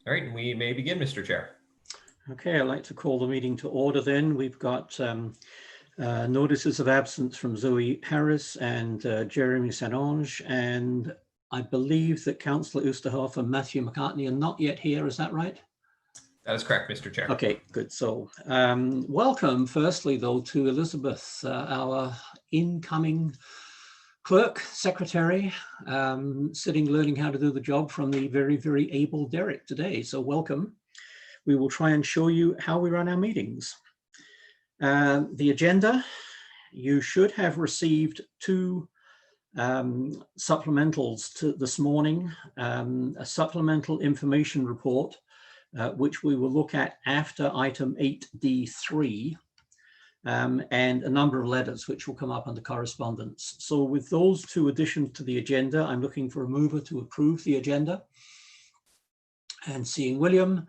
All right, we may begin, Mr. Chair. Okay, I'd like to call the meeting to order then. We've got notices of absence from Zoe Harris and Jeremy Saint-Onge, and I believe that Councillor Oosterhoff and Matthew McCartney are not yet here, is that right? That is correct, Mr. Chair. Okay, good. So welcome, firstly, though, to Elizabeth, our incoming clerk, secretary, sitting learning how to do the job from the very, very able Derek today. So welcome. We will try and show you how we run our meetings. The agenda, you should have received two supplementals to this morning, a supplemental information report, which we will look at after item 8D3, and a number of letters which will come up under correspondence. So with those two additions to the agenda, I'm looking for a mover to approve the agenda. And seeing William,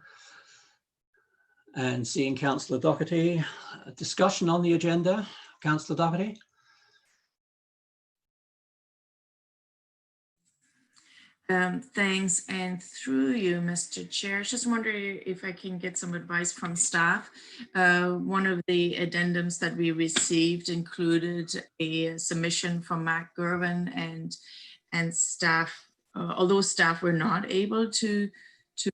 and seeing Councillor Doherty. A discussion on the agenda. Councillor Doherty. Thanks, and through you, Mr. Chair, just wondering if I can get some advice from staff. One of the addendums that we received included a submission from Matt Gervin and staff, although staff were not able to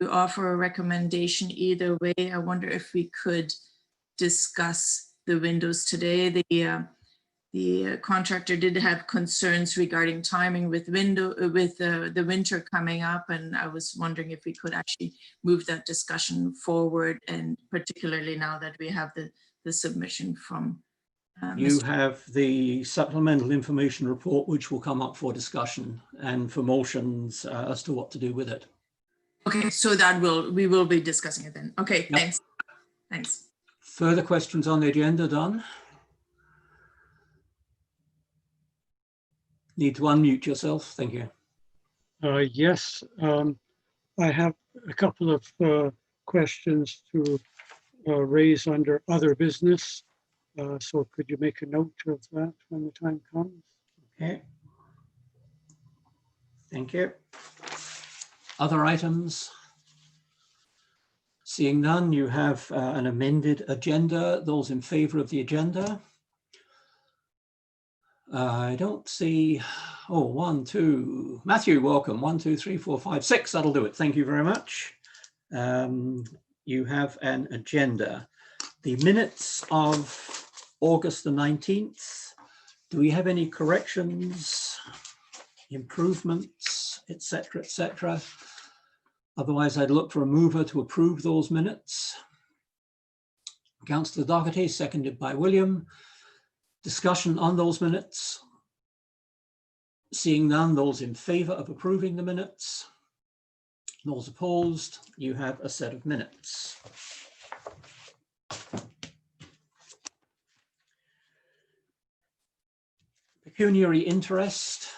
offer a recommendation either way. I wonder if we could discuss the windows today. The contractor did have concerns regarding timing with the winter coming up, and I was wondering if we could actually move that discussion forward, and particularly now that we have the submission from you have the supplemental information report, which will come up for discussion and for motions as to what to do with it. Okay, so that we will be discussing it then. Okay, yep. Thanks. Thanks. Further questions on the agenda, Don? Need to unmute yourself. Thank you. Yes, I have a couple of questions to raise under other business. So could you make a note of that when the time comes? Okay. Thank you. Other items? Seeing none, you have an amended agenda. Those in favor of the agenda? I don't see, oh, 1, 2, Matthew, welcome. 1, 2, 3, 4, 5, 6, that'll do it. Thank you very much. You have an agenda. The minutes of August the 19th, do we have any corrections, improvements, etc., etc.? Otherwise, I'd look for a mover to approve those minutes. Councillor Doherty, seconded by William. Discussion on those minutes. Seeing none, those in favour of approving the minutes. Those opposed, you have a set of minutes. Pecuniary interest,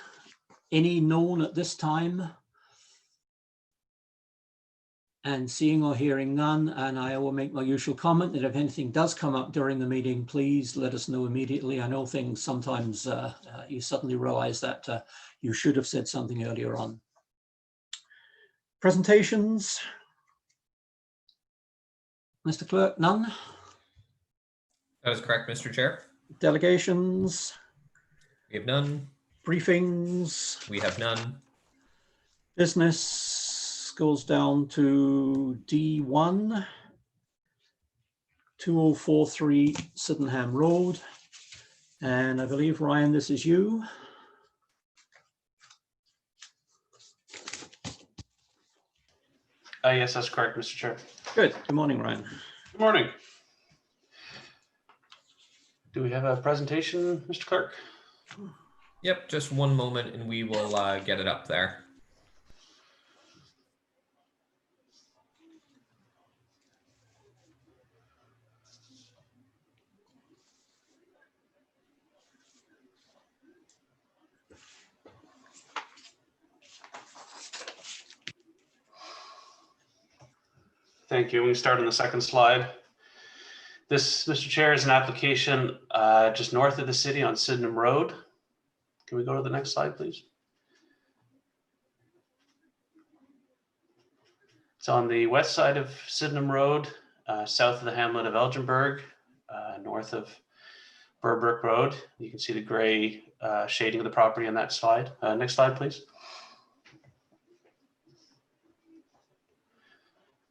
any known at this time? And seeing or hearing none, and I will make my usual comment that if anything does come up during the meeting, please let us know immediately. I know things sometimes you suddenly realize that you should have said something earlier on. Presentations? Mr. Clerk, none? That is correct, Mr. Chair. Delegations? We have none. Briefings? We have none. Business goes down to D1, 2043 Sydenham Road. And I believe, Ryan, this is you. Yes, that's correct, Mr. Chair. Good. Good morning, Ryan. Good morning. Do we have a presentation, Mr. Clerk? Yep, just one moment and we will get it up there. Thank you. We can start on the second slide. This, Mr. Chair, is an application just north of the city on Sydenham Road. Can we go to the next slide, please? It's on the west side of Sydenham Road, south of the hamlet of Elginburg, north of Burbrook Road. You can see the gray shading of the property on that slide. Next slide, please.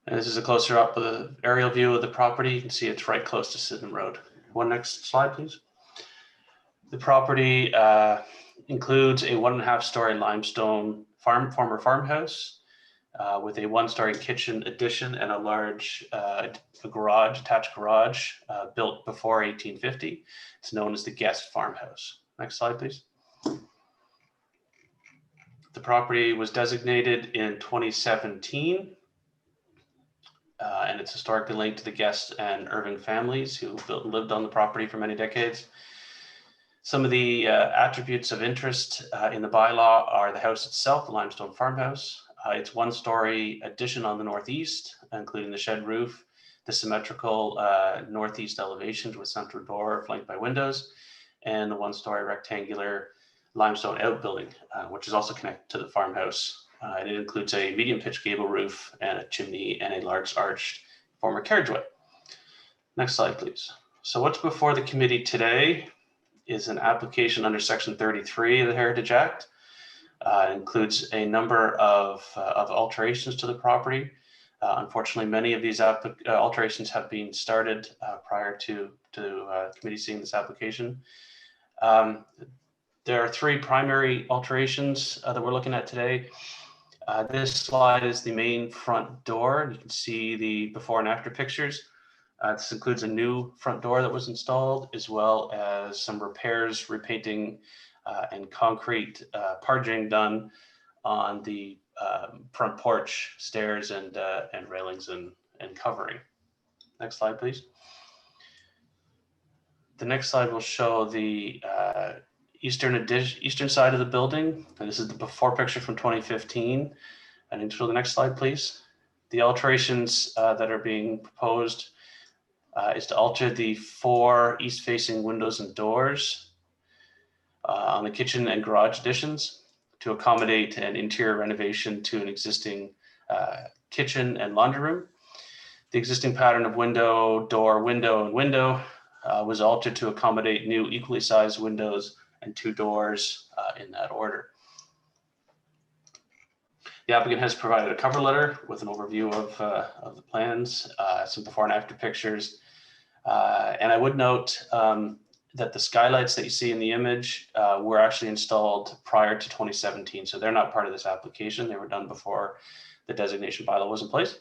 And this is a closer up of the aerial view of the property. You can see it's right close to Sydenham Road. One next slide, please. The property includes a 1.5-story limestone former farmhouse with a 1-story kitchen addition and a large attached garage built before 1850. It's known as the guest farmhouse. Next slide, please. The property was designated in 2017. And it's historically linked to the Guest and Irving families who lived on the property for many decades. Some of the attributes of interest in the bylaw are the house itself, the limestone farmhouse. It's 1-story addition on the northeast, including the shed roof, the symmetrical northeast elevations with central door flanked by windows, and the 1-story rectangular limestone outbuilding, which is also connected to the farmhouse. And it includes a medium pitch gable roof and a chimney and a large arched former carriageway. Next slide, please. So what's before the committee today is an application under Section 33 of the Heritage Act. It includes a number of alterations to the property. Unfortunately, many of these alterations have been started prior to the committee seeing this application. There are 3 primary alterations that we're looking at today. This slide is the main front door. You can see the before and after pictures. This includes a new front door that was installed, as well as some repairs, repainting, and concrete parging done on the front porch, stairs, and railings and covering. Next slide, please. The next slide will show the eastern side of the building. And this is the before picture from 2015. And into the next slide, please. The alterations that are being proposed is to alter the 4 east-facing windows and doors on the kitchen and garage additions to accommodate an interior renovation to an existing kitchen and laundry room. The existing pattern of window, door, window, and window was altered to accommodate new equally sized windows and 2 doors in that order. The applicant has provided a cover letter with an overview of the plans, some before and after pictures. And I would note that the skylights that you see in the image were actually installed prior to 2017. So they're not part of this application. They were done before the designation bylaw was in place.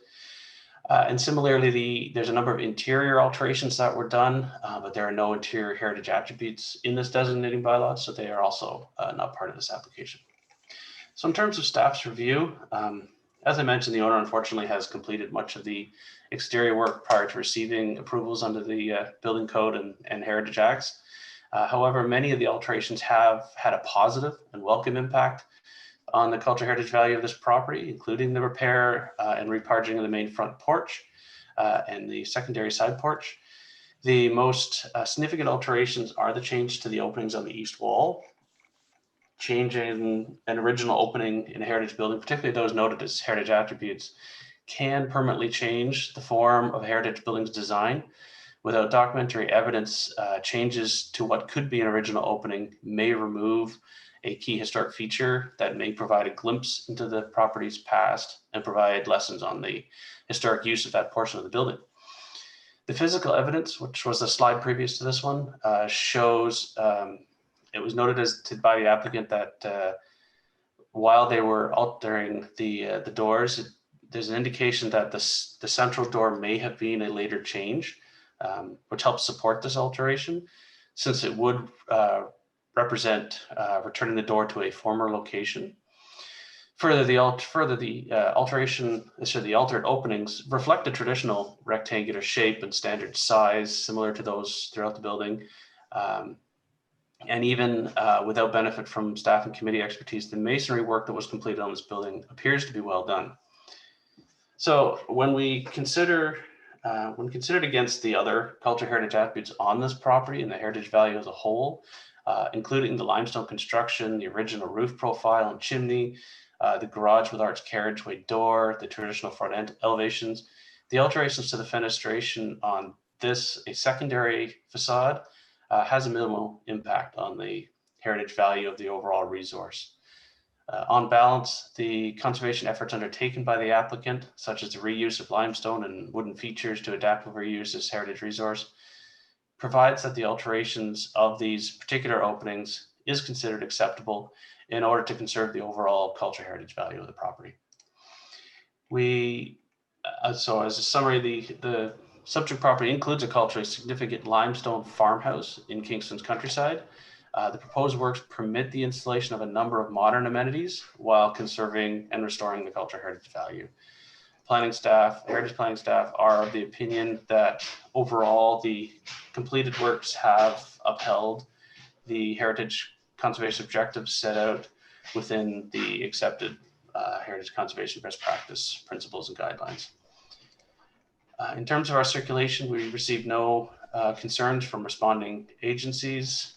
And similarly, there's a number of interior alterations that were done, but there are no interior heritage attributes in this designating bylaw, so they are also not part of this application. So in terms of staff's review, as I mentioned, the owner unfortunately has completed much of the exterior work prior to receiving approvals under the Building Code and Heritage Acts. However, many of the alterations have had a positive and welcome impact on the cultural heritage value of this property, including the repair and reparging of the main front porch and the secondary side porch. The most significant alterations are the change to the openings on the east wall, changing an original opening in a heritage building, particularly those noted as heritage attributes, can permanently change the form of a heritage building's design. Without documentary evidence, changes to what could be an original opening may remove a key historic feature that may provide a glimpse into the property's past and provide lessons on the historic use of that portion of the building. The physical evidence, which was the slide previous to this one, shows it was noted by the applicant that while they were altering the doors, there's an indication that the central door may have been a later change, which helps support this alteration, since it would represent returning the door to a former location. Further, the altered openings reflect a traditional rectangular shape and standard size, similar to those throughout the building. And even without benefit from staff and committee expertise, the masonry work that was completed on this building appears to be well done. So when considered against the other cultural heritage attributes on this property and the heritage value as a whole, including the limestone construction, the original roof profile and chimney, the garage with arched carriageway door, the traditional front end elevations. The alterations to the fenestration on this, a secondary facade, has a minimal impact on the heritage value of the overall resource. On balance, the conservation efforts undertaken by the applicant, such as the reuse of limestone and wooden features to adapt and reuse this heritage resource, provides that the alterations of these particular openings is considered acceptable in order to conserve the overall cultural heritage value of the property. So as a summary, the subject property includes a culturally significant limestone farmhouse in Kingston's countryside. The proposed works permit the installation of a number of modern amenities while conserving and restoring the cultural heritage value. Heritage planning staff are of the opinion that overall the completed works have upheld the heritage conservation objectives set out within the accepted heritage conservation best practice principles and guidelines. In terms of our circulation, we received no concerns from responding agencies.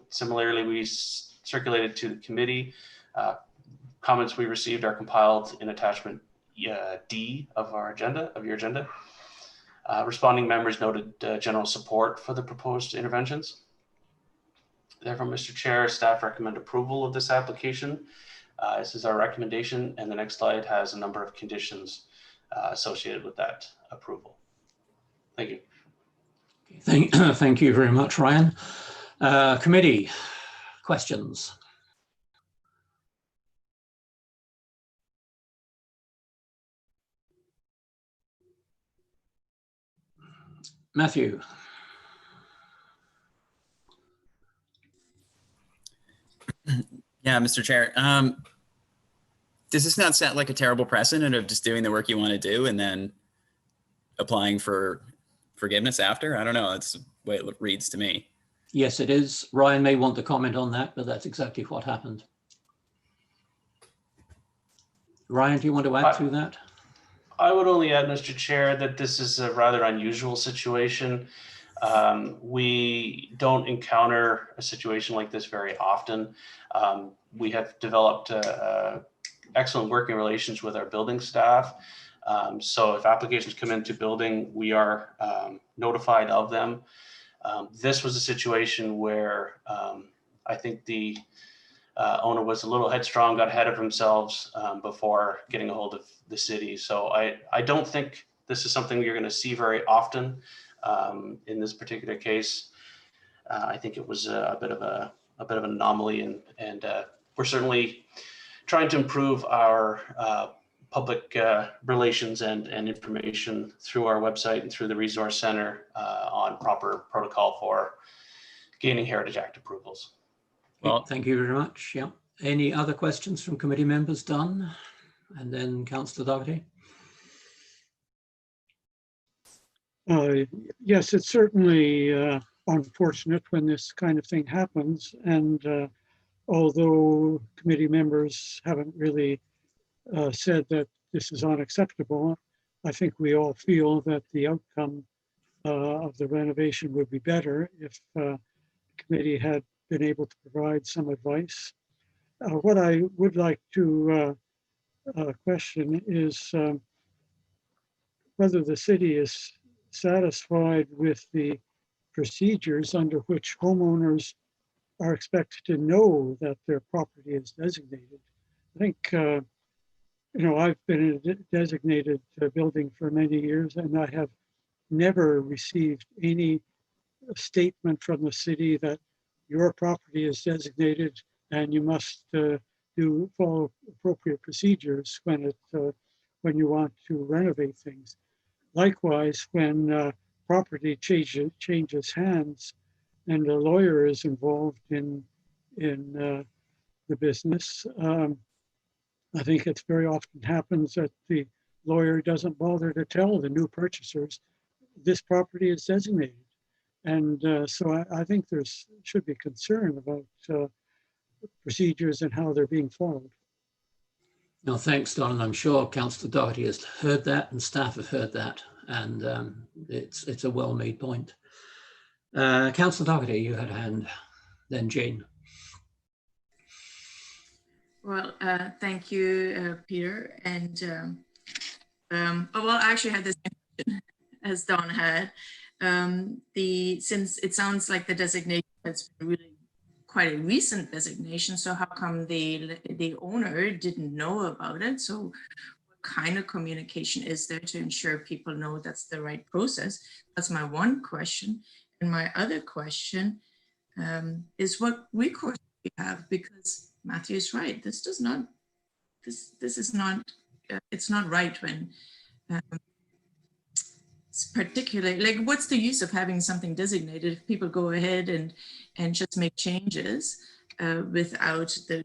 Similarly, we circulated to the committee. Comments we received are compiled in attachment D of your agenda. Responding members noted general support for the proposed interventions. Therefore, Mr. Chair, staff recommend approval of this application. This is our recommendation, and the next slide has a number of conditions associated with that approval. Thank you. Thank you very much, Ryan. Committee questions? Matthew. Yeah, Mr. Chair. Does this not sound like a terrible precedent of just doing the work you want to do and then applying for forgiveness after? I don't know. That's the way it reads to me. Yes, it is. Ryan may want to comment on that, but that's exactly what happened. Ryan, do you want to add to that? I would only add, Mr. Chair, that this is a rather unusual situation. We don't encounter a situation like this very often. We have developed excellent working relations with our building staff. So if applications come into building, we are notified of them. This was a situation where I think the owner was a little headstrong, got ahead of themselves before getting a hold of the city. So I don't think this is something you're going to see very often in this particular case. I think it was a bit of an anomaly, and we're certainly trying to improve our public relations and information through our website and through the Resource Center on proper protocol for gaining Heritage Act approvals. Well, thank you very much. Yeah. Any other questions from committee members done? And then Councillor Doherty. Yes, it's certainly unfortunate when this kind of thing happens. And although committee members haven't really said that this is unacceptable, I think we all feel that the outcome of the renovation would be better if the committee had been able to provide some advice. What I would like to question is whether the city is satisfied with the procedures under which homeowners are expected to know that their property is designated. I think, I've been in a designated building for many years, and I have never received any statement from the city that your property is designated and you must follow appropriate procedures when you want to renovate things. Likewise, when property changes hands and a lawyer is involved in the business, I think it very often happens that the lawyer doesn't bother to tell the new purchasers this property is designated. And so I think there should be concern about procedures and how they're being followed. No, thanks, Don. And I'm sure Councillor Doherty has heard that and staff have heard that. And it's a well-made point. Councillor Doherty, you had a hand, then Jane. Well, thank you, Peter. And well, I actually had this question as Don had. Since it sounds like the designation has been really quite a recent designation, so how come the owner didn't know about it? So what kind of communication is there to ensure people know that's the right process? That's my one question. And my other question is what recourse we have, because Matthew is right. This does not, this is not, it's not right when it's particularly, like, what's the use of having something designated if people go ahead and just make changes without the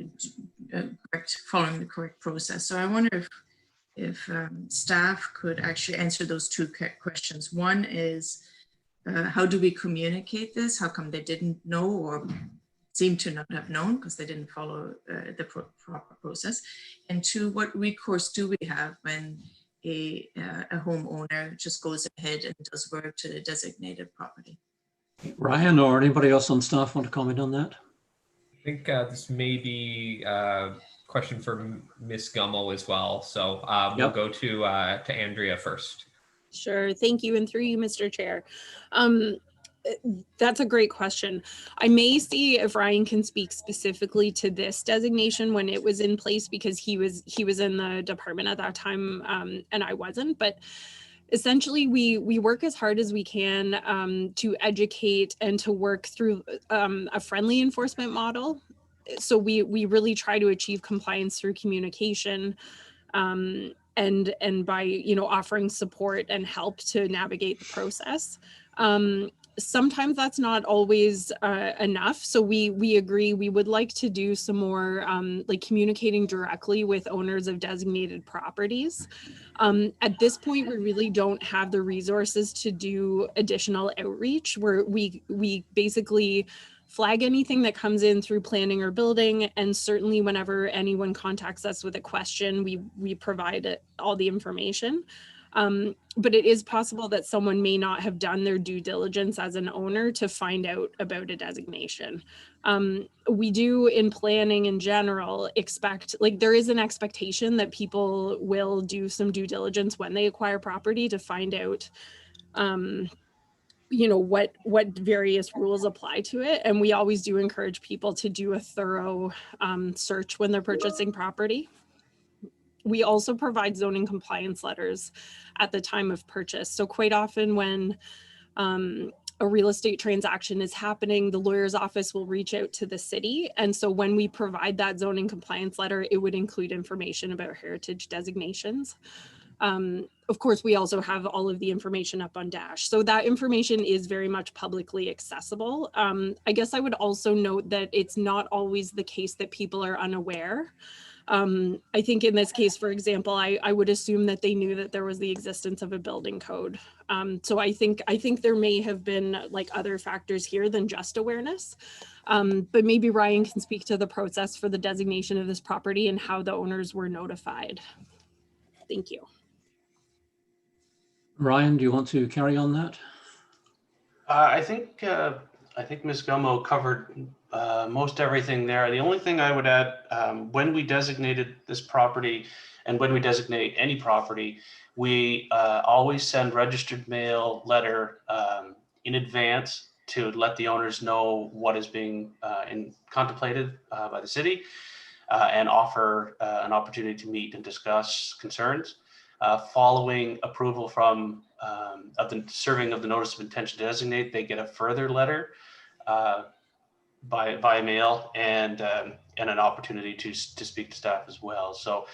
following the correct process? So I wonder if staff could actually answer those two questions. One is, how do we communicate this? How come they didn't know or seem to not have known because they didn't follow the proper process? And two, what recourse do we have when a homeowner just goes ahead and does work to the designated property? Ryan or anybody else on staff want to comment on that? I think this may be a question for Ms. Gummel as well. So we'll go to Andrea first. Sure. Thank you. And through you, Mr. Chair. That's a great question. I may see if Ryan can speak specifically to this designation when it was in place, because he was in the department at that time and I wasn't. But essentially, we work as hard as we can to educate and to work through a friendly enforcement model. So we really try to achieve compliance through communication and by offering support and help to navigate the process. Sometimes that's not always enough. So we agree we would like to do some more like communicating directly with owners of designated properties. At this point, we really don't have the resources to do additional outreach where we basically flag anything that comes in through planning or building. And certainly whenever anyone contacts us with a question, we provide all the information. But it is possible that someone may not have done their due diligence as an owner to find out about a designation. We do in planning in general expect, like there is an expectation that people will do some due diligence when they acquire property to find out what various rules apply to it. And we always do encourage people to do a thorough search when they're purchasing property. We also provide zoning compliance letters at the time of purchase. So quite often when a real estate transaction is happening, the lawyer's office will reach out to the city. And so when we provide that zoning compliance letter, it would include information about heritage designations. Of course, we also have all of the information up on Dash. So that information is very much publicly accessible. I guess I would also note that it's not always the case that people are unaware. I think in this case, for example, I would assume that they knew that there was the existence of a building code. So I think there may have been like other factors here than just awareness. But maybe Ryan can speak to the process for the designation of this property and how the owners were notified. Thank you. Ryan, do you want to carry on that? I think Ms. Gummo covered most everything there. The only thing I would add, when we designated this property and when we designate any property, we always send registered mail letter in advance to let the owners know what is being contemplated by the city and offer an opportunity to meet and discuss concerns. Following approval from of the serving of the notice of intention to designate, they get a further letter by mail and an opportunity to speak to staff as well. So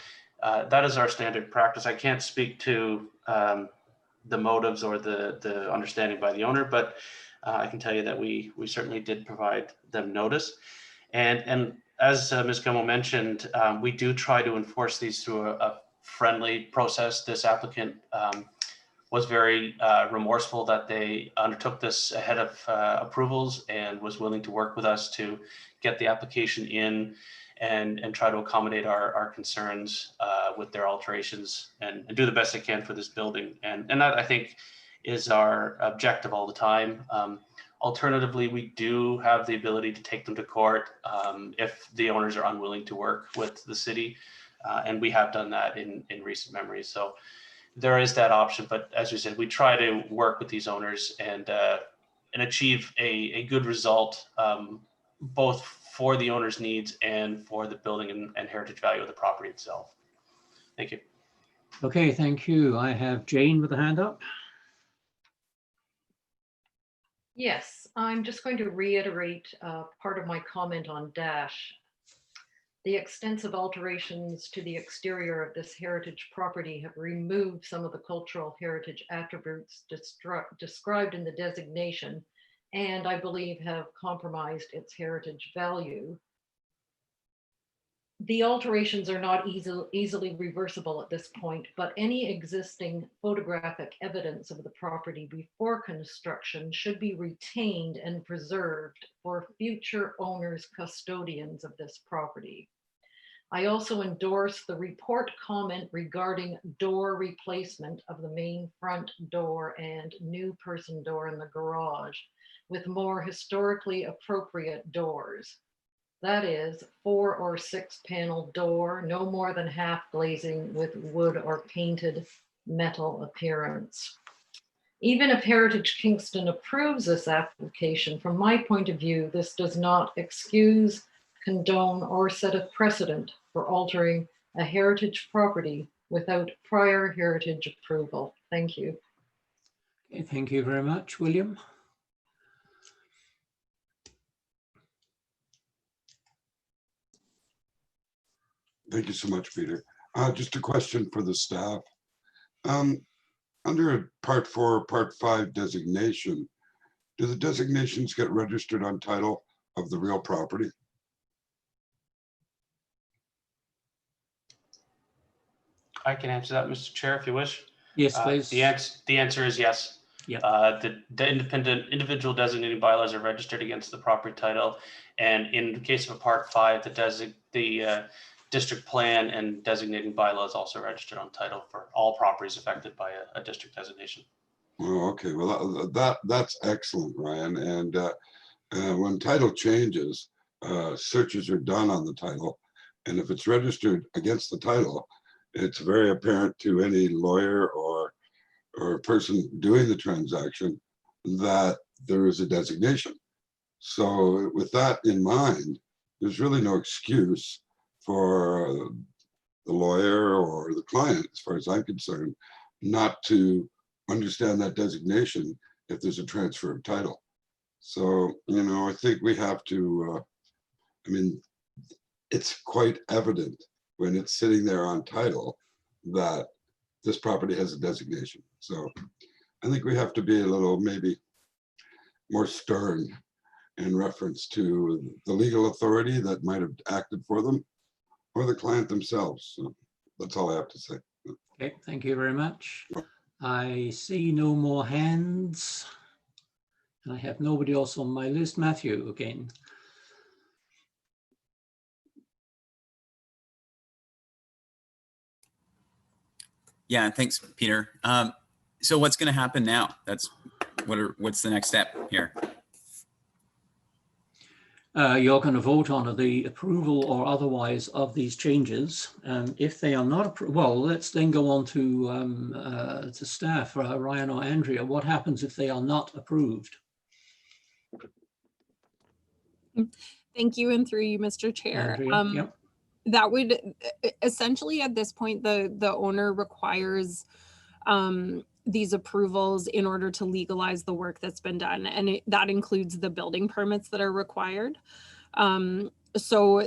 that is our standard practice. I can't speak to the motives or the understanding by the owner, but I can tell you that we certainly did provide them notice. And as Ms. Gummo mentioned, we do try to enforce these through a friendly process. This applicant was very remorseful that they undertook this ahead of approvals and was willing to work with us to get the application in and try to accommodate our concerns with their alterations and do the best they can for this building. And that, I think, is our objective all the time. Alternatively, we do have the ability to take them to court if the owners are unwilling to work with the city. And we have done that in recent memory. So there is that option. But as we said, we try to work with these owners and achieve a good result, both for the owner's needs and for the building and heritage value of the property itself. Thank you. Okay, thank you. I have Jane with a hand up. Yes, I'm just going to reiterate part of my comment on Dash. The extensive alterations to the exterior of this heritage property have removed some of the cultural heritage attributes described in the designation, and I believe have compromised its heritage value. The alterations are not easily reversible at this point, but any existing photographic evidence of the property before construction should be retained and preserved for future owners, custodians of this property. I also endorse the report comment regarding door replacement of the main front door and new person door in the garage with more historically appropriate doors. That is 4 or 6 panel door, no more than half glazing with wood or painted metal appearance. Even if Heritage Kingston approves this application, from my point of view, this does not excuse, condone, or set a precedent for altering a heritage property without prior heritage approval. Thank you. Okay, thank you very much, William. Thank you so much, Peter. Just a question for the staff. Under Part 4, Part 5 designation, do the designations get registered on title of the real property? I can answer that, Mr. Chair, if you wish. Yes, please. The answer is yes. Yep. The individual designating bylaws are registered against the property title, and in the case of a Part 5, the district plan and designating bylaws also registered on title for all properties affected by a district designation. Oh, okay. Well, that's excellent, Ryan. And when title changes, searches are done on the title, and if it's registered against the title, it's very apparent to any lawyer or person doing the transaction that there is a designation. So with that in mind, there's really no excuse for the lawyer or the client, as far as I'm concerned, not to understand that designation if there's a transfer of title. So, you know, I think we have to, I mean, it's quite evident when it's sitting there on title that this property has a designation. So I think we have to be a little maybe more stern in reference to the legal authority that might have acted for them or the client themselves. So that's all I have to say. Okay, thank you very much. I see no more hands. And I have nobody else on my list. Matthew, again. Yeah, thanks, Peter. So what's going to happen now? What's the next step here? You're going to vote on the approval or otherwise of these changes. If they are not approved, well, let's then go on to staff, Ryan or Andrea. What happens if they are not approved? Thank you, and through you, Mr. Chair. Andrea, yep. That would essentially, at this point, the owner requires these approvals in order to legalize the work that's been done, and that includes the building permits that are required. So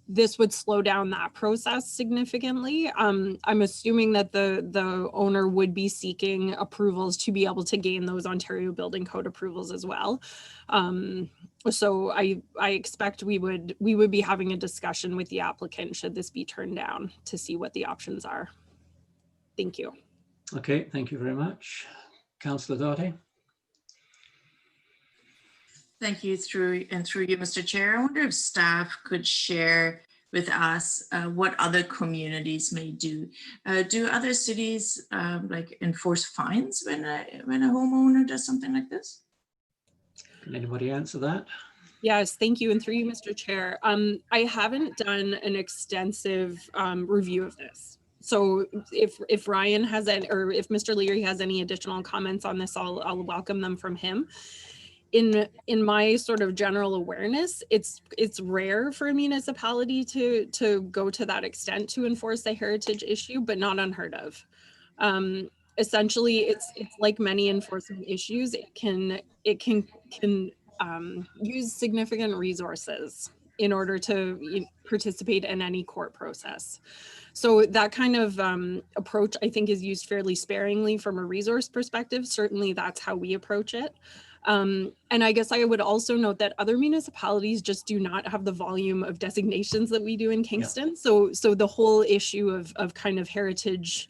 this would slow down that process significantly. I'm assuming that the owner would be seeking approvals to be able to gain those Ontario Building Code approvals as well. So I expect we would be having a discussion with the applicant should this be turned down to see what the options are. Thank you. Okay, thank you very much. Councillor Doughty. Thank you, through you, Mr. Chair. I wonder if staff could share with us what other communities may do. Do other cities like enforce fines when a homeowner does something like this? Can anybody answer that? Yes, thank you. And through you, Mr. Chair, I haven't done an extensive review of this. So if Ryan has any, or if Mr. Leary has any additional comments on this, I'll welcome them from him. In my sort of general awareness, it's rare for a municipality to go to that extent to enforce a heritage issue, but not unheard of. Essentially, it's like many enforcement issues. It can use significant resources in order to participate in any court process. So that kind of approach, I think, is used fairly sparingly from a resource perspective. Certainly, that's how we approach it. And I guess I would also note that other municipalities just do not have the volume of designations that we do in Kingston. Yeah. So the whole issue of kind of heritage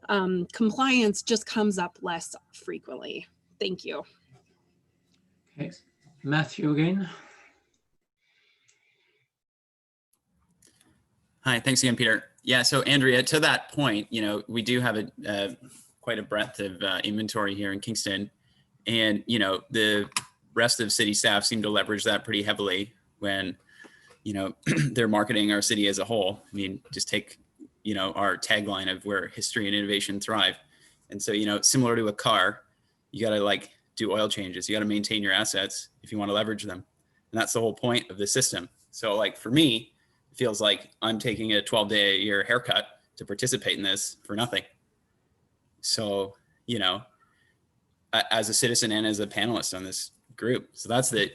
compliance just comes up less frequently. Thank you. Okay. Matthew again. Hi, thanks again, Peter. Yeah, so Andrea, to that point, we do have quite a breadth of inventory here in Kingston. And, the rest of city staff seem to leverage that pretty heavily when, they're marketing our city as a whole. I mean, just take, our tagline of where history and innovation thrive. And so, similar to a car, you got to do oil changes. You got to maintain your assets if you want to leverage them. And that's the whole point of the system. So for me, it feels like I'm taking a 12-day a year haircut to participate in this for nothing. So, as a citizen and as a panelist on this group. So that's the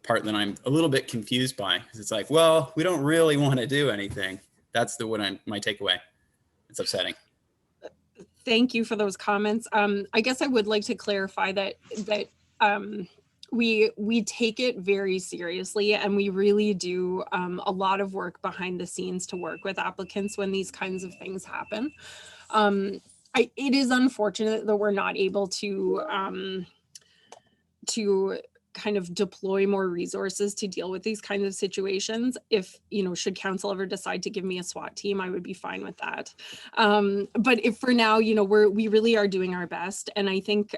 part that I'm a little bit confused by, because it's well, we don't really want to do anything. That's my takeaway. It's upsetting. Thank you for those comments. I guess I would like to clarify that we take it very seriously, and we really do a lot of work behind the scenes to work with applicants when these kinds of things happen. It is unfortunate that we're not able to kind of deploy more resources to deal with these kinds of situations. If, should council ever decide to give me a SWAT team, I would be fine with that. But if for now, we really are doing our best. And I think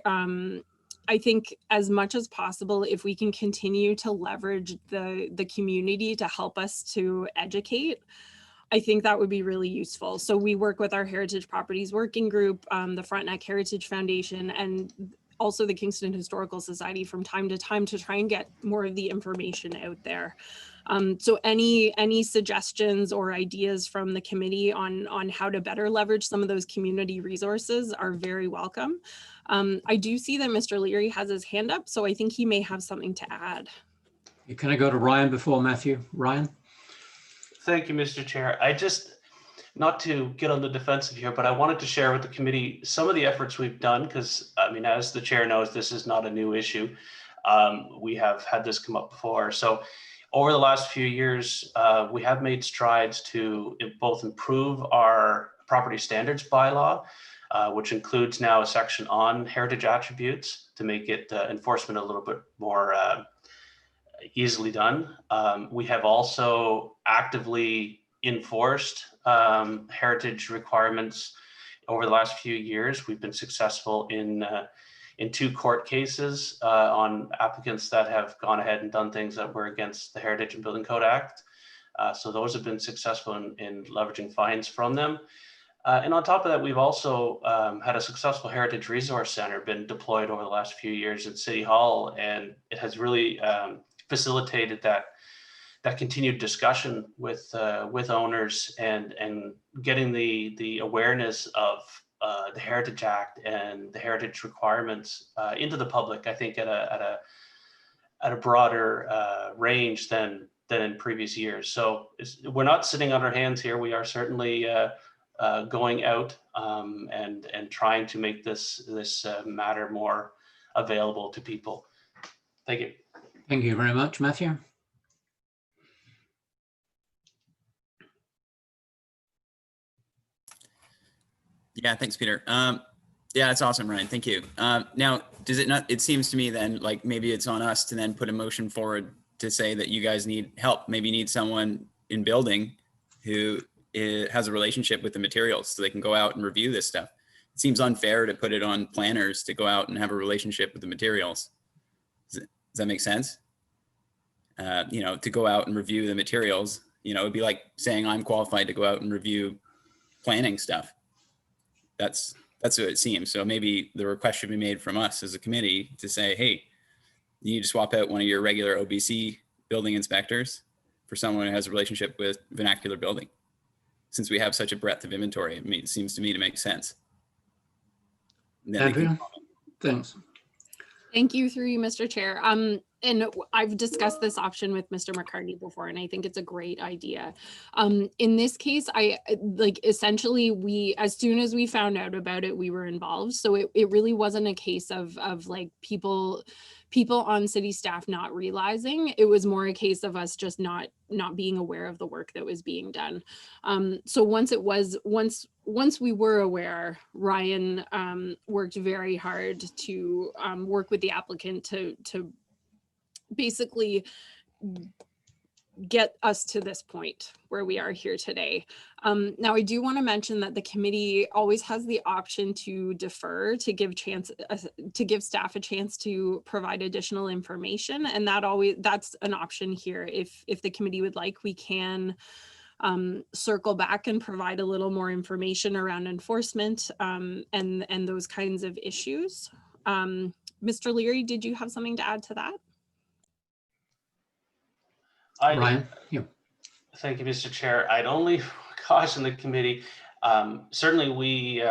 as much as possible, if we can continue to leverage the community to help us to educate, I think that would be really useful. So we work with our Heritage Properties Working Group, the Frontenac Heritage Foundation, and also the Kingston Historical Society from time to time to try and get more of the information out there. So any suggestions or ideas from the committee on how to better leverage some of those community resources are very welcome. I do see that Mr. Leary has his hand up, so I think he may have something to add. Can I go to Ryan before Matthew? Ryan? Thank you, Mr. Chair. Not to get on the defensive here, but I wanted to share with the committee some of the efforts we've done, because as the chair knows, this is not a new issue. We have had this come up before. So over the last few years, we have made strides to both improve our property standards bylaw, which includes now a section on heritage attributes to make it enforcement a little bit more easily done. We have also actively enforced heritage requirements over the last few years. We've been successful in 2 court cases on applicants that have gone ahead and done things that were against the Heritage and Building Code Act. So those have been successful in leveraging fines from them. And on top of that, we've also had a successful Heritage Resource Center been deployed over the last few years at City Hall, and it has really facilitated that continued discussion with owners and getting the awareness of the Heritage Act and the heritage requirements into the public, I think at a broader range than in previous years. So we're not sitting on our hands here. We are certainly going out and trying to make this matter more available to people. Thank you. Thank you very much, Matthew. Yeah, thanks, Peter. Yeah, that's awesome, Ryan. Thank you. Now, does it not, it seems to me then like maybe it's on us to then put a motion forward to say that you guys need help, maybe need someone in building who has a relationship with the materials so they can go out and review this stuff. It seems unfair to put it on planners to go out and have a relationship with the materials. Does that make sense? You know, to go out and review the materials, you know, it'd be like saying I'm qualified to go out and review planning stuff. That's what it seems. So maybe the request should be made from us as a committee to say, hey, you need to swap out one of your regular OBC building inspectors for someone who has a relationship with vernacular building. Since we have such a breadth of inventory, I mean, it seems to me to make sense. Andrea, thanks. Thank you, through you, Mr. Chair. And I've discussed this option with Mr. McCartney before, and I think it's a great idea. In this case, essentially as soon as we found out about it, we were involved. So it really wasn't a case of like people on city staff not realizing. It was more a case of us just not being aware of the work that was being done. So once we were aware, Ryan worked very hard to work with the applicant to basically get us to this point where we are here today. Now, I do want to mention that the committee always has the option to defer, to give staff a chance to provide additional information, and that's an option here. If the committee would like, we can circle back and provide a little more information around enforcement and those kinds of issues. Mr. Leary, did you have something to add to that? Ryan? Yeah. Thank you, Mr. Chair. I'd only caution the committee. Certainly we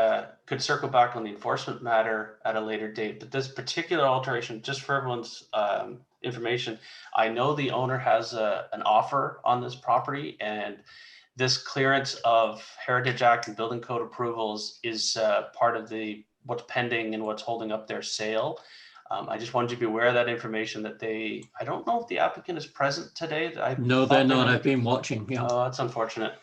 could circle back on the enforcement matter at a later date, but this particular alteration, just for everyone's information, I know the owner has an offer on this property, and this clearance of Heritage Act and Building Code approvals is part of what's pending and what's holding up their sale. I just wanted you to be aware of that information, that I don't know if the applicant is present today. No, they're not. I've been watching. Yeah. Oh, that's unfortunate.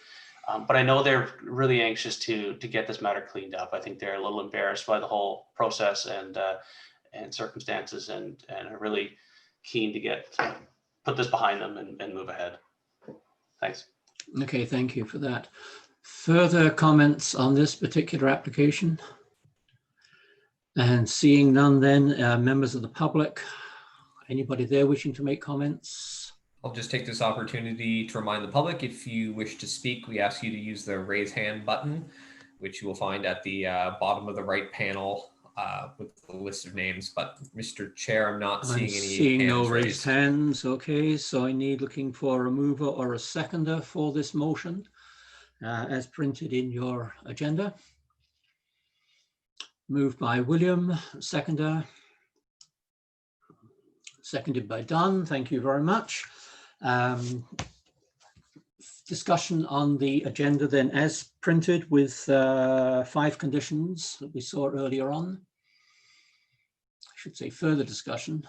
But I know they're really anxious to get this matter cleaned up. I think they're a little embarrassed by the whole process and circumstances, and are really keen to put this behind them and move ahead. Thanks. Okay, thank you for that. Further comments on this particular application? And seeing none then, members of the public, anybody there wishing to make comments? I'll just take this opportunity to remind the public, if you wish to speak, we ask you to use the raise hand button, which you will find at the bottom of the right panel with the list of names. But Mr. Chair, I'm not seeing any seeing no raised hands. Okay, so I need looking for a mover or a seconder for this motion as printed in your agenda. Moved by William, seconded by Dunn. Thank you very much. Discussion on the agenda then as printed with 5 conditions that we saw earlier on. I should say further discussion.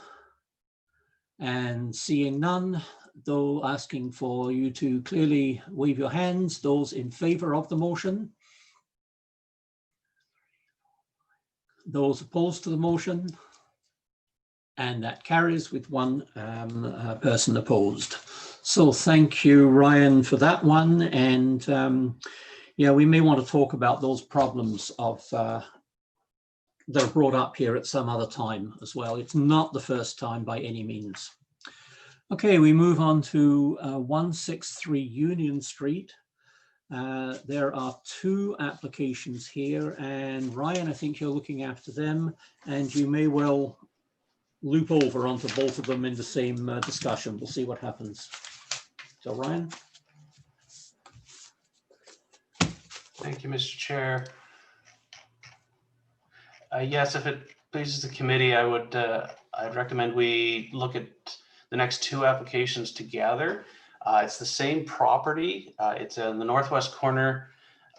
And seeing none, though asking for you to clearly wave your hands, those in favor of the motion. Those opposed to the motion, and that carries with 1 person opposed. So thank you, Ryan, for that one. And yeah, we may want to talk about those problems that are brought up here at some other time as well. It's not the first time by any means. Okay, we move on to 163 Union Street. There are 2 applications here, and Ryan, I think you're looking after them, and you may well loop over onto both of them in the same discussion. We'll see what happens. So Ryan. Thank you, Mr. Chair. Yes, if it pleases the committee, I'd recommend we look at the next 2 applications together. It's the same property. It's in the northwest corner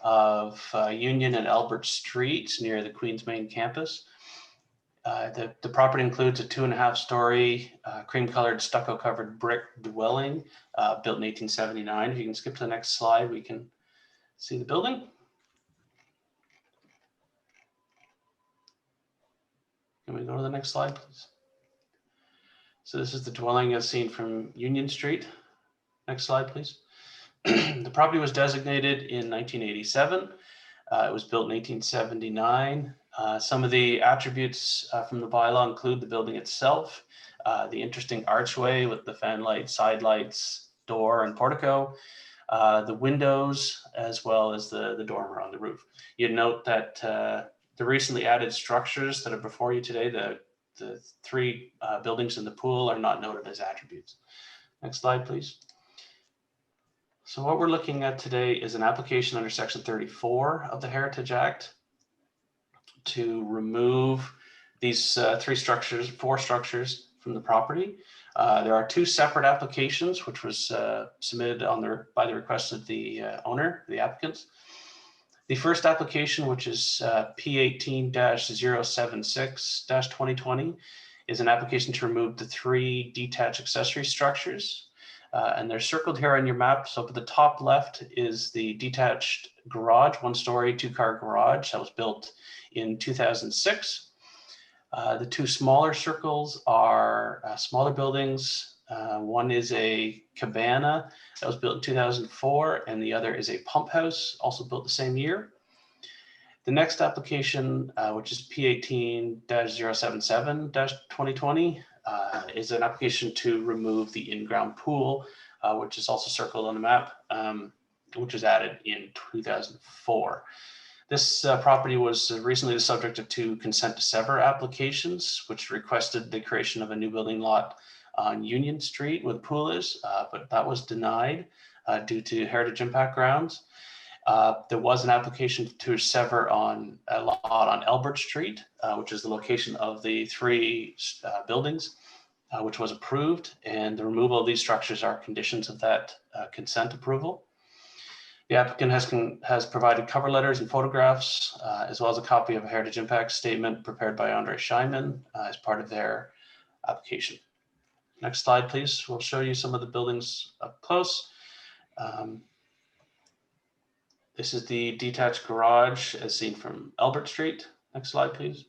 of Union and Albert Streets near the Queens Main campus. The property includes a 2.5-story cream-colored stucco-covered brick dwelling built in 1879. If you can skip to the next slide, we can see the building. Can we go to the next slide, please? So this is the dwelling as seen from Union Street. Next slide, please. The property was designated in 1987. It was built in 1879. Some of the attributes from the bylaw include the building itself, the interesting archway with the fan lights, side lights, door, and portico, the windows, as well as the dormer on the roof. You'd note that the recently added structures that are before you today, the three buildings in the pool, are not noted as attributes. Next slide, please. So what we're looking at today is an application under Section 34 of the Heritage Act to remove these four structures from the property. There are two separate applications, which was submitted by the request of the owner, the applicants. The first application, which is P18-076-2020, is an application to remove the three detached accessory structures. And they're circled here on your map. So up at the top left is the detached garage, one-story, two-car garage that was built in 2006. The two smaller circles are smaller buildings. One is a Cabana that was built in 2004, and the other is a pump house, also built the same year. The next application, which is P18-077-2020, is an application to remove the in-ground pool, which is also circled on the map, which was added in 2004. This property was recently the subject of two consent to sever applications, which requested the creation of a new building lot on Union Street where the pool is, but that was denied due to heritage impact grounds. There was an application to sever on a lot on Albert Street, which is the location of the three buildings, which was approved, and the removal of these structures are conditions of that consent approval. The applicant has provided cover letters and photographs, as well as a copy of a heritage impact statement prepared by Andre Scheinman as part of their application. Next slide, please. We'll show you some of the buildings up close. This is the detached garage as seen from Albert Street. Next slide, please.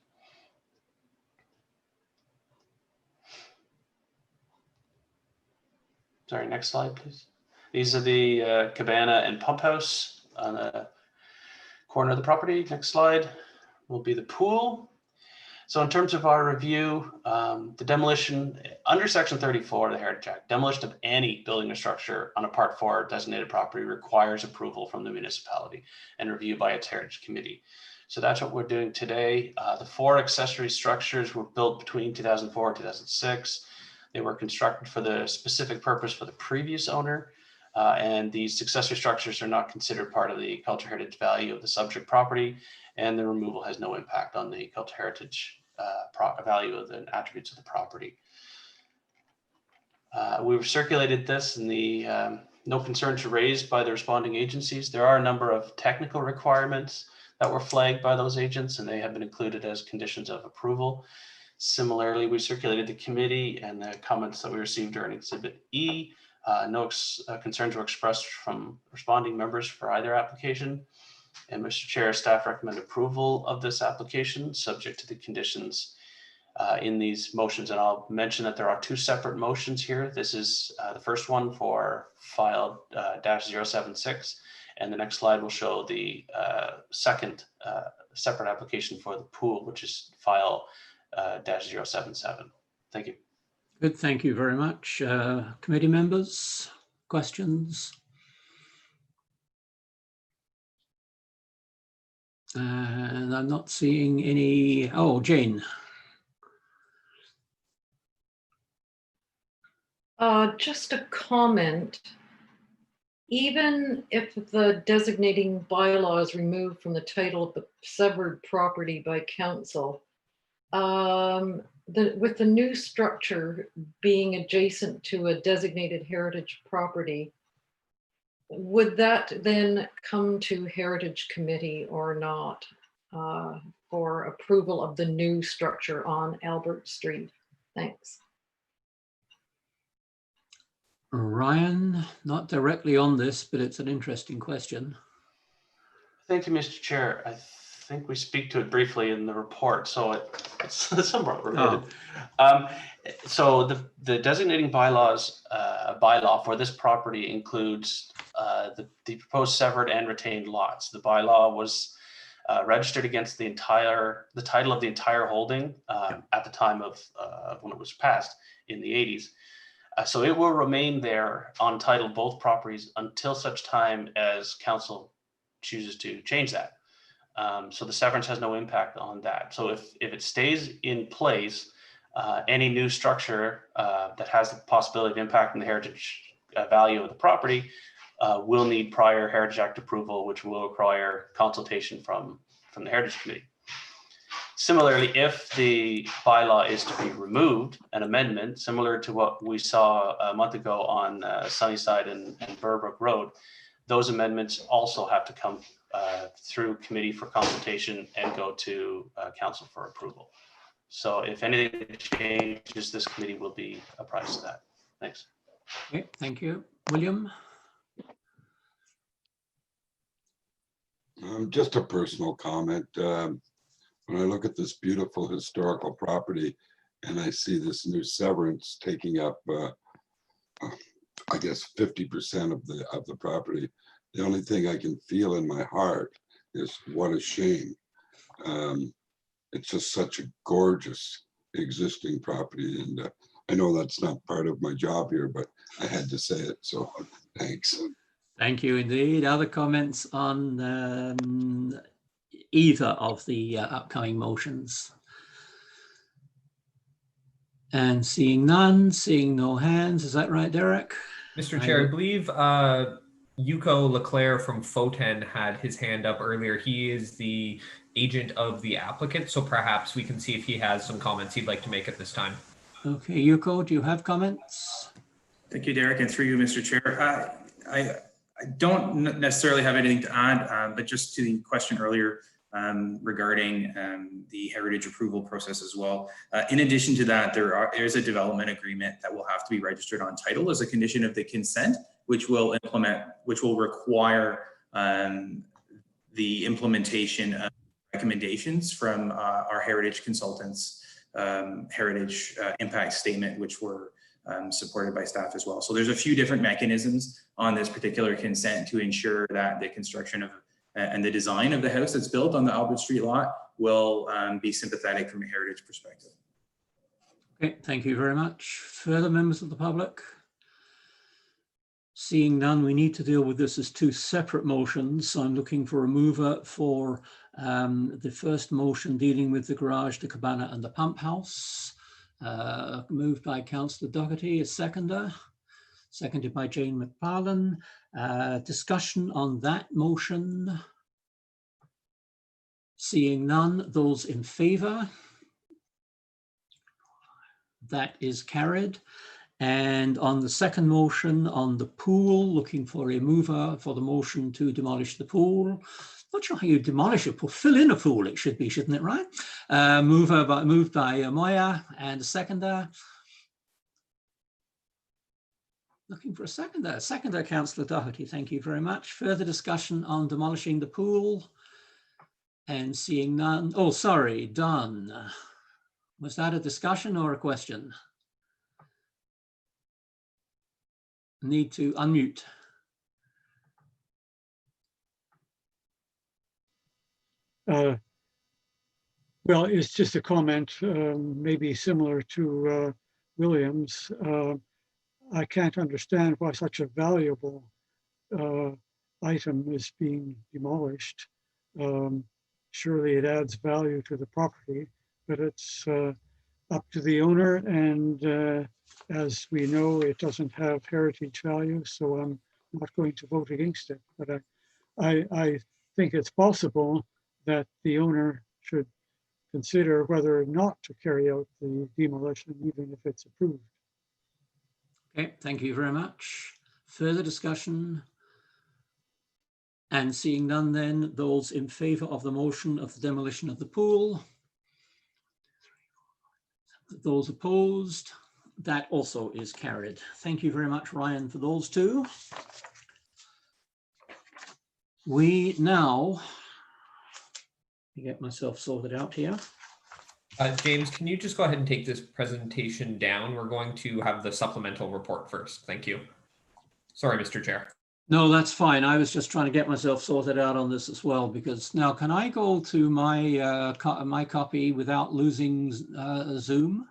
Sorry, next slide, please. These are the Cabana and pump house on the corner of the property. Next slide will be the pool. So in terms of our review, the demolition under Section 34 of the Heritage Act, demolition of any building or structure on a Part 4 designated property requires approval from the municipality and review by its Heritage Committee. So that's what we're doing today. The four accessory structures were built between 2004 and 2006. They were constructed for the specific purpose for the previous owner. And these accessory structures are not considered part of the cultural heritage value of the subject property, and the removal has no impact on the cultural heritage value of the attributes of the property. We've circulated this, and the no concerns raised by the responding agencies. There are a number of technical requirements that were flagged by those agents, and they have been included as conditions of approval. Similarly, we circulated the committee, and the comments that we received during Exhibit E. No concerns were expressed from responding members for either application. And Mr. Chair, staff recommend approval of this application subject to the conditions in these motions. And I'll mention that there are two separate motions here. This is the first one for file -076. And the next slide will show the second separate application for the pool, which is file -077. Thank you. Good, thank you very much. Committee members, questions? And I'm not seeing any. Oh, Jane. Just a comment. Even if the designating bylaw is removed from the title of the severed property by council, with the new structure being adjacent to a designated heritage property, would that then come to Heritage Committee or not for approval of the new structure on Albert Street? Thanks. Ryan, not directly on this, but it's an interesting question. Thank you, Mr. Chair. I think we speak to it briefly in the report, so it's somewhat related. So the designating bylaw for this property includes the proposed severed and retained lots. The bylaw was registered against the title of the entire holding at the time of when it was passed in the 80s. So it will remain there on title both properties until such time as council chooses to change that. So the severance has no impact on that. So if it stays in place, any new structure that has the possibility of impacting the heritage value of the property will need prior Heritage Act approval, which will require consultation from the Heritage Committee. Similarly, if the bylaw is to be removed, an amendment similar to what we saw a month ago on Sunnyside and Burbrook Road, those amendments also have to come through committee for consultation and go to council for approval. So if anything changes, this committee will be apprised of that. Thanks. Okay, thank you. William? Just a personal comment. When I look at this beautiful historical property and I see this new severance taking up, I guess 50% of the property, the only thing I can feel in my heart is what a shame. It's just such a gorgeous existing property, and I know that's not part of my job here, but I had to say it, so thanks. Thank you indeed. Other comments on either of the upcoming motions? And seeing none, seeing no hands, is that right, Derek? Mr. Chair, I believe Yuko Leclerc from Foten had his hand up earlier. He is the agent of the applicant, so perhaps we can see if he has some comments he'd like to make at this time. Okay, Yuko, do you have comments? Thank you, Derek, and through you, Mr. Chair. I don't necessarily have anything to add, but just to the question earlier regarding the heritage approval process as well. In addition to that, there is a development agreement that will have to be registered on title as a condition of the consent, which will require the implementation of recommendations from our heritage consultants, heritage impact statement, which were supported by staff as well. So there's a few different mechanisms on this particular consent to ensure that the construction of and the design of the house that's built on the Albert Street lot will be sympathetic from a heritage perspective. Okay, thank you very much. Further members of the public? Seeing none, we need to deal with this as two separate motions. So I'm looking for a mover for the first motion dealing with the garage, the cabana and the pump house. Moved by Councillor Doherty, a seconder. Seconded by Jane McFarlane. Discussion on that motion. Seeing none, those in favour? That is carried. And on the second motion on the pool, looking for a mover for the motion to demolish the pool. Not sure how you demolish a pool, fill in a pool it should be, shouldn't it, right? Moved by Moya, and a seconder. Looking for a seconder. Seconder, Councillor Doherty, thank you very much. Further discussion on demolishing the pool? And seeing none, oh, sorry, done. Was that a discussion or a question? Need to unmute. Well, it's just a comment, maybe similar to William's. I can't understand why such a valuable item is being demolished. Surely it adds value to the property, but it's up to the owner, and as we know, it doesn't have heritage value, so I'm not going to vote against it. But I think it's possible that the owner should consider whether or not to carry out the demolition, even if it's approved. Okay, thank you very much. Further discussion? And seeing none then, those in favour of the motion of the demolition of the pool? Those opposed? That also is carried. Thank you very much, Ryan, for those two. We now, let me get myself sorted out here. James, can you just go ahead and take this presentation down? We're going to have the supplemental report first. Thank you. Sorry, Mr. Chair. No, that's fine. I was just trying to get myself sorted out on this as well, because now can I go to my my copy without losing Zoom?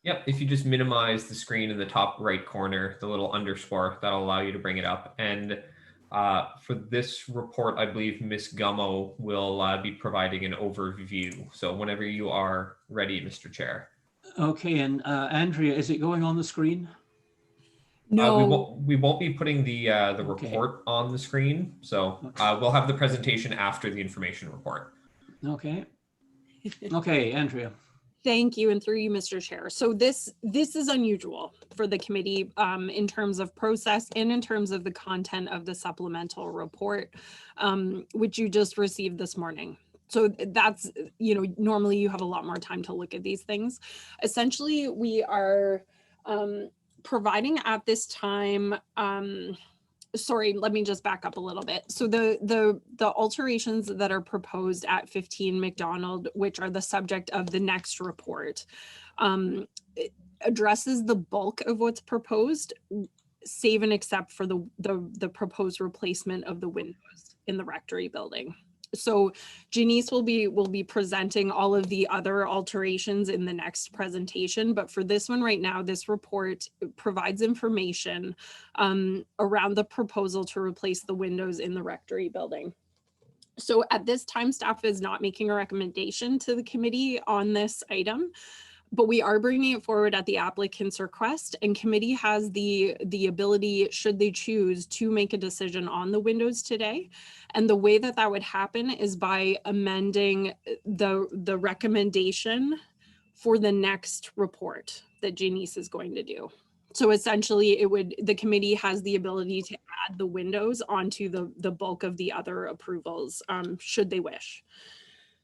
Yep, if you just minimize the screen in the top right corner, the little underscore, that'll allow you to bring it up. And for this report, I believe Ms. Gummo will be providing an overview. So whenever you are ready, Mr. Chair. Okay, and Andrea, is it going on the screen? No, we won't be putting the Okay. report on the screen. So Okay. we'll have the presentation after the information report. Okay. Okay, Andrea. thank you, and through you, Mr. Chair. So this is unusual for the committee in terms of process and in terms of the content of the supplemental report, which you just received this morning. So that's, you know, normally you have a lot more time to look at these things. Essentially, we are providing at this time, sorry, let me just back up a little bit. So the alterations that are proposed at 15 McDonald, which are the subject of the next report, it addresses the bulk of what's proposed, save and except for the proposed replacement of the windows in the rectory building. So Janice will be presenting all of the other alterations in the next presentation, but for this one right now, this report provides information around the proposal to replace the windows in the rectory building. So at this time, staff is not making a recommendation to the committee on this item, but we are bringing it forward at the applicant's request, and committee has the ability, should they choose, to make a decision on the windows today. And the way that that would happen is by amending the recommendation for the next report that Janice is going to do. So essentially the committee has the ability to add the windows onto the bulk of the other approvals, should they wish.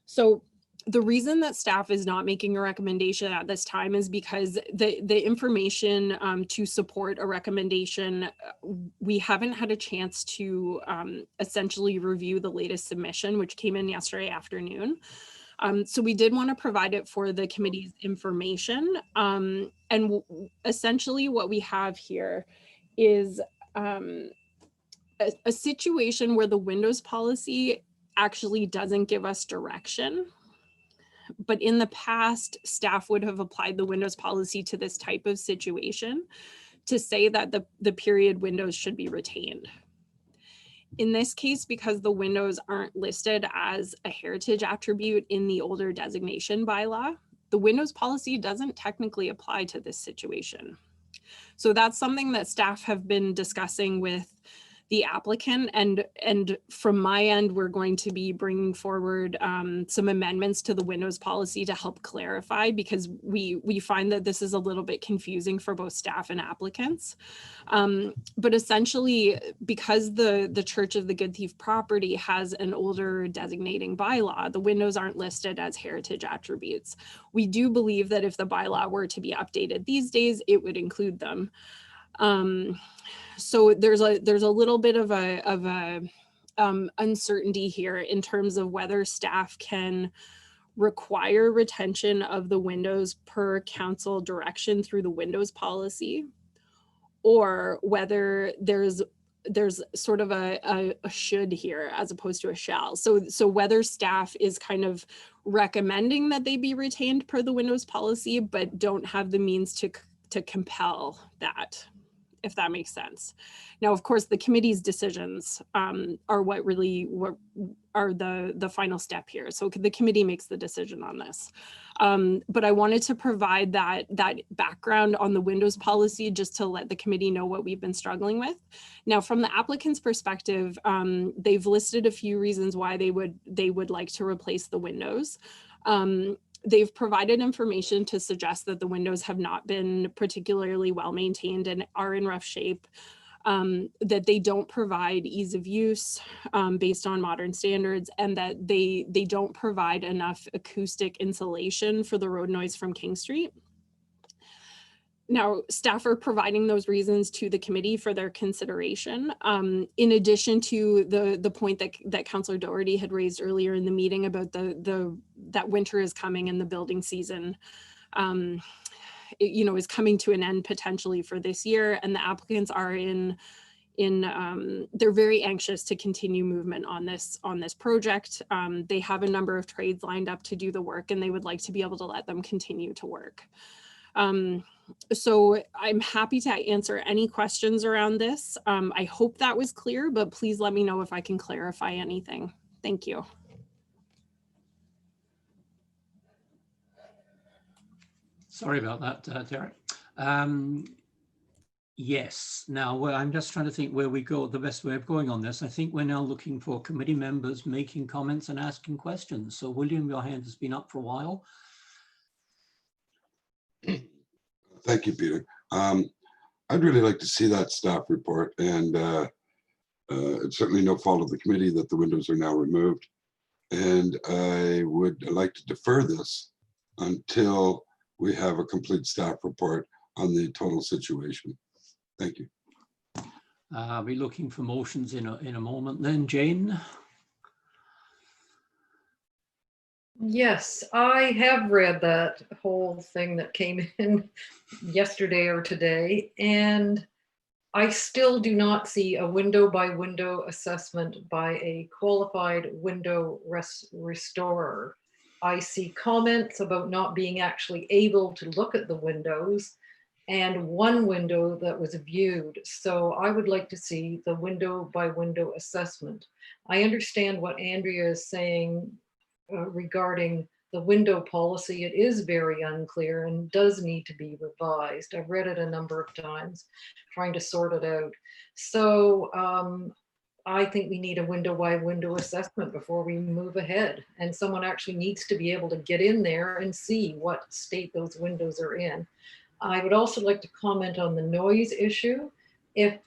So the reason that staff is not making a recommendation at this time is because the information to support a recommendation, we haven't had a chance to essentially review the latest submission, which came in yesterday afternoon. So we did want to provide it for the committee's information. And essentially what we have here is a situation where the windows policy actually doesn't give us direction. But in the past, staff would have applied the windows policy to this type of situation to say that the period windows should be retained. In this case, because the windows aren't listed as a heritage attribute in the older designation bylaw, the windows policy doesn't technically apply to this situation. So that's something that staff have been discussing with the applicant, and from my end, we're going to be bringing forward some amendments to the windows policy to help clarify, because we find that this is a little bit confusing for both staff and applicants. But essentially, because the Church of the Good Thief property has an older designating bylaw, the windows aren't listed as heritage attributes. We do believe that if the bylaw were to be updated these days, it would include them. So there's a little bit of a uncertainty here in terms of whether staff can require retention of the windows per council direction through the windows policy, or whether there's sort of a should here as opposed to a shall. So whether staff is kind of recommending that they be retained per the windows policy, but don't have the means to compel that, if that makes sense. Now, of course, the committee's decisions are what are the final step here. So the committee makes the decision on this. But I wanted to provide that background on the windows policy just to let the committee know what we've been struggling with. Now, from the applicant's perspective, they've listed a few reasons why they would like to replace the windows. They've provided information to suggest that the windows have not been particularly well maintained and are in rough shape, that they don't provide ease of use based on modern standards, and that they don't provide enough acoustic insulation for the road noise from King Street. Now, staff are providing those reasons to the committee for their consideration. In addition to the point that Councillor Doherty had raised earlier in the meeting about that winter is coming and the building season, is coming to an end potentially for this year, and the applicants are in they're very anxious to continue movement on this project. They have a number of trades lined up to do the work, and they would like to be able to let them continue to work. So I'm happy to answer any questions around this. I hope that was clear, but please let me know if I can clarify anything. Thank you. Sorry about that, Derek. Yes, now I'm just trying to think where we go, the best way of going on this. I think we're now looking for committee members making comments and asking questions. So William, your hand has been up for a while. Thank you, Peter. I'd really like to see that staff report, and it's certainly no fault of the committee that the windows are now removed. And I would like to defer this until we have a complete staff report on the total situation. Thank you. I'll be looking for motions in a moment then. Jane? Yes, I have read that whole thing that came in yesterday or today, and I still do not see a window by window assessment by a qualified window restorer. I see comments about not being actually able to look at the windows, and one window that was viewed. So I would like to see the window by window assessment. I understand what Andrea is saying regarding the window policy. It is very unclear and does need to be revised. I've read it a number of times, trying to sort it out. So I think we need a window by window assessment before we move ahead. And someone actually needs to be able to get in there and see what state those windows are in. I would also like to comment on the noise issue. If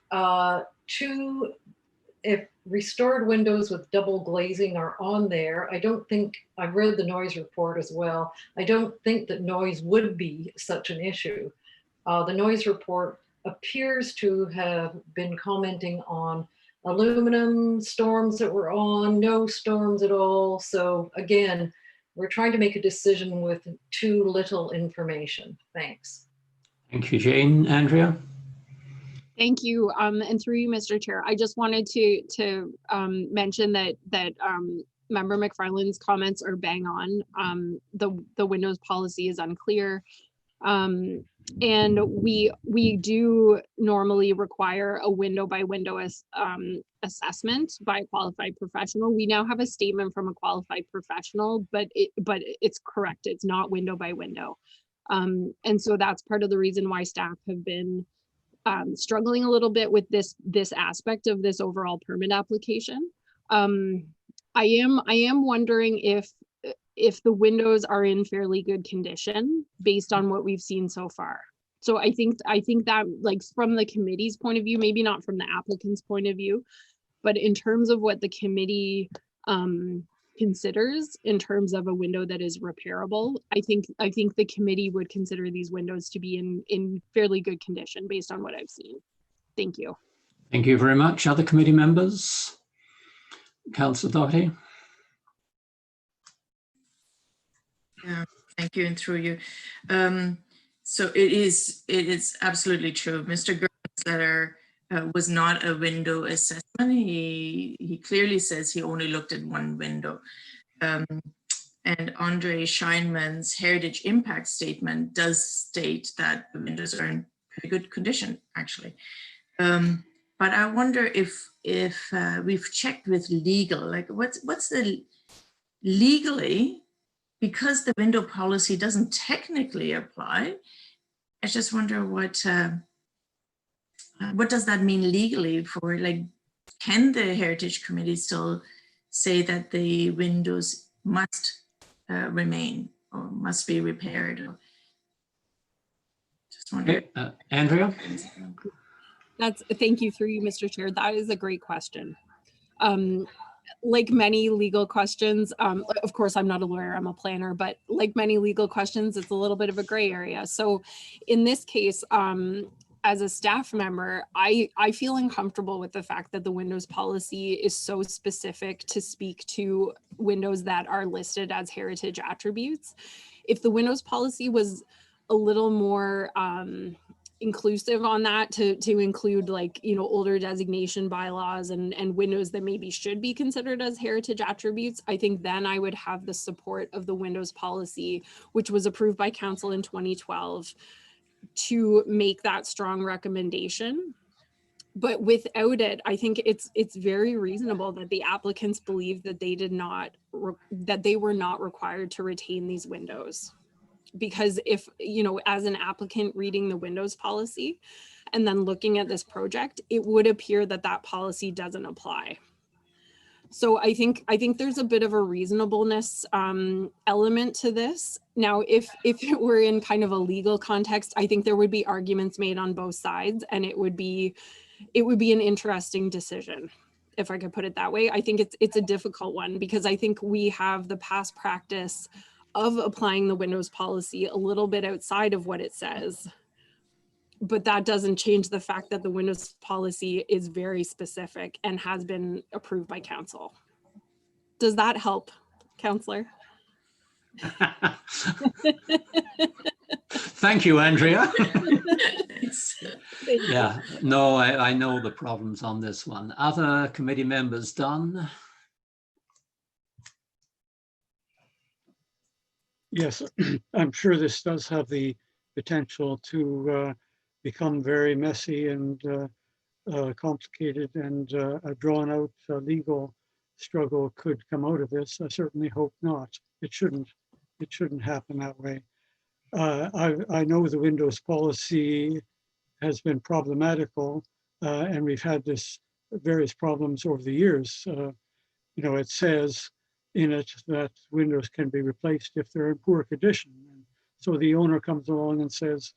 restored windows with double glazing are on there, I don't think, I've read the noise report as well, I don't think that noise would be such an issue. The noise report appears to have been commenting on aluminum storms that were on, no storms at all. So again, we're trying to make a decision with too little information. Thanks. Thank you, Jane. Andrea? Thank you. And through you, Mr. Chair, I just wanted to mention that Member McFarland's comments are bang on. The windows policy is unclear. And we do normally require a window by window assessment by a qualified professional. We now have a statement from a qualified professional, but it's correct. It's not window by window. And so that's part of the reason why staff have been struggling a little bit with this aspect of this overall permit application. I am wondering if the windows are in fairly good condition based on what we've seen so far. So I think that, like, from the committee's point of view, maybe not from the applicant's point of view, but in terms of what the committee considers in terms of a window that is repairable, I think the committee would consider these windows to be in fairly good condition based on what I've seen. Thank you. Thank you very much. Other committee members? Councillor Doherty? Yeah, thank you, and through you. So it is absolutely true. Mr. Gurn's letter was not a window assessment. He clearly says he only looked at one window. And Andre Scheinman's heritage impact statement does state that the windows are in pretty good condition, actually. But I wonder if we've checked with legal, like what's the legally, because the window policy doesn't technically apply. I just wonder what does that mean legally for, like, can the Heritage Committee still say that the windows must remain or must be repaired? Or just wonder. Okay. Andrea? Thank you, through you, Mr. Chair. That is a great question. Like many legal questions, of course, I'm not a lawyer, I'm a planner, but like many legal questions, it's a little bit of a gray area. So in this case, as a staff member, I feel uncomfortable with the fact that the windows policy is so specific to speak to windows that are listed as heritage attributes. If the windows policy was a little more inclusive on that to include, like, you know, older designation bylaws and windows that maybe should be considered as heritage attributes, I think then I would have the support of the windows policy, which was approved by council in 2012, to make that strong recommendation. But without it, I think it's very reasonable that the applicants believe that they did not, that they were not required to retain these windows. Because if, you know, as an applicant reading the windows policy and then looking at this project, it would appear that that policy doesn't apply. So I think there's a bit of a reasonableness element to this. Now, if it were in kind of a legal context, I think there would be arguments made on both sides, and it would be an interesting decision, if I could put it that way. I think it's a difficult one, because I think we have the past practice of applying the windows policy a little bit outside of what it says. But that doesn't change the fact that the windows policy is very specific and has been approved by council. Does that help, Councillor? Thank you, Andrea. Yeah, no, I know the problems on this one. Other committee members done? Yes, I'm sure this does have the potential to become very messy and complicated, and a drawn out legal struggle could come out of this. I certainly hope not. It shouldn't happen that way. I know the windows policy has been problematical, and we've had this various problems over the years. You know, it says in it that windows can be replaced if they're in poor condition. And so the owner comes along and says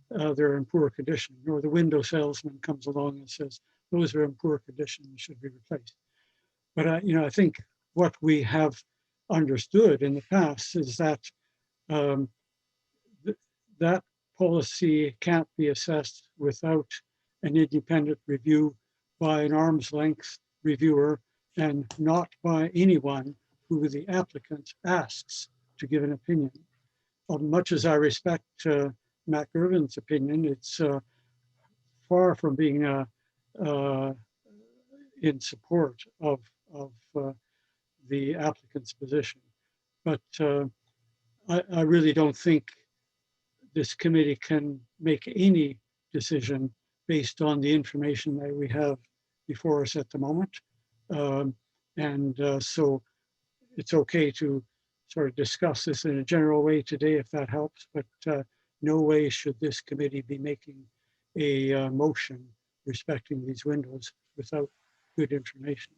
they're in poor condition, or the window salesman comes along and says those are in poor condition and should be replaced. But you know, I think what we have understood in the past is that that policy can't be assessed without an independent review by an arm's length reviewer, and not by anyone who the applicant asks to give an opinion. Much as I respect Matt Gervin's opinion, it's far from being in support of the applicant's position. But I really don't think this committee can make any decision based on the information that we have before us at the moment. So it's okay to sort of discuss this in a general way today, if that helps, but no way should this committee be making a motion respecting these windows without good information.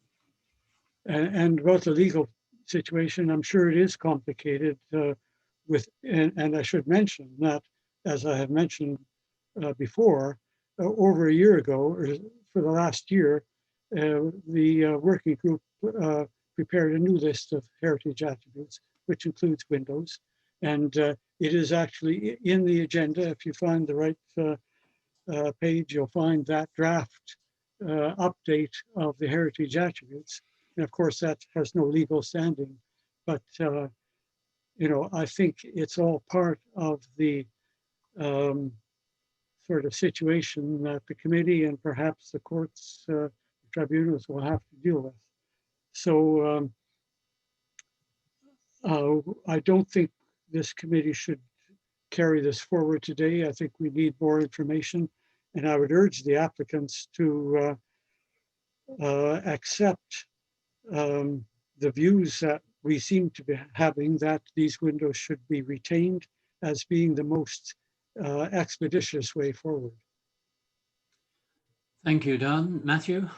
And about the legal situation, I'm sure it is complicated and I should mention that, as I have mentioned before, over a year ago, or for the last year, the working group prepared a new list of heritage attributes, which includes windows. And it is actually in the agenda. If you find the right page, you'll find that draft update of the heritage attributes. And of course, that has no legal standing, but you know, I think it's all part of the sort of situation that the committee and perhaps the courts, tribunals will have to deal with. So I don't think this committee should carry this forward today. I think we need more information, and I would urge the applicants to accept the views that we seem to be having, that these windows should be retained as being the most expeditious way forward. Thank you, Don. Matthew?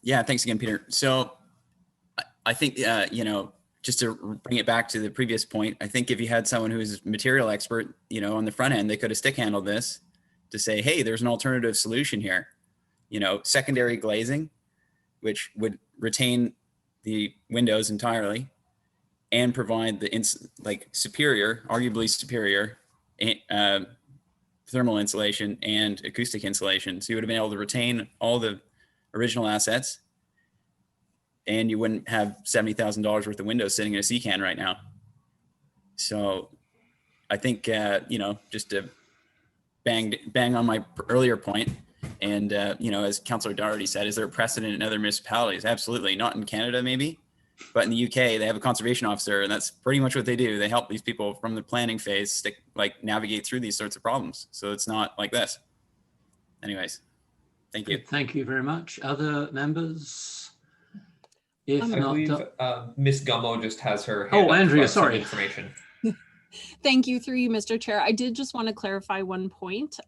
Yeah, thanks again, Peter. So I think, you know, just to bring it back to the previous point, I think if you had someone who's a material expert, you know, on the front end, they could have stick handled this to say, hey, there's an alternative solution here. You know, secondary glazing, which would retain the windows entirely and provide the like superior, arguably superior thermal insulation and acoustic insulation. So you would have been able to retain all the original assets, and you wouldn't have $70,000 worth of windows sitting in a sea can right now. So I think, you know, just to bang on my earlier point, and, you know, as Councillor Doherty said, is there a precedent in other municipalities? Absolutely. Not in Canada, maybe, but in the UK, they have a conservation officer, and that's pretty much what they do. They help these people from the planning phase navigate through these sorts of problems. So it's not like this. Anyways, thank you. Thank you very much. Other members? If I not, believe Miss Gummo just has her hand oh, up to Andrea, provide some sorry. information. Thank you through you, Mr. Chair. I did just want to clarify one point.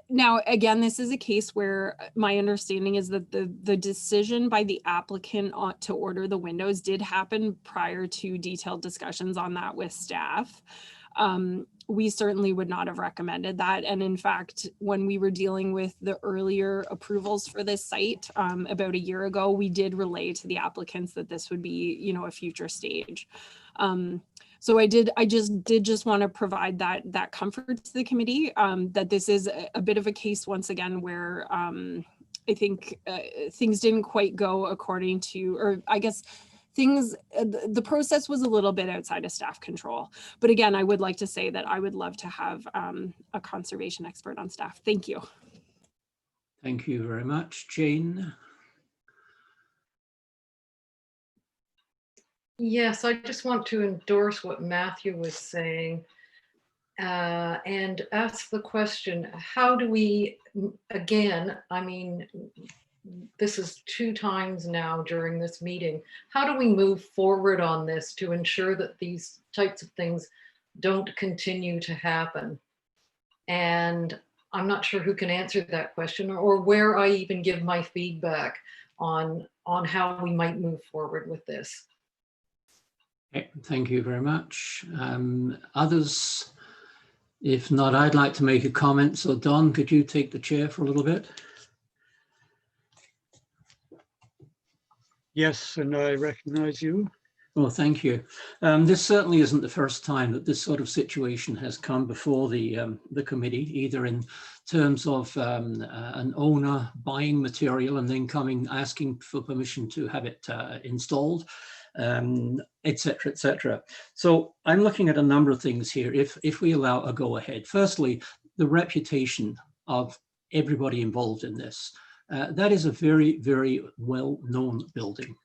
Now, again, this is a case where my understanding is that the decision by the applicant to order the windows did happen prior to detailed discussions on that with staff. We certainly would not have recommended that. And in fact, when we were dealing with the earlier approvals for this site about a year ago, we did relay to the applicants that this would be, you know, a future stage. So I just want to provide that comfort to the committee, that this is a bit of a case once again where I think things didn't quite go according to, or I guess the process was a little bit outside of staff control. But again, I would like to say that I would love to have a conservation expert on staff. Thank you. Thank you very much. Jane? Yes, I just want to endorse what Matthew was saying and ask the question, how do we, again, I mean, this is 2 times now during this meeting, how do we move forward on this to ensure that these types of things don't continue to happen? And I'm not sure who can answer that question, or where I even give my feedback on how we might move forward with this. Okay, thank you very much. Others? If not, I'd like to make a comment. So Don, could you take the chair for a little bit? Yes, and I recognize you. Well, thank you. This certainly isn't the first time that this sort of situation has come before the committee, either in terms of an owner buying material and then asking for permission to have it installed, et cetera, et cetera. So I'm looking at a number of things here. If we allow a go ahead, firstly, the reputation of everybody involved in this. That is a very, very well-known building.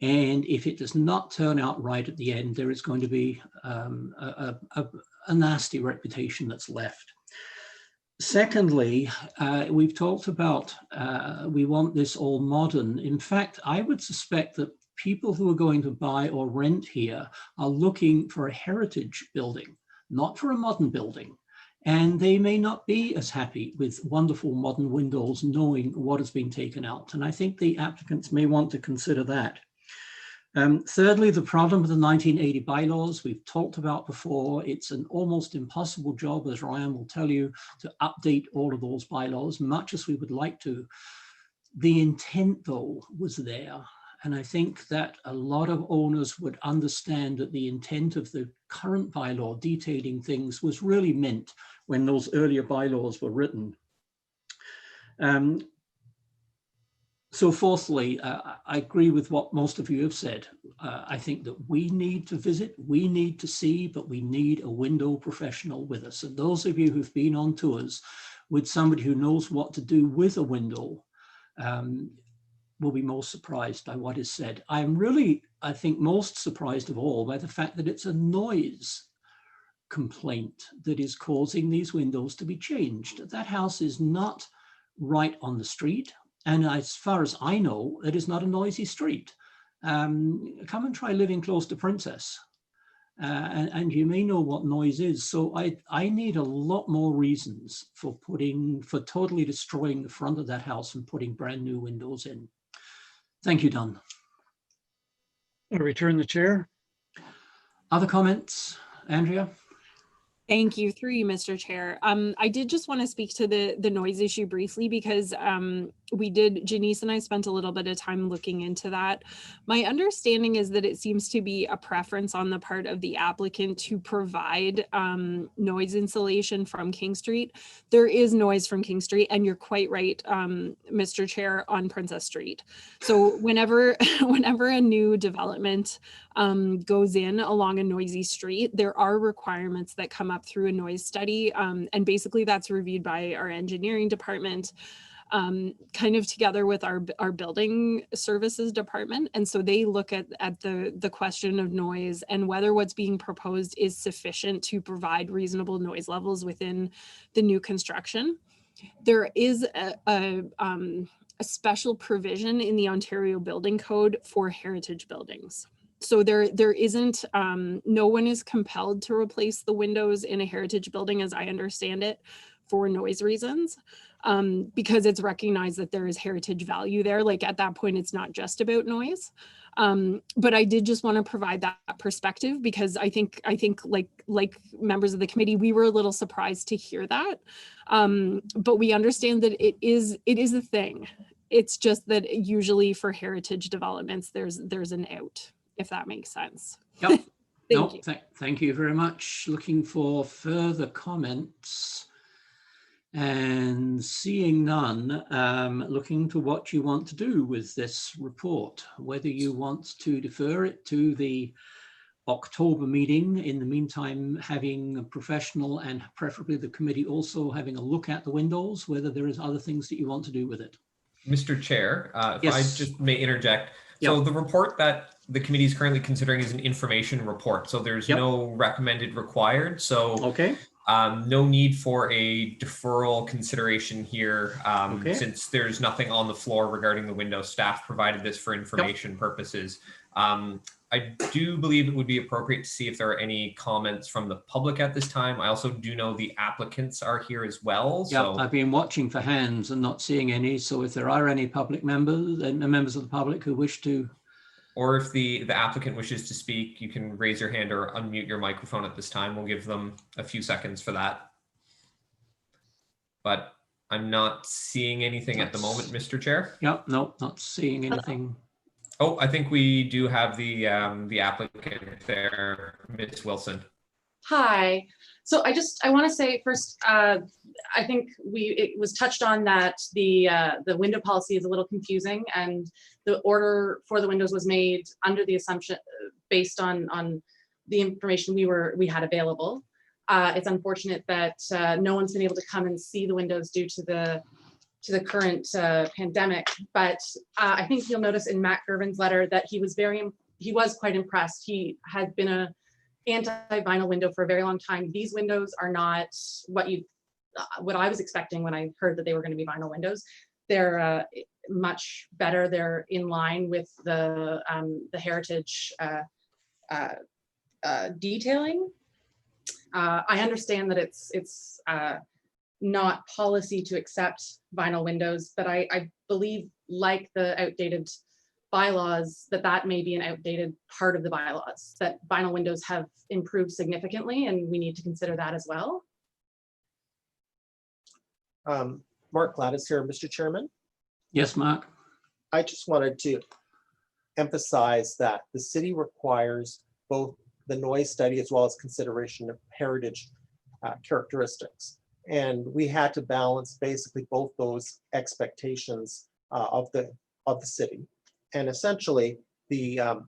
And if it does not turn out right at the end, there is going to be a nasty reputation that's left. Secondly, we've talked about we want this all modern. In fact, I would suspect that people who are going to buy or rent here are looking for a heritage building, not for a modern building. And they may not be as happy with wonderful modern windows knowing what has been taken out. And I think the applicants may want to consider that. Thirdly, the problem with the 1980 bylaws we've talked about before. It's an almost impossible job, as Ryan will tell you, to update all of those bylaws, much as we would like to. The intent, though, was there. And I think that a lot of owners would understand that the intent of the current bylaw detailing things was really meant when those earlier bylaws were written. So fourthly, I agree with what most of you have said. I think that we need to visit, we need to see, but we need a window professional with us. And those of you who've been on tours with somebody who knows what to do with a window will be most surprised by what is said. I'm really, I think, most surprised of all by the fact that it's a noise complaint that is causing these windows to be changed. That house is not right on the street. And as far as I know, it is not a noisy street. Come and try living close to Princess. And you may know what noise is. So I need a lot more reasons for totally destroying the front of that house and putting brand new windows in. Thank you, Don. I return the chair. Other comments, Andrea? Thank you, through you, Mr. Chair. I did just want to speak to the noise issue briefly because Janice and I spent a little bit of time looking into that. My understanding is that it seems to be a preference on the part of the applicant to provide noise insulation from King Street. There is noise from King Street, and you're quite right, Mr. Chair, on Princess Street. So whenever a new development goes in along a noisy street, there are requirements that come up through a noise study. And basically that's reviewed by our engineering department, kind of together with our building services department. And so they look at the question of noise and whether what's being proposed is sufficient to provide reasonable noise levels within the new construction. There is a special provision in the Ontario Building Code for heritage buildings. So there isn't, no one is compelled to replace the windows in a heritage building, as I understand it, for noise reasons, because it's recognized that there is heritage value there. Like at that point, it's not just about noise. But I did just want to provide that perspective because I think like members of the committee, we were a little surprised to hear that. But we understand that it is a thing. It's just that usually for heritage developments, there's an out, if that makes sense. Yep. Thank you. Thank you very much. Looking for further comments and seeing none, looking to what you want to do with this report, whether you want to defer it to the October meeting, in the meantime having a professional and preferably the committee also having a look at the windows, whether there is other things that you want to do with it. Mr. Chair, if Yes. I just may interject. So the report that the committee is currently considering is an information report. So there's no recommended required. So okay. No need for a deferral consideration here, Okay. since there's nothing on the floor regarding the window. Staff provided this for information purposes. I do believe it would be appropriate to see if there are any comments from the public at this time. I also do know the applicants are here as well. Yeah, So I've been watching for hands and not seeing any. So if there are any public members and members of the public who wish to, or if the applicant wishes to speak, you can raise your hand or unmute your microphone at this time. We'll give them a few seconds for that. But I'm not seeing anything at the moment, Mr. Chair. Yep, no, not seeing anything. Oh, I think we do have the applicant there, Ms. Wilson. Hi. So I want to say first, I think it was touched on that the window policy is a little confusing, and the order for the windows was made under the assumption based on the information we had available. It's unfortunate that no one's been able to come and see the windows due to the current pandemic, but I think you'll notice in Matt Gervin's letter that he was quite impressed. He had been a anti-vinyl window for a very long time. These windows are not what I was expecting when I heard that they were going to be vinyl windows. They're much better. They're in line with the heritage detailing. I understand that it's not policy to accept vinyl windows, but I believe, like the outdated bylaws, that may be an outdated part of the bylaws, that vinyl windows have improved significantly, and we need to consider that as well. Mark Gladys here, Mr. Chairman. Yes, Mark. I just wanted to emphasize that the city requires both the noise study as well as consideration of heritage characteristics. And we had to balance basically both those expectations of the city. And essentially, the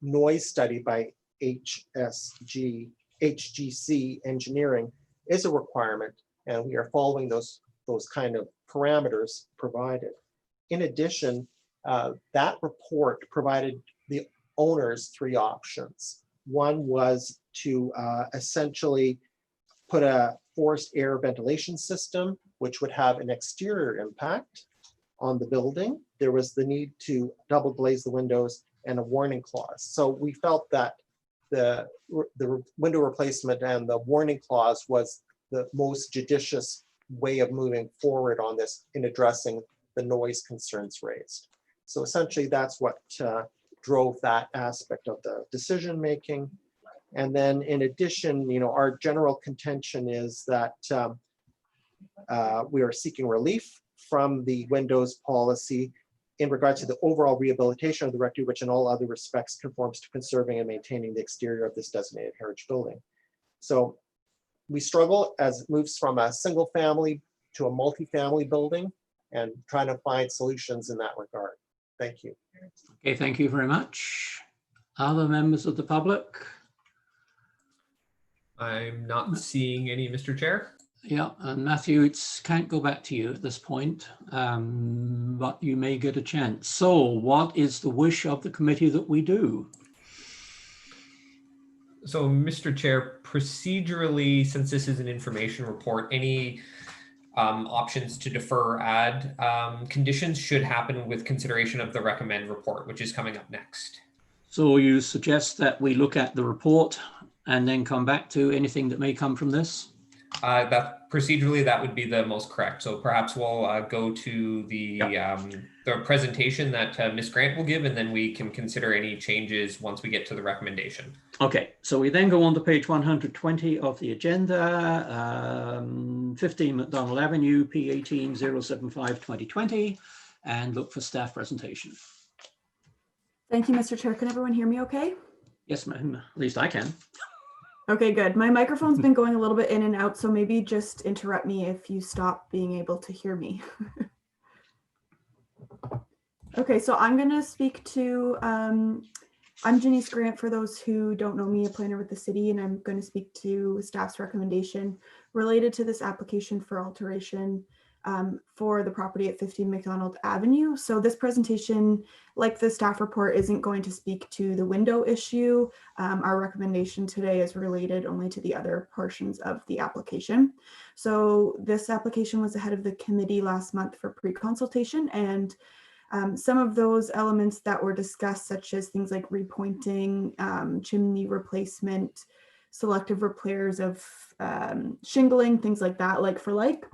noise study by HGC Engineering is a requirement, and we are following those kind of parameters provided. In addition, that report provided the owners 3 options. One was to essentially put a forced air ventilation system, which would have an exterior impact on the building. There was the need to double glaze the windows and a warning clause. So we felt that the window replacement and the warning clause was the most judicious way of moving forward on this in addressing the noise concerns raised. So essentially that's what drove that aspect of the decision making. And then in addition, our general contention is that we are seeking relief from the windows policy in regards to the overall rehabilitation of the rectory, which in all other respects conforms to conserving and maintaining the exterior of this designated heritage building. So we struggle as it moves from a single family to a multi-family building and trying to find solutions in that regard. Thank you. Okay, thank you very much. Other members of the public? I'm not seeing any, Mr. Chair. Yeah, and Matthew, can't go back to you at this point, but you may get a chance. So what is the wish of the committee that we do? So, Mr. Chair, procedurally, since this is an information report, any options to defer or add conditions should happen with consideration of the recommend report, which is coming up next. So you suggest that we look at the report and then come back to anything that may come from this? That procedurally, that would be the most correct. So perhaps we'll go to the presentation that Ms. Grant will give, and then we can consider any changes once we get to the recommendation. Okay, so we then go on to page 120 of the agenda, 15 McDonald Avenue, P18 075 2020, and look for staff presentation. Thank you, Mr. Chair. Can everyone hear me okay? Yes, ma'am. At least I can. Okay, good. My microphone's been going a little bit in and out, so maybe just interrupt me if you stop being able to hear me. Okay, so I'm going to speak to, I'm Janice Grant, for those who don't know me, a planner with the city, and I'm going to speak to staff's recommendation related to this application for alteration for the property at 15 McDonald Avenue. So this presentation, like the staff report, isn't going to speak to the window issue. Our recommendation today is related only to the other portions of the application. So this application was ahead of the committee last month for pre-consultation, and some of those elements that were discussed, such as things like repointing, chimney replacement, selective repairs of shingling, things like that, like for like,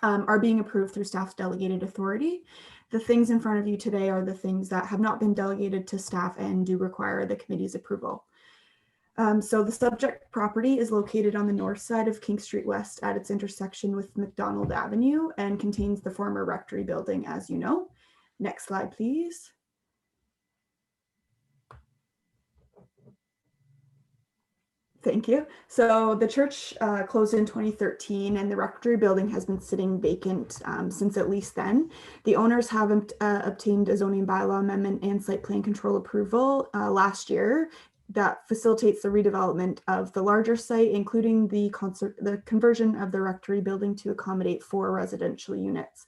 are being approved through staff's delegated authority. The things in front of you today are the things that have not been delegated to staff and do require the committee's approval. So the subject property is located on the north side of King Street West at its intersection with McDonald Avenue and contains the former rectory building, as you know. Next slide, please. Thank you. So the church closed in 2013 and the rectory building has been sitting vacant since at least then. The owners have obtained a zoning bylaw amendment and site plan control approval last year that facilitates the redevelopment of the larger site, including the conversion of the rectory building to accommodate 4 residential units.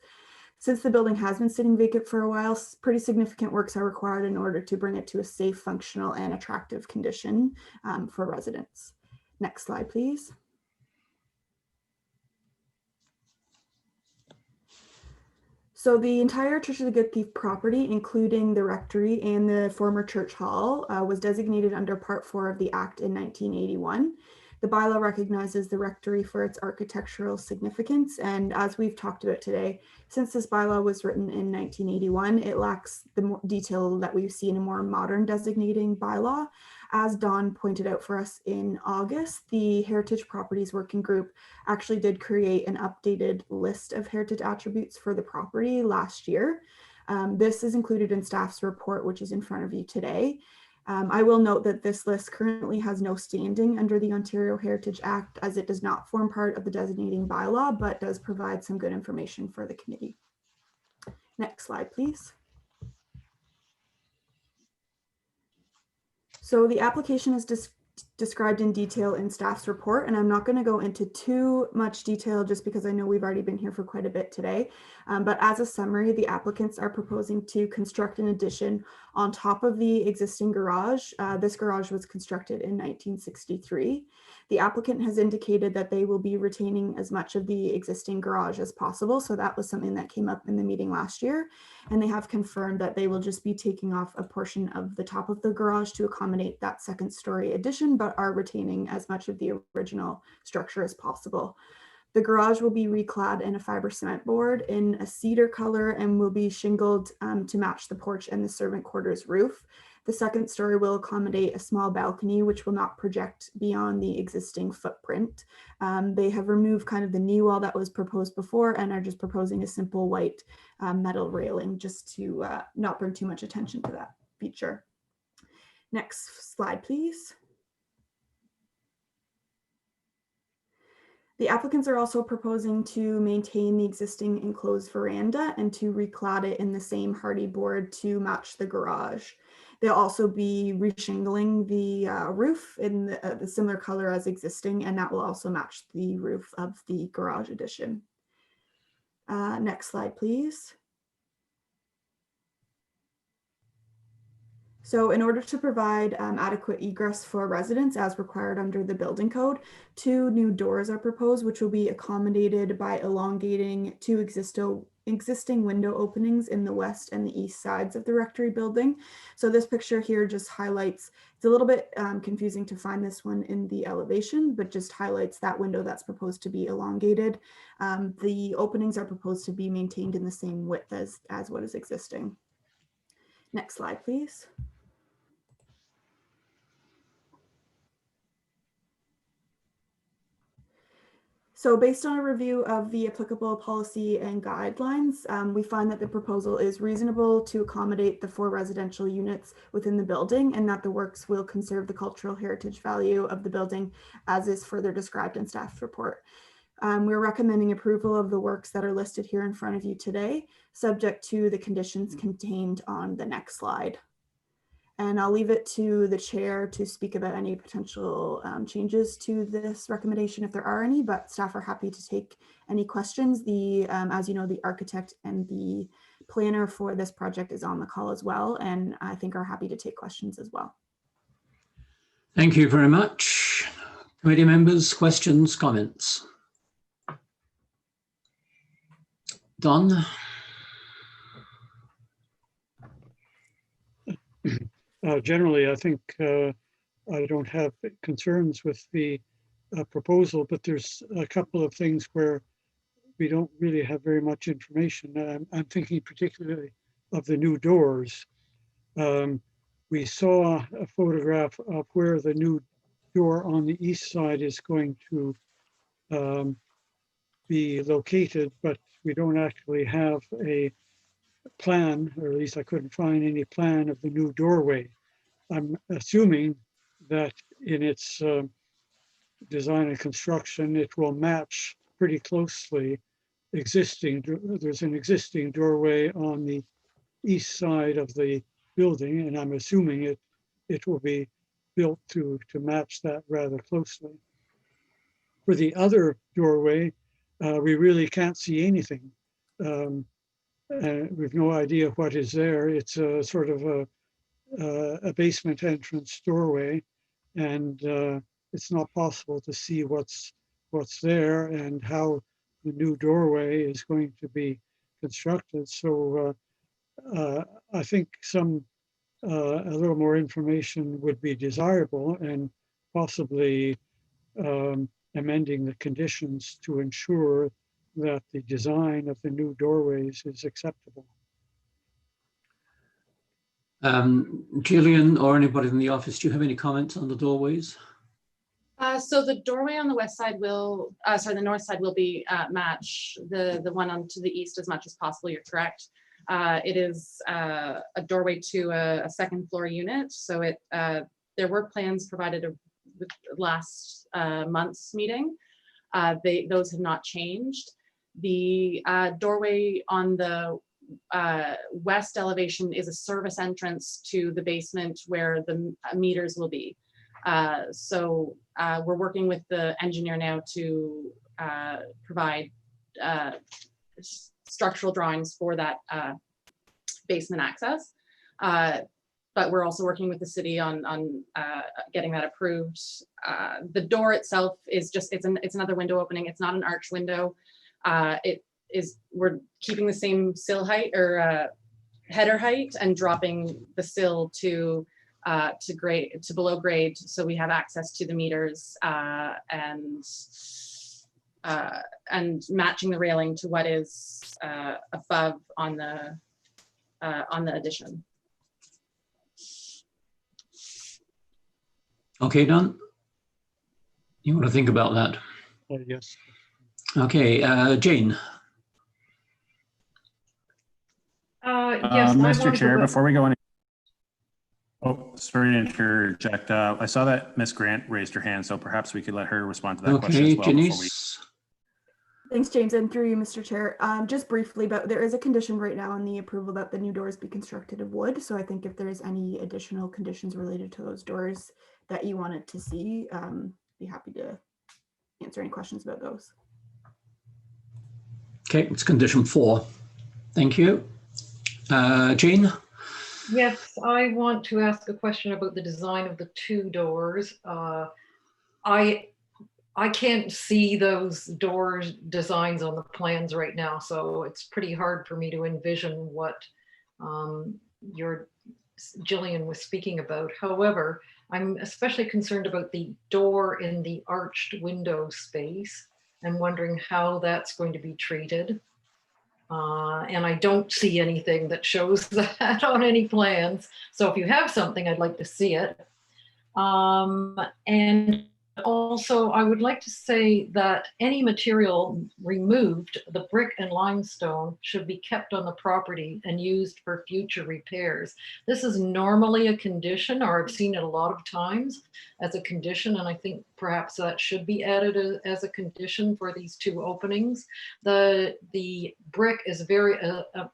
Since the building has been sitting vacant for a while, pretty significant works are required in order to bring it to a safe, functional, and attractive condition for residents. Next slide, please. So the entire Church of the Good Thief property, including the rectory and the former church hall, was designated under Part 4 of the Act in 1981. The bylaw recognizes the rectory for its architectural significance, and as we've talked about today, since this bylaw was written in 1981, it lacks the detail that we see in a more modern designating bylaw. As Dawn pointed out for us in August, the Heritage Properties Working Group actually did create an updated list of heritage attributes for the property last year. This is included in staff's report, which is in front of you today. I will note that this list currently has no standing under the Ontario Heritage Act, as it does not form part of the designating bylaw, but does provide some good information for the committee. Next slide, please. So the application is described in detail in staff's report, and I'm not going to go into too much detail just because I know we've already been here for quite a bit today. But as a summary, the applicants are proposing to construct an addition on top of the existing garage. This garage was constructed in 1963. The applicant has indicated that they will be retaining as much of the existing garage as possible. So that was something that came up in the meeting last year. And they have confirmed that they will just be taking off a portion of the top of the garage to accommodate that second story addition, but are retaining as much of the original structure as possible. The garage will be reclad in a fiber cement board in a cedar color and will be shingled to match the porch and the servant quarters roof. The second story will accommodate a small balcony, which will not project beyond the existing footprint. They have removed kind of the knee wall that was proposed before and are just proposing a simple white metal railing just to not bring too much attention to that feature. Next slide, please. The applicants are also proposing to maintain the existing enclosed veranda and to reclad it in the same hardy board to match the garage. They'll also be reshingling the roof in the similar color as existing, and that will also match the roof of the garage addition. Next slide, please. So in order to provide adequate egress for residents as required under the building code, 2 new doors are proposed, which will be accommodated by elongating 2 existing window openings in the west and the east sides of the rectory building. So this picture here just highlights, it's a little bit confusing to find this one in the elevation, but just highlights that window that's proposed to be elongated. The openings are proposed to be maintained in the same width as what is existing. Next slide, please. So based on a review of the applicable policy and guidelines, we find that the proposal is reasonable to accommodate the 4 residential units within the building and that the works will conserve the cultural heritage value of the building as is further described in staff report. We're recommending approval of the works that are listed here in front of you today, subject to the conditions contained on the next slide. And I'll leave it to the chair to speak about any potential changes to this recommendation if there are any, but staff are happy to take any questions. As you know, the architect and the planner for this project is on the call as well, and I think are happy to take questions as well. Thank you very much. Committee members, questions, comments? Don? Generally, I think I don't have concerns with the proposal, but there's a couple of things where we don't really have very much information. I'm thinking particularly of the new doors. We saw a photograph of where the new door on the east side is going to be located, but we don't actually have a plan, or at least I couldn't find any plan of the new doorway. I'm assuming that in its design and construction, it will match pretty closely existing. There's an existing doorway on the east side of the building, and I'm assuming it will be built to match that rather closely. For the other doorway, we really can't see anything. We've no idea what is there. It's a sort of a basement entrance doorway, and it's not possible to see what's there and how the new doorway is going to be constructed. So I think a little more information would be desirable, and possibly amending the conditions to ensure that the design of the new doorways is acceptable. Gillian or anybody in the office, do you have any comments on the doorways? So the doorway on the west side will, the north side will be match the one on to the east as much as possible. You're correct. It is a doorway to a second floor unit. So there were plans provided with last month's meeting. Those have not changed. The doorway on the west elevation is a service entrance to the basement where the meters will be. So we're working with the engineer now to provide structural drawings for that basement access. But we're also working with the city on getting that approved. The door itself is just, it's another window opening. It's not an arch window. We're keeping the same sill height or header height and dropping the sill to below grade, so we have access to the meters and matching the railing to what is above on the addition. Okay, Don? You want to think about that? Yes. Okay, Jane. Yes, I Mr. want to Chair, go back. before we go any, oh, sorry to interject. I saw that Ms. Grant raised her hand, so perhaps we could let her respond to that question Okay, as well before we. Janice. Thanks, James, and through you, Mr. Chair. Just briefly, but there is a condition right now in the approval that the new doors be constructed of wood. So I think if there's any additional conditions related to those doors that you wanted to see, be happy to answer any questions about those. Okay, it's condition 4. Thank you. Jane? Yes, I want to ask a question about the design of the 2 doors. I can't see those doors designs on the plans right now, so it's pretty hard for me to envision what Jillian was speaking about. However, I'm especially concerned about the door in the arched window space and wondering how that's going to be treated. And I don't see anything that shows that on any plans. So if you have something, I'd like to see it. And also, I would like to say that any material removed, the brick and limestone, should be kept on the property and used for future repairs. This is normally a condition, or I've seen it a lot of times as a condition, and I think perhaps that should be added as a condition for these 2 openings. The brick is very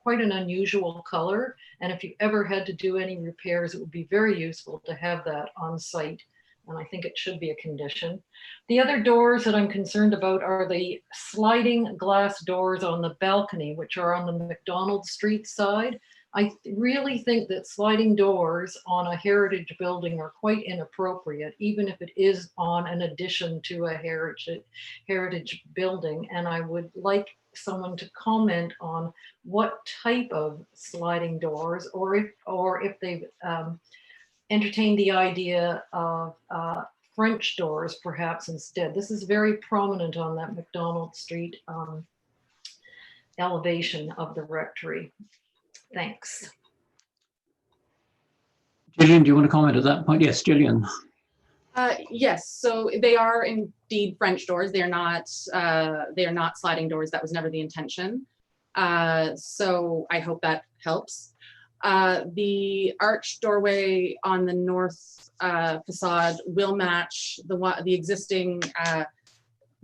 quite an unusual color, and if you ever had to do any repairs, it would be very useful to have that on site. And I think it should be a condition. The other doors that I'm concerned about are the sliding glass doors on the balcony, which are on the McDonald Street side. I really think that sliding doors on a heritage building are quite inappropriate, even if it is on an addition to a heritage building. And I would like someone to comment on what type of sliding doors, or if they've entertain the idea of French doors perhaps instead. This is very prominent on that McDonald Street elevation of the rectory. Thanks. Jillian, do you want to comment at that point? Yes, Jillian. Yes, so they are indeed French doors. They are not sliding doors. That was never the intention. So I hope that helps. The arched doorway on the north facade will match the existing arched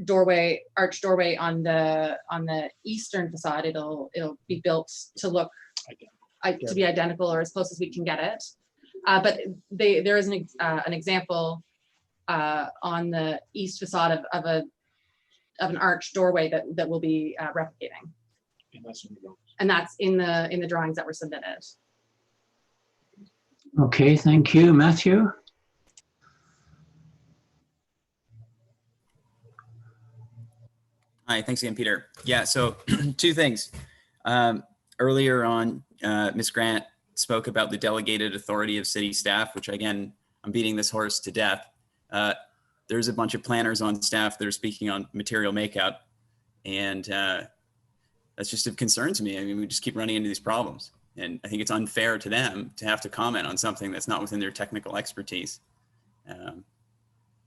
doorway on the eastern facade. It'll be built to look to be identical, or as close as we can get it. But there is an example on the east facade of an arched doorway that will be replicating. And that's in the drawings that were submitted. Okay, thank you. Matthew? Hi, thanks again, Peter. Yeah, so 2 things. Earlier on, Ms. Grant spoke about the delegated authority of city staff, which again, I'm beating this horse to death. There's a bunch of planners on staff that are speaking on material makeup, and that's just of concern to me. I mean, we just keep running into these problems, and I think it's unfair to them to have to comment on something that's not within their technical expertise.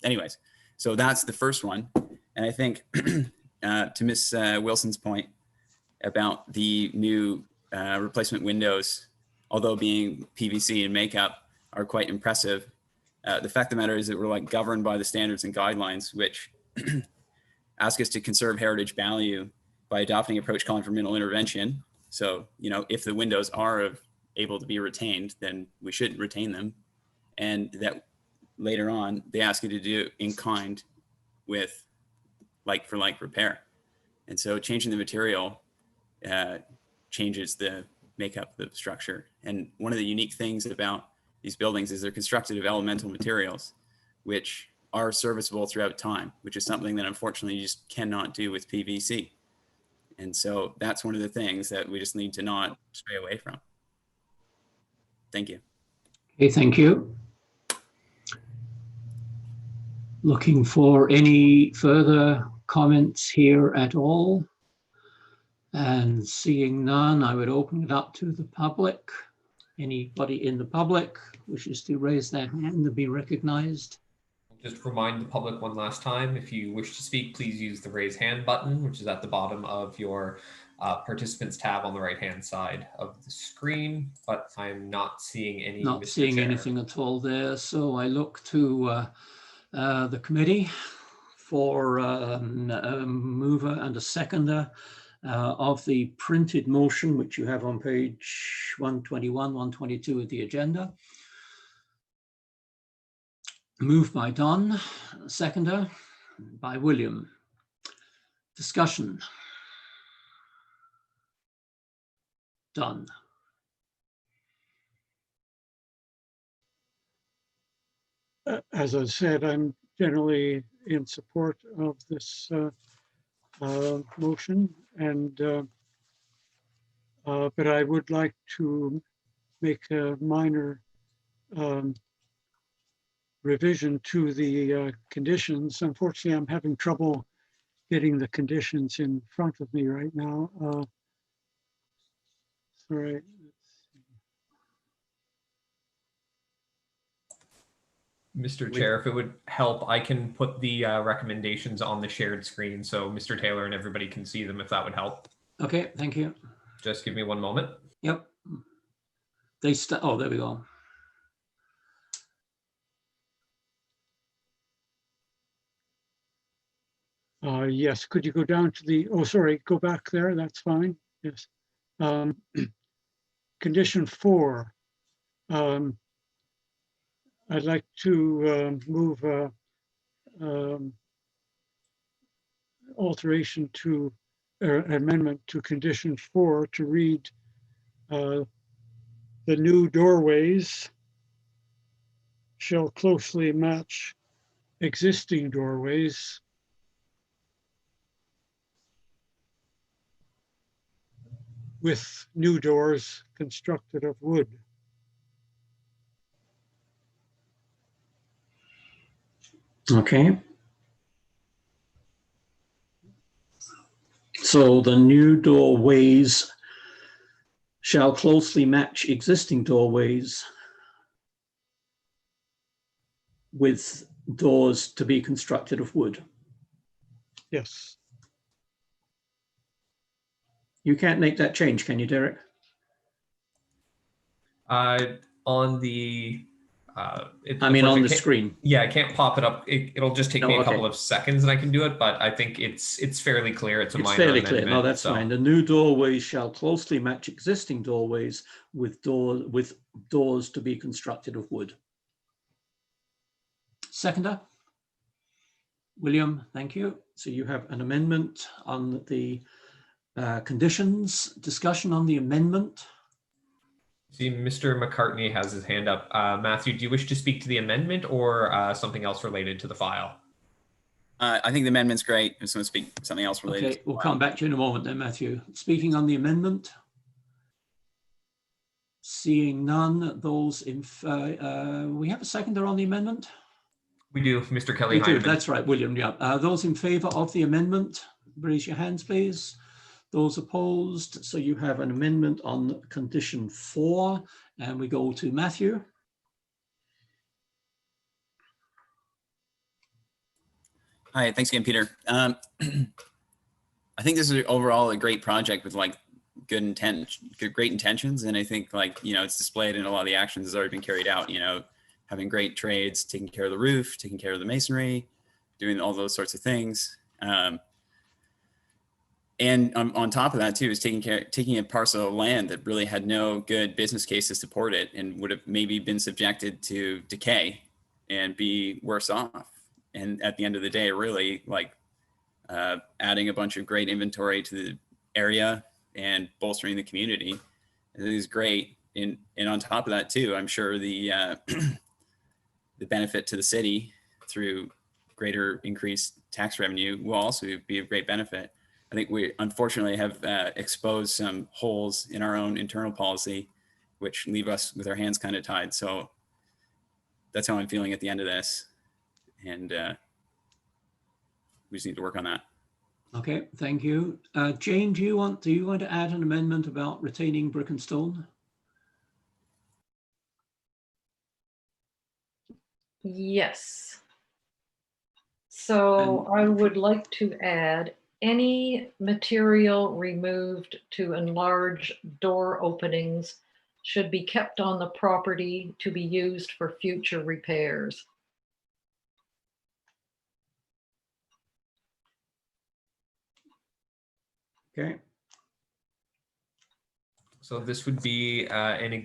Anyways, so that's the first one. And I think to Ms. Wilson's point about the new replacement windows, although being PVC and makeup, are quite impressive. The fact of the matter is that we're governed by the standards and guidelines, which ask us to conserve heritage value by adopting an approach calling for minimal intervention. So, if the windows are able to be retained, then we should retain them. And that later on, they ask you to do in kind with like for like repair. And so changing the material changes the makeup of the structure. And one of the unique things about these buildings is they're constructed of elemental materials, which are serviceable throughout time, which is something that unfortunately you just cannot do with PVC. And so that's one of the things that we just need to not stray away from. Thank you. Okay, thank you. Looking for any further comments here at all? And seeing none, I would open it up to the public. Anybody in the public wishes to raise their hand and be recognized? Just remind the public one last time, if you wish to speak, please use the raise hand button, which is at the bottom of your participants tab on the right-hand side of the screen, but I'm not seeing any. Not Mr. seeing Chair. anything at all there. So I look to the committee for a mover and a seconder of the printed motion, which you have on page 121, 122 of the agenda. Moved by Don, seconder by William. Discussion. Done. As I said, I'm generally in support of this motion, and but I would like to make a minor revision to the conditions. Unfortunately, I'm having trouble getting the conditions in front of me right now. Sorry. Mr. Chair, if it would help, I can put the recommendations on the shared screen so Mr. Taylor and everybody can see them, if that would help. Okay, thank you. Just give me one moment. Yep. Oh, there we go. Yes, could you go down to the, oh, sorry, go back there, that's fine, yes. Condition 4. I'd like to move alteration to, or amendment to condition 4 to read the new doorways shall closely match existing doorways with new doors constructed of wood. Okay. So the new doorways shall closely match existing doorways with doors to be constructed of wood. Yes. You can't make that change, can you, Derek? On the I mean, on the screen. Yeah, I can't pop it up. It'll just take me a couple okay. of seconds and I can do it, but I think it's fairly clear. It's a minor fairly amendment. clear. No, that's fine. The new doorways shall closely match existing doorways with doors to be constructed of wood. Seconder? William, thank you. So you have an amendment on the conditions. Discussion on the amendment. See, Mr. McCartney has his hand up. Matthew, do you wish to speak to the amendment or something else related to the file? I think the amendment's great. I just want to speak something else related. Okay, we'll come back to you in a moment then, Matthew. Speaking on the amendment. Seeing none, those in, we have a seconder on the amendment? We do, Mr. Kelly. We do, that's right, William, yeah. Those in favor of the amendment, raise your hands, please. Those opposed, so you have an amendment on condition 4, and we go to Matthew. Hi, thanks again, Peter. I think this is overall a great project with like great intentions, and I think it's displayed in a lot of the actions has already been carried out. Having great trades, taking care of the roof, taking care of the masonry, doing all those sorts of things. And on top of that too, is taking a parcel of land that really had no good business case to support it and would have maybe been subjected to decay and be worse off. And at the end of the day, really adding a bunch of great inventory to the area and bolstering the community. It is great. And on top of that too, I'm sure the the benefit to the city through greater increased tax revenue will also be of great benefit. I think we unfortunately have exposed some holes in our own internal policy, which leave us with our hands kind of tied. So that's how I'm feeling at the end of this. And we just need to work on that. Okay, thank you. Jane, do you want to add an amendment about retaining brick and stone? Yes. So I would like to add any material removed to enlarge door openings should be kept on the property to be used for future repairs. Okay. So this would be adding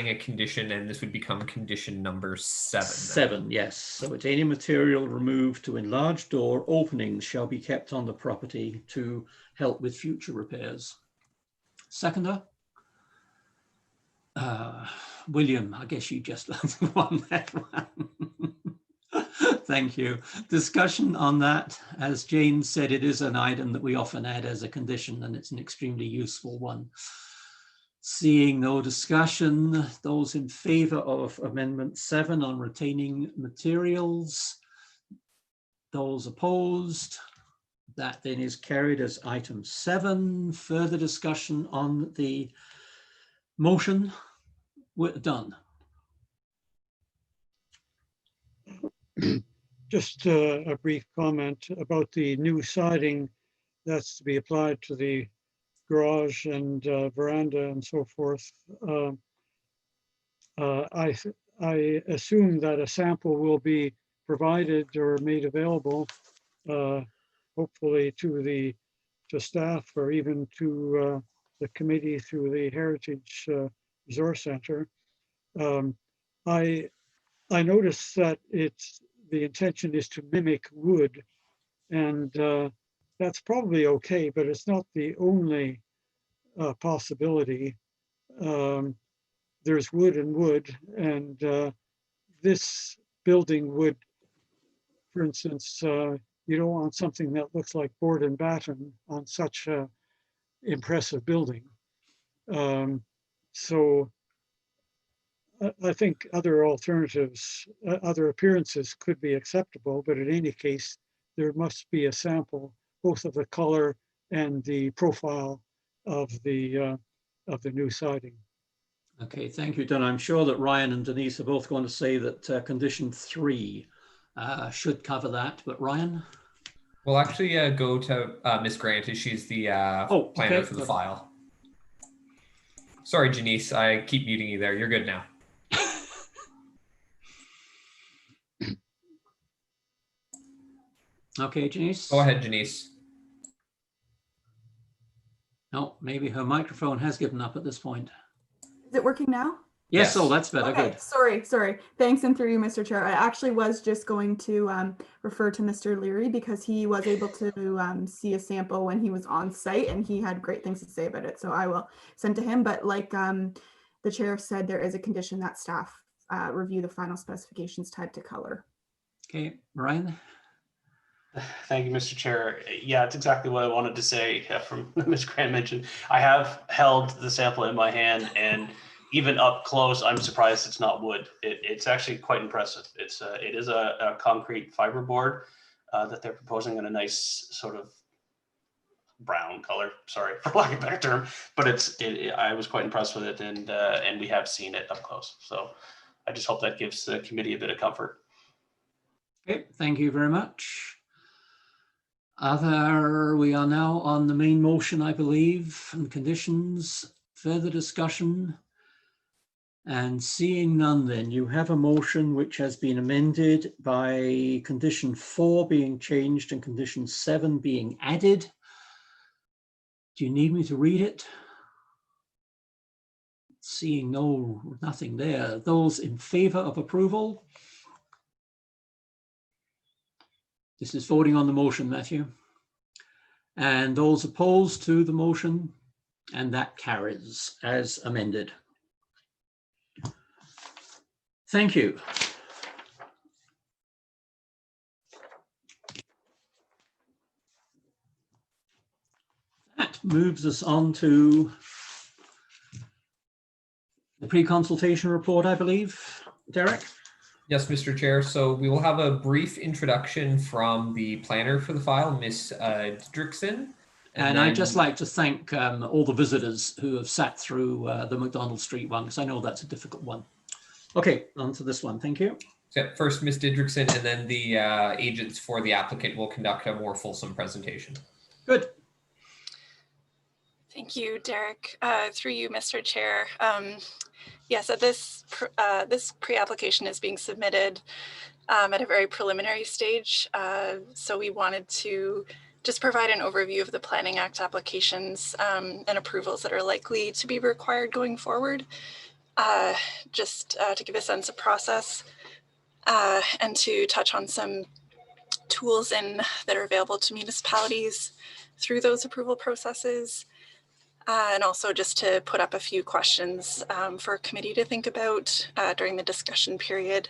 a condition, and this would become condition number 7. 7, yes. So it's any material removed to enlarge door openings shall be kept on the property to help with future repairs. Seconder? William, I guess you just won that one. Thank you. Discussion on that. As Jane said, it is an item that we often add as a condition, and it's an extremely useful one. Seeing no discussion, those in favor of Amendment 7 on retaining materials, those opposed, that then is carried as item 7. Further discussion on the motion? We're done. Just a brief comment about the new siding that's to be applied to the garage and veranda and so forth. I assume that a sample will be provided or made available, hopefully to staff or even to the committee through the Heritage Resource Center. I noticed that the intention is to mimic wood, and that's probably okay, but it's not the only possibility. There's wood and wood, and this building would, for instance, you don't want something that looks like board and batten on such a impressive building. So I think other alternatives, other appearances could be acceptable, but in any case, there must be a sample, both of the color and the profile of the new siding. Okay, thank you, Don. I'm sure that Ryan and Denise are both going to say that condition 3 should cover that, but Ryan? We'll actually go to Miss Grant, as she's the planner for the file. Sorry, Janice, I keep muting you there. You're good now. Okay, Janice. Go ahead, Janice. No, maybe her microphone has given up at this point. Is it working now? Yes, oh, that's better. Okay, good. Sorry. Thanks, and through you, Mr. Chair. I actually was just going to refer to Mr. Leary because he was able to see a sample when he was on site, and he had great things to say about it. So I will send to him. But like the chair said, there is a condition that staff review the final specifications tied to color. Okay, Ryan. Thank you, Mr. Chair. Yeah, it's exactly what I wanted to say from Ms. Grant mentioned. I have held the sample in my hand, and even up close, I'm surprised it's not wood. It's actually quite impressive. It is a concrete fiber board that they're proposing in a nice sort of brown color. Sorry for lack of a better term, but I was quite impressed with it, and we have seen it up close. So I just hope that gives the committee a bit of comfort. Okay, thank you very much. We are now on the main motion, I believe, and conditions. Further discussion? And seeing none, then you have a motion which has been amended by condition 4 being changed and condition 7 being added. Do you need me to read it? Seeing nothing there. Those in favor of approval? This is voting on the motion, Matthew. And those opposed to the motion, and that carries as amended. Thank you. That moves us on to the pre-consultation report, I believe. Derek? Yes, Mr. Chair. So we will have a brief introduction from the planner for the file, Ms. Didrikson. And I'd just like to thank all the visitors who have sat through the McDonald Street one, because I know that's a difficult one. Okay, on to this one. Thank you. So first, Ms. Didrikson, and then the agents for the applicant will conduct a more fulsome presentation. Good. Thank you, Derek. Through you, Mr. Chair. Yes, this pre-application is being submitted at a very preliminary stage. So we wanted to just provide an overview of the Planning Act applications and approvals that are likely to be required going forward, just to give a sense of process and to touch on some tools that are available to municipalities through those approval processes. And also just to put up a few questions for a committee to think about during the discussion period.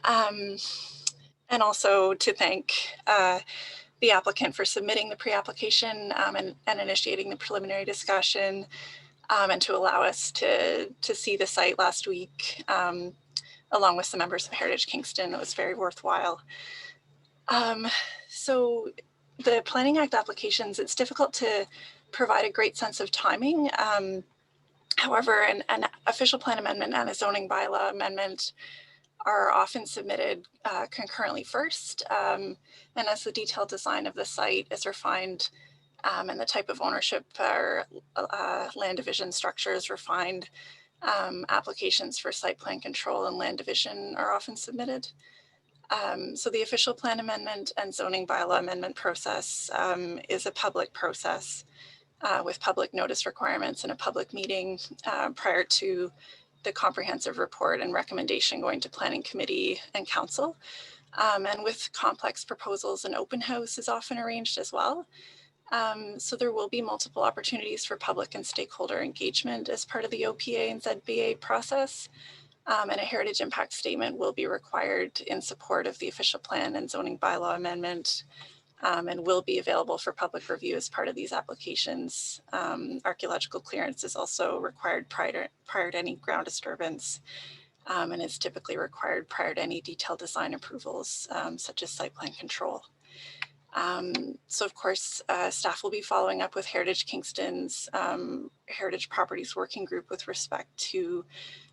And also to thank the applicant for submitting the pre-application and initiating the preliminary discussion and to allow us to see the site last week along with some members of Heritage Kingston. It was very worthwhile. So the Planning Act applications, it's difficult to provide a great sense of timing. However, an official plan amendment and a zoning bylaw amendment are often submitted concurrently first. And as the detailed design of the site is refined and the type of ownership or land division structure is refined, applications for site plan control and land division are often submitted. So the official plan amendment and zoning bylaw amendment process is a public process with public notice requirements and a public meeting prior to the comprehensive report and recommendation going to planning committee and council. And with complex proposals, an open house is often arranged as well. So there will be multiple opportunities for public and stakeholder engagement as part of the OPA and ZBA process. And a heritage impact statement will be required in support of the official plan and zoning bylaw amendment and will be available for public review as part of these applications. Archaeological clearance is also required prior to any ground disturbance and is typically required prior to any detailed design approvals such as site plan control. So of course, staff will be following up with Heritage Kingston's Heritage Properties Working Group with respect to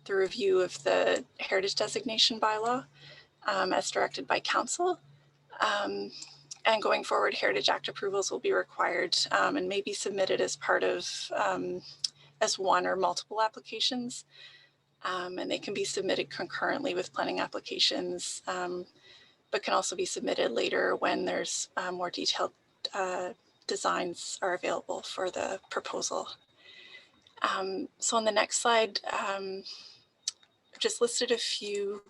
the review of the Heritage Designation Bylaw as directed by Council. And going forward, Heritage Act approvals will be required and may be submitted as part of, as one or multiple applications. And they can be submitted concurrently with planning applications, but can also be submitted later when there's more detailed designs are available for the proposal. So on the next slide, I've just listed a few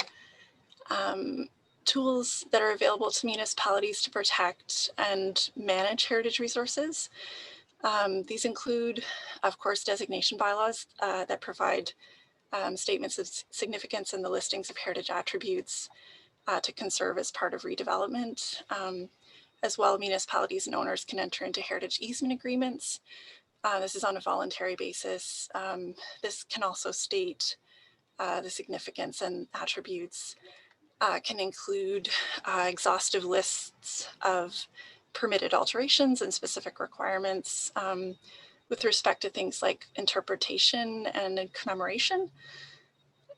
tools that are available to municipalities to protect and manage heritage resources. These include, of course, designation bylaws that provide statements of significance and the listings of heritage attributes to conserve as part of redevelopment. As well, municipalities and owners can enter into heritage easement agreements. This is on a voluntary basis. This can also state the significance and attributes. Can include exhaustive lists of permitted alterations and specific requirements with respect to things like interpretation and commemoration.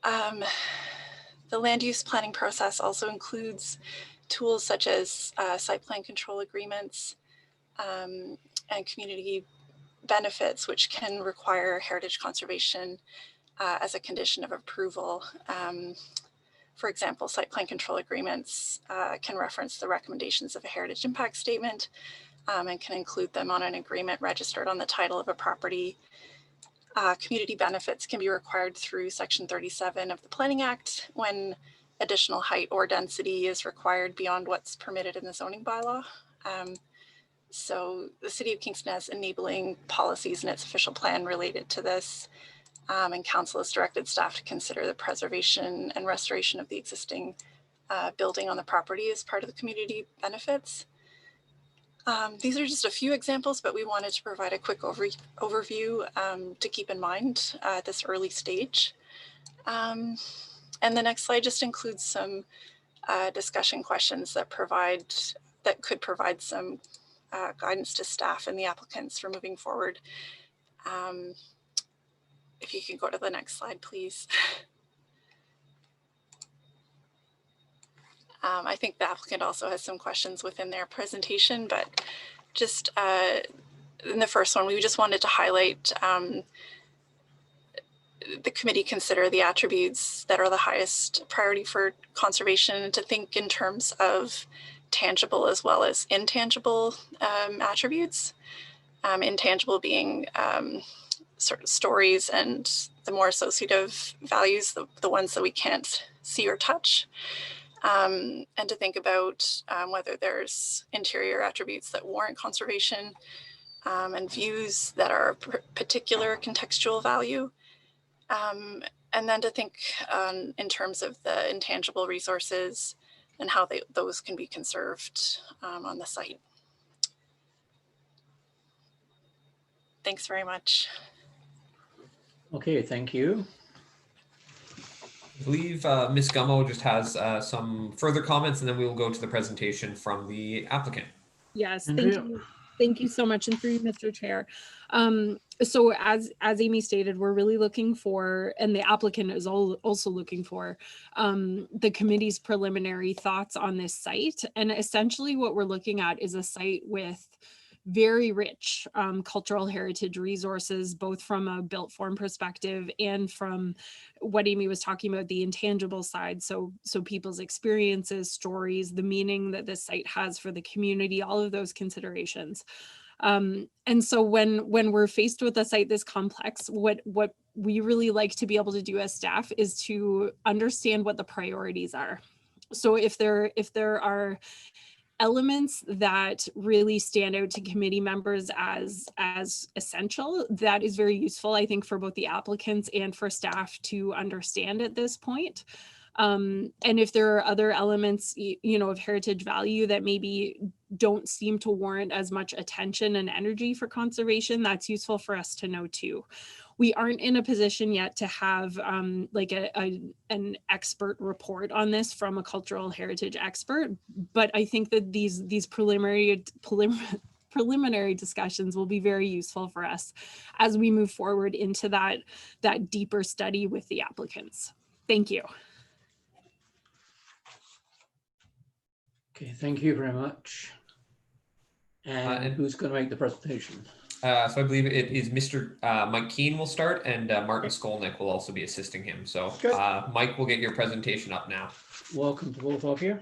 The land use planning process also includes tools such as site plan control agreements and community benefits, which can require heritage conservation as a condition of approval. For example, site plan control agreements can reference the recommendations of a heritage impact statement and can include them on an agreement registered on the title of a property. Community benefits can be required through Section 37 of the Planning Act when additional height or density is required beyond what's permitted in the zoning bylaw. So the City of Kingston has enabling policies in its official plan related to this. And council has directed staff to consider the preservation and restoration of the existing building on the property as part of the community benefits. These are just a few examples, but we wanted to provide a quick overview to keep in mind at this early stage. And the next slide just includes some discussion questions that could provide some guidance to staff and the applicants for moving forward. If you can go to the next slide, please. I think the applicant also has some questions within their presentation, but just in the first one, we just wanted to highlight the committee consider the attributes that are the highest priority for conservation, and to think in terms of tangible as well as intangible attributes. Intangible being sort of stories and the more associative values, the ones that we can't see or touch. And to think about whether there's interior attributes that warrant conservation and views that are particular contextual value. And then to think in terms of the intangible resources and how those can be conserved on the site. Thanks very much. Okay, thank you. I believe Ms. Gummo just has some further comments, and then we will go to the presentation from the applicant. Yes, thank Andrea. you. Thank you so much, and through you, Mr. Chair. So as Amy stated, we're really looking for, and the applicant is also looking for, the committee's preliminary thoughts on this site. And essentially what we're looking at is a site with very rich cultural heritage resources, both from a built form perspective and from what Amy was talking about, the intangible side. So people's experiences, stories, the meaning that this site has for the community, all of those considerations. And so when we're faced with a site this complex, what we really like to be able to do as staff is to understand what the priorities are. So if there are elements that really stand out to committee members as essential, that is very useful, I think, for both the applicants and for staff to understand at this point. And if there are other elements, of heritage value that maybe don't seem to warrant as much attention and energy for conservation, that's useful for us to know too. We aren't in a position yet to have like an expert report on this from a cultural heritage expert, but I think that these preliminary discussions will be very useful for us as we move forward into that deeper study with the applicants. Thank you. Okay, thank you very much. And who's going to make the presentation? So I believe it is Mr. Mike Keane will start, and Martin Skolnick will also be assisting him. So Mike will get your presentation up now. Welcome to both of you.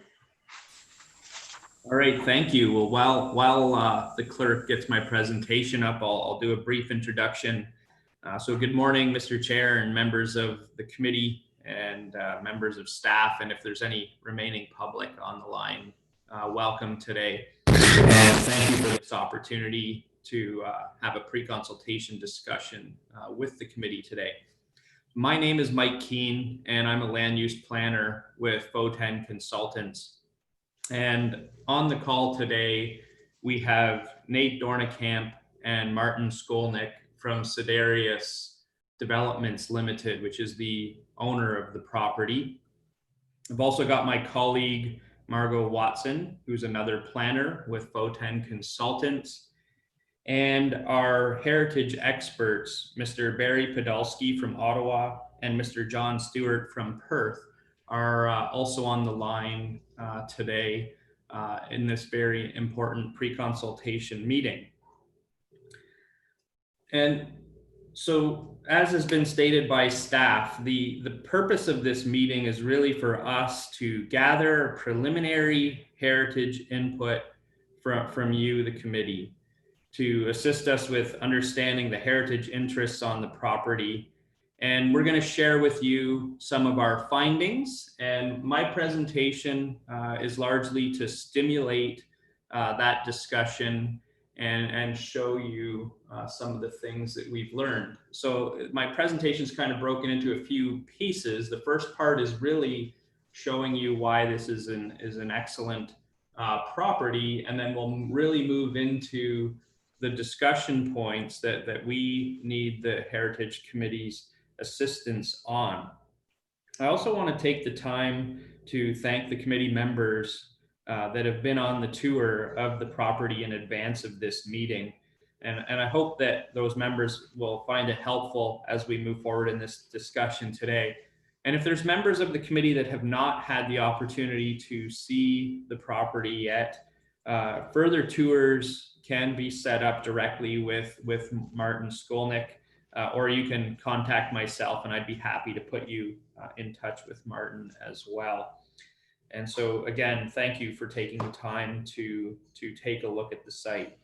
All right, thank you. Well, while the clerk gets my presentation up, I'll do a brief introduction. So good morning, Mr. Chair and members of the committee and members of staff, and if there's any remaining public on the line, welcome today. And thank you for this opportunity to have a pre-consultation discussion with the committee today. My name is Mike Keane, and I'm a land use planner with FO10 Consultants. And on the call today, we have Nate Dornekamp and Martin Skolnick from Sidarius Developments Limited, which is the owner of the property. I've also got my colleague, Margot Watson, who's another planner with FO10 Consultants, and our heritage experts, Mr. Barry Podolsky from Ottawa and Mr. John Stewart from Perth, are also on the line today in this very important pre-consultation meeting. And so, as has been stated by staff, the purpose of this meeting is really for us to gather preliminary heritage input from you, the committee, to assist us with understanding the heritage interests on the property. And we're going to share with you some of our findings. And my presentation is largely to stimulate that discussion and show you some of the things that we've learned. So my presentation is kind of broken into a few pieces. The first part is really showing you why this is an excellent property, and then we'll really move into the discussion points that we need the Heritage Committee's assistance on. I also want to take the time to thank the committee members that have been on the tour of the property in advance of this meeting. And I hope that those members will find it helpful as we move forward in this discussion today. And if there's members of the committee that have not had the opportunity to see the property yet, further tours can be set up directly with Martin Skolnick, or you can contact myself and I'd be happy to put you in touch with Martin as well. And so again, thank you for taking the time to take a look at the site.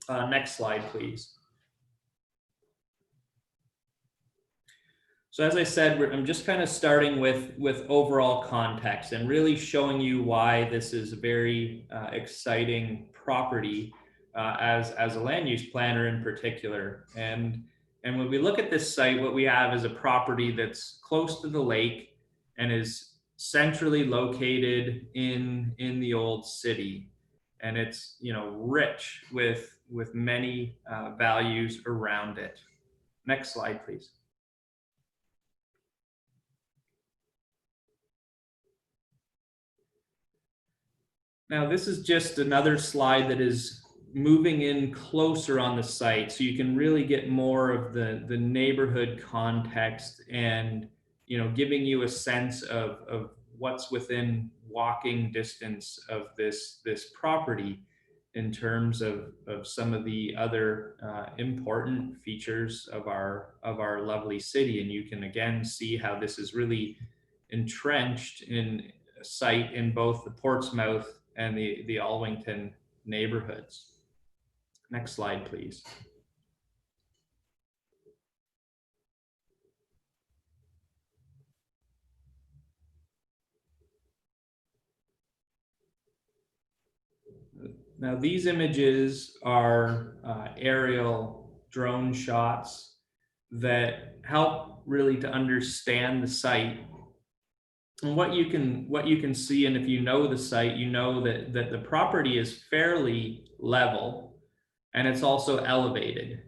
Next slide, please. So as I said, I'm just kind of starting with overall context and really showing you why this is a very exciting property as a land use planner in particular. And when we look at this site, what we have is a property that's close to the lake and is centrally located in the old city. And it's, you know, rich with many values around it. Next slide, please. Now, this is just another slide that is moving in closer on the site, so you can really get more of the neighborhood context and, you know, giving you a sense of what's within walking distance of this property in terms of some of the other important features of our lovely city. And you can again see how this is really entrenched in a site in both the Portsmouth and the Alwington neighborhoods. Next slide, please. Now, these images are aerial drone shots that help really to understand the site. And what you can see, and if you know the site, you know that the property is fairly level and it's also elevated.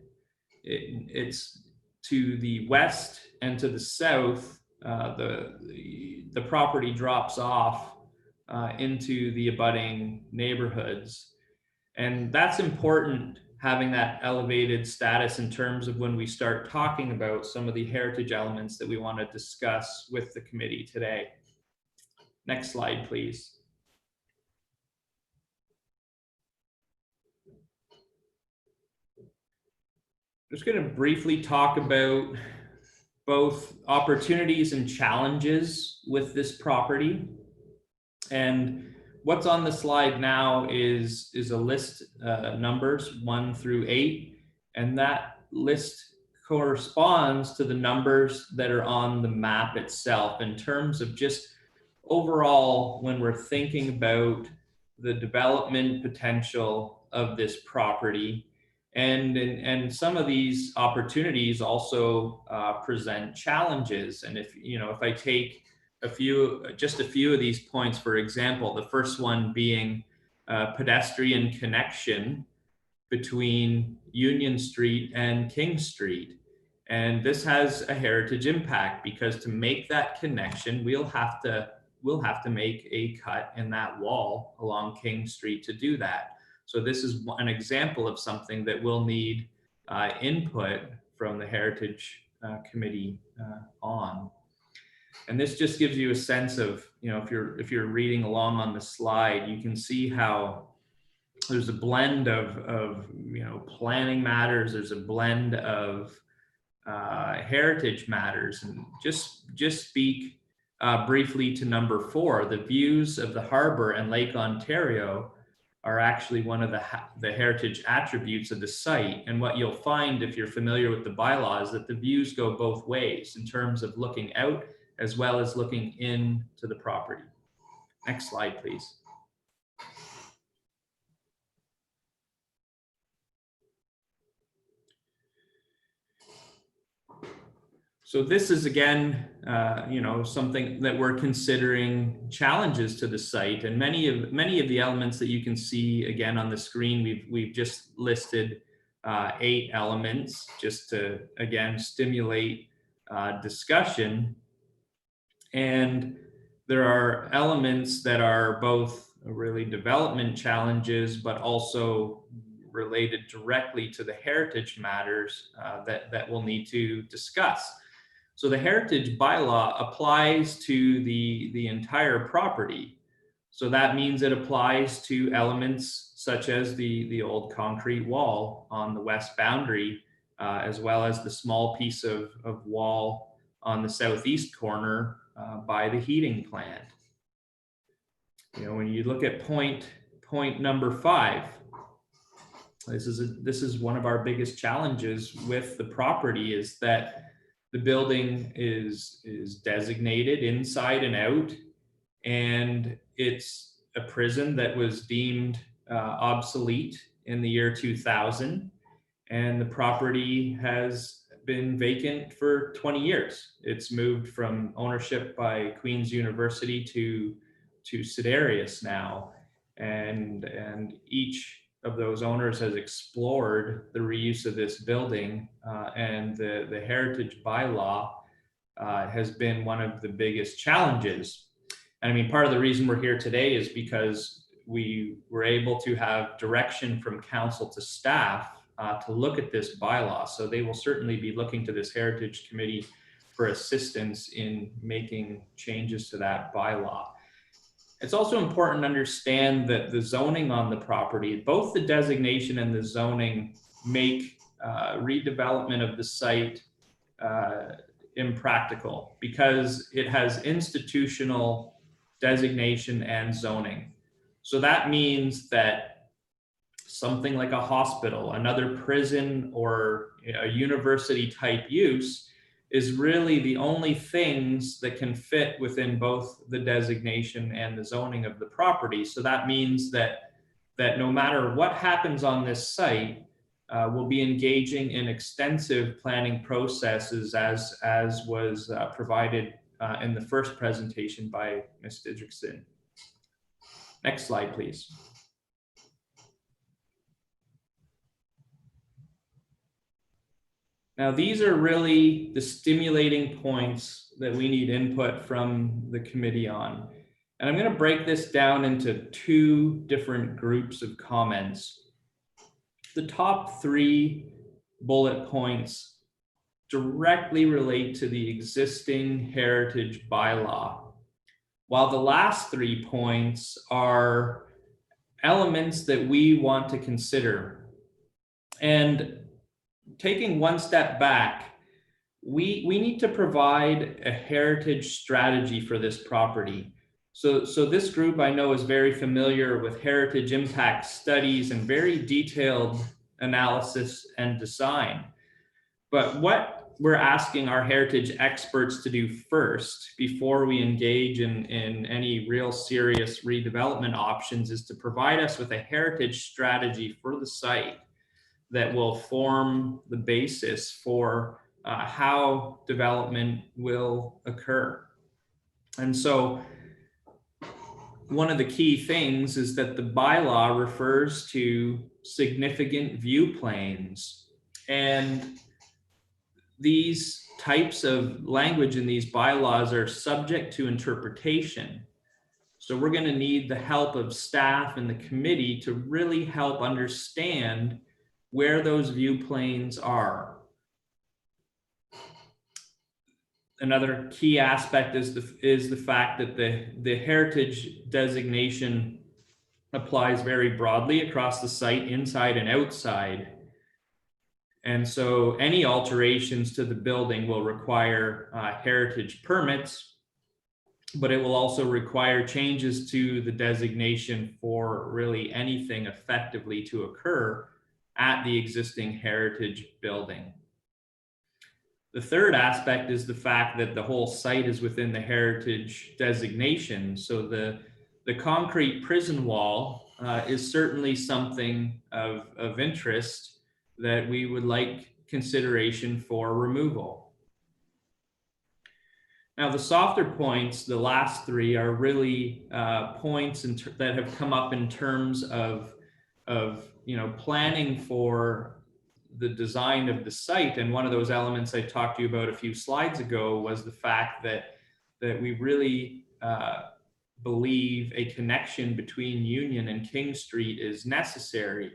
It's to the west and to the south, the property drops off into the abutting neighborhoods. And that's important, having that elevated status in terms of when we start talking about some of the heritage elements that we want to discuss with the committee today. Next slide, please. I'm just going to briefly talk about both opportunities and challenges with this property. And what's on the slide now is a list, numbers 1 through 8, and that list corresponds to the numbers that are on the map itself in terms of just overall, when we're thinking about the development potential of this property. And some of these opportunities also present challenges. And if I take just a few of these points, for example, the first one being pedestrian connection between Union Street and King Street. And this has a heritage impact because to make that connection, we'll have to make a cut in that wall along King Street to do that. So this is an example of something that will need input from the Heritage Committee on. And this just gives you a sense of, if you're reading along on the slide, you can see how there's a blend of planning matters, there's a blend of heritage matters. And just speak briefly to number 4, the views of the harbor and Lake Ontario are actually one of the heritage attributes of the site. And what you'll find if you're familiar with the bylaws is that the views go both ways in terms of looking out as well as looking into the property. Next slide, please. So this is again, something that we're considering challenges to the site, and many of the elements that you can see again on the screen, we've just listed 8 elements just to again stimulate discussion. And there are elements that are both really development challenges, but also related directly to the heritage matters that we'll need to discuss. So the heritage bylaw applies to the entire property. So that means it applies to elements such as the old concrete wall on the west boundary, as well as the small piece of wall on the southeast corner by the heating plant. You know, when you look at point number 5, this is one of our biggest challenges with the property, is that the building is designated inside and out, and it's a prison that was deemed obsolete in the year 2000, and the property has been vacant for 20 years. It's moved from ownership by Queen's University to Sydenham now, and each of those owners has explored the reuse of this building, and the heritage bylaw has been one of the biggest challenges. And I mean, part of the reason we're here today is because we were able to have direction from council to staff to look at this bylaw. So they will certainly be looking to this heritage committee for assistance in making changes to that bylaw. It's also important to understand that the zoning on the property, both the designation and the zoning, make redevelopment of the site impractical, because it has institutional designation and zoning. So that means that something like a hospital, another prison, or a university type use is really the only things that can fit within both the designation and the zoning of the property. So that means that no matter what happens on this site, we'll be engaging in extensive planning processes, as was provided in the first presentation by Ms. Didrikson. Next slide, please. Now, these are really the stimulating points that we need input from the committee on. And I'm going to break this down into 2 different groups of comments. The top 3 bullet points directly relate to the existing heritage bylaw, while the last 3 points are elements that we want to consider. And taking one step back, we need to provide a heritage strategy for this property. So this group, I know, is very familiar with heritage impact studies and very detailed analysis and design. But what we're asking our heritage experts to do first, before we engage in any real serious redevelopment options, is to provide us with a heritage strategy for the site that will form the basis for how development will occur. And so one of the key things is that the bylaw refers to significant view planes, and these types of language in these bylaws are subject to interpretation. So we're going to need the help of staff and the committee to really help understand where those view planes are. Another key aspect is the fact that the heritage designation applies very broadly across the site, inside and outside. And so any alterations to the building will require heritage permits, but it will also require changes to the designation for really anything effectively to occur at the existing heritage building. The third aspect is the fact that the whole site is within the heritage designation. So the concrete prison wall is certainly something of interest that we would like consideration for removal. Now, the softer points, the last 3, are really points that have come up in terms of planning for the design of the site. And one of those elements I talked to you about a few slides ago was the fact that we really believe a connection between Union and King Street is necessary.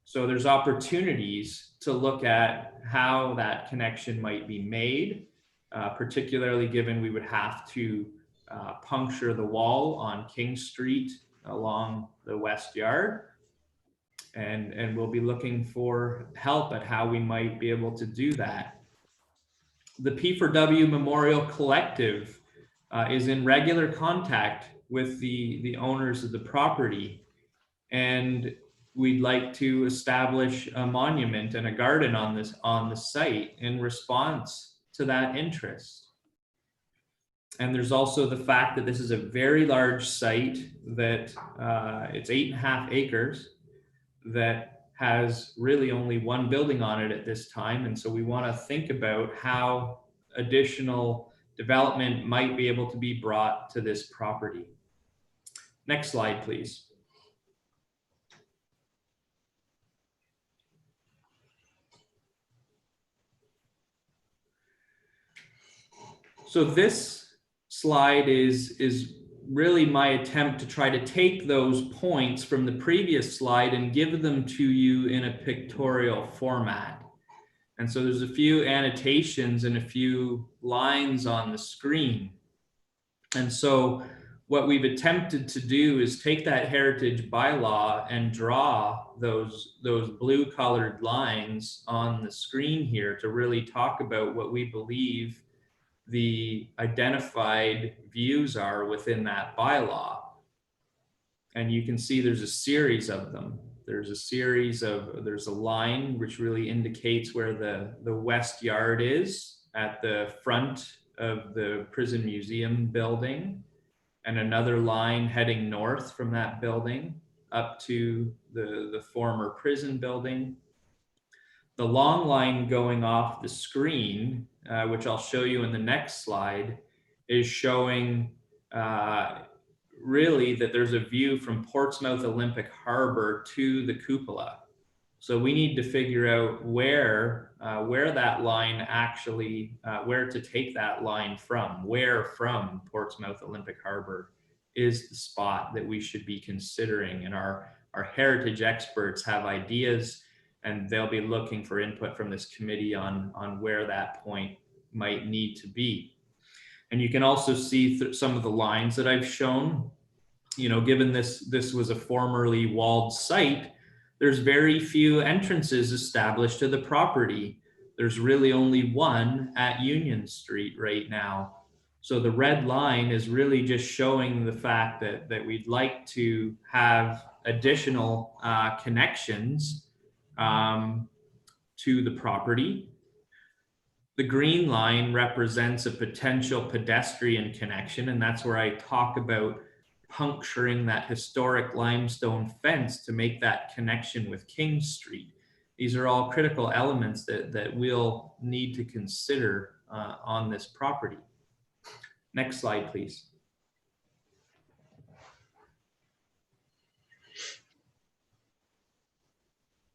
So there's opportunities to look at how that connection might be made, particularly given we would have to puncture the wall on King Street along the west yard. And we'll be looking for help at how we might be able to do that. The P4W Memorial Collective is in regular contact with the owners of the property, and we'd like to establish a monument and a garden on the site in response to that interest. And there's also the fact that this is a very large site that it's 8.5 acres that has really only one building on it at this time. And so we want to think about how additional development might be able to be brought to this property. Next slide, please. So this slide is really my attempt to try to take those points from the previous slide and give them to you in a pictorial format. And so there's a few annotations and a few lines on the screen. And so what we've attempted to do is take that heritage bylaw and draw those blue colored lines on the screen here to really talk about what we believe the identified views are within that bylaw. And you can see there's a series of them. There's a line which really indicates where the west yard is at the front of the prison museum building, and another line heading north from that building up to the former prison building. The long line going off the screen, which I'll show you in the next slide, is showing really that there's a view from Portsmouth Olympic Harbor to the cupola. So we need to figure out where that line actually, where to take that line from. Where from Portsmouth Olympic Harbor is the spot that we should be considering. And our heritage experts have ideas, and they'll be looking for input from this committee on where that point might need to be. And you can also see some of the lines that I've shown. You know, given this was a formerly walled site, there's very few entrances established to the property. There's really only one at Union Street right now. So the red line is really just showing the fact that we'd like to have additional connections to the property. The green line represents a potential pedestrian connection, and that's where I talk about puncturing that historic limestone fence to make that connection with King Street. These are all critical elements that we'll need to consider on this property. Next slide, please.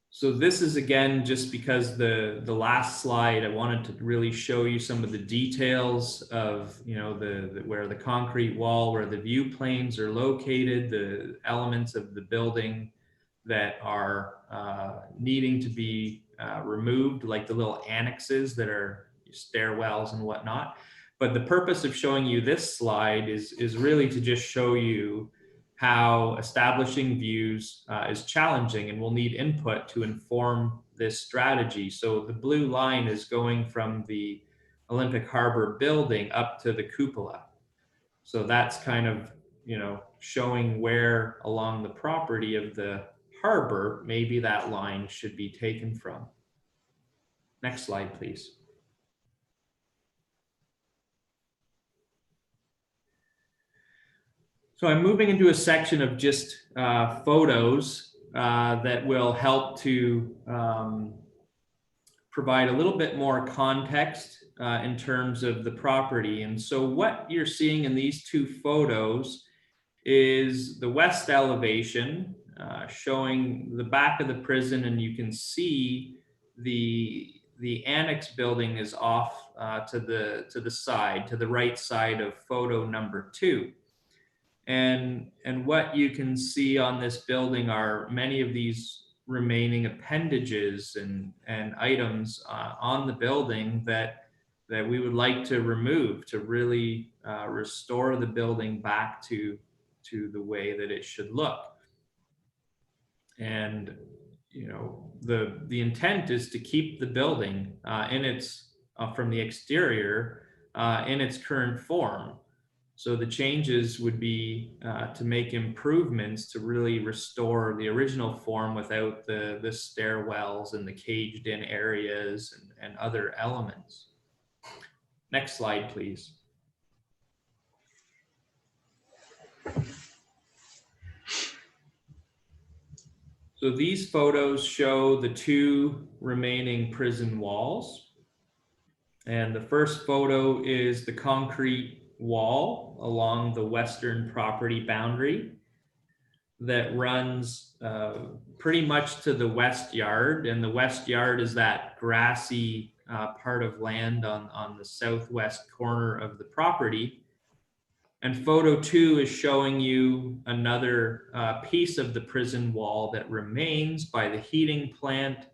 So this is, again, just because the last slide, I wanted to really show you some of the details of, you know, where the concrete wall, where the view planes are located, the elements of the building that are needing to be removed, like the little annexes that are stairwells and whatnot. But the purpose of showing you this slide is really to just show you how establishing views is challenging, and we'll need input to inform this strategy. So the blue line is going from the Olympic Harbor building up to the cupola. So that's kind of, you know, showing where along the property of the harbor maybe that line should be taken from. Next slide, please. So I'm moving into a section of just photos that will help to provide a little bit more context in terms of the property. And so what you're seeing in these two photos is the west elevation showing the back of the prison, and you can see the annex building is off to the side, to the right side of photo number 2. And what you can see on this building are many of these remaining appendages and items on the building that that we would like to remove to really restore the building back to the way that it should look. And you know, the intent is to keep the building in its from the exterior in its current form. So the changes would be to make improvements to really restore the original form without the stairwells and the caged in areas and other elements. Next slide, please. So these photos show the two remaining prison walls. And the first photo is the concrete wall along the western property boundary that runs pretty much to the west yard. And the west yard is that grassy part of land on the southwest corner of the property. And photo 2 is showing you another piece of the prison wall that remains by the heating plant.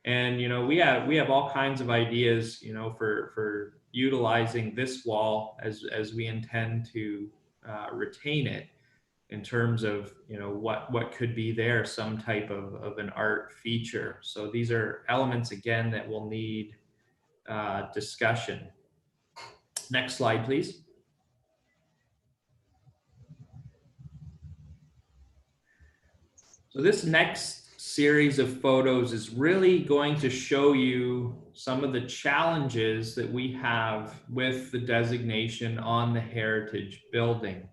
And you know, we have all kinds of ideas, you know, for utilizing this wall as we intend to retain it in terms of, you know, what could be there, some type of an art feature. So these are elements again that will need discussion. Next slide, please. So this next series of photos is really going to show you some of the challenges that we have with the designation on the heritage building.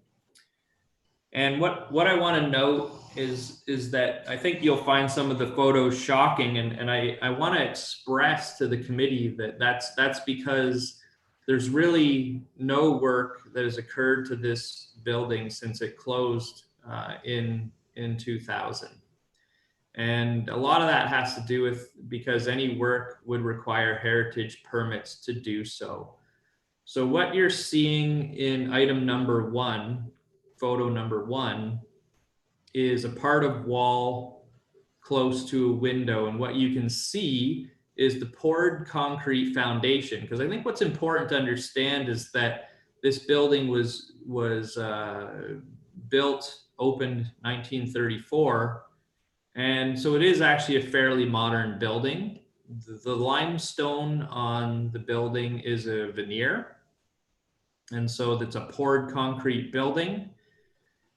And what I want to note is that I think you'll find some of the photos shocking, and I want to express to the committee that that's because there's really no work that has occurred to this building since it closed in 2000. And a lot of that has to do with because any work would require heritage permits to do so. So what you're seeing in item number 1, photo number 1, is a part of wall close to a window. And what you can see is the poured concrete foundation. Because I think what's important to understand is that this building was built, opened 1934. And so it is actually a fairly modern building. The limestone on the building is a veneer. And so that's a poured concrete building.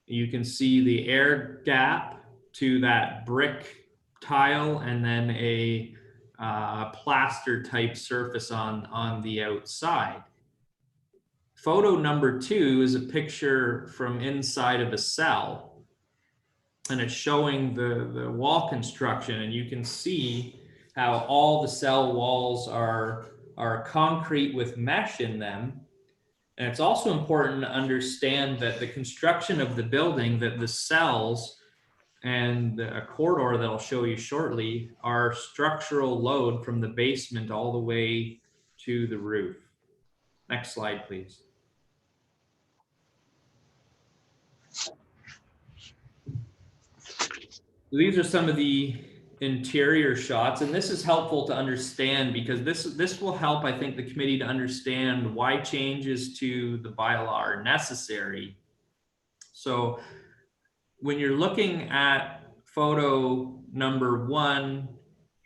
You can see the air gap to that brick tile and then a plaster type surface on the outside. Photo number 2 is a picture from inside of a cell. And it's showing the wall construction, and you can see how all the cell walls are concrete with mesh in them. And it's also important to understand that the construction of the building, that the cells and a corridor that I'll show you shortly are structural load from the basement all the way to the roof. Next slide, please. These are some of the interior shots, and this is helpful to understand because this will help, I think, the committee to understand why changes to the bylaw are necessary. So when you're looking at photo number 1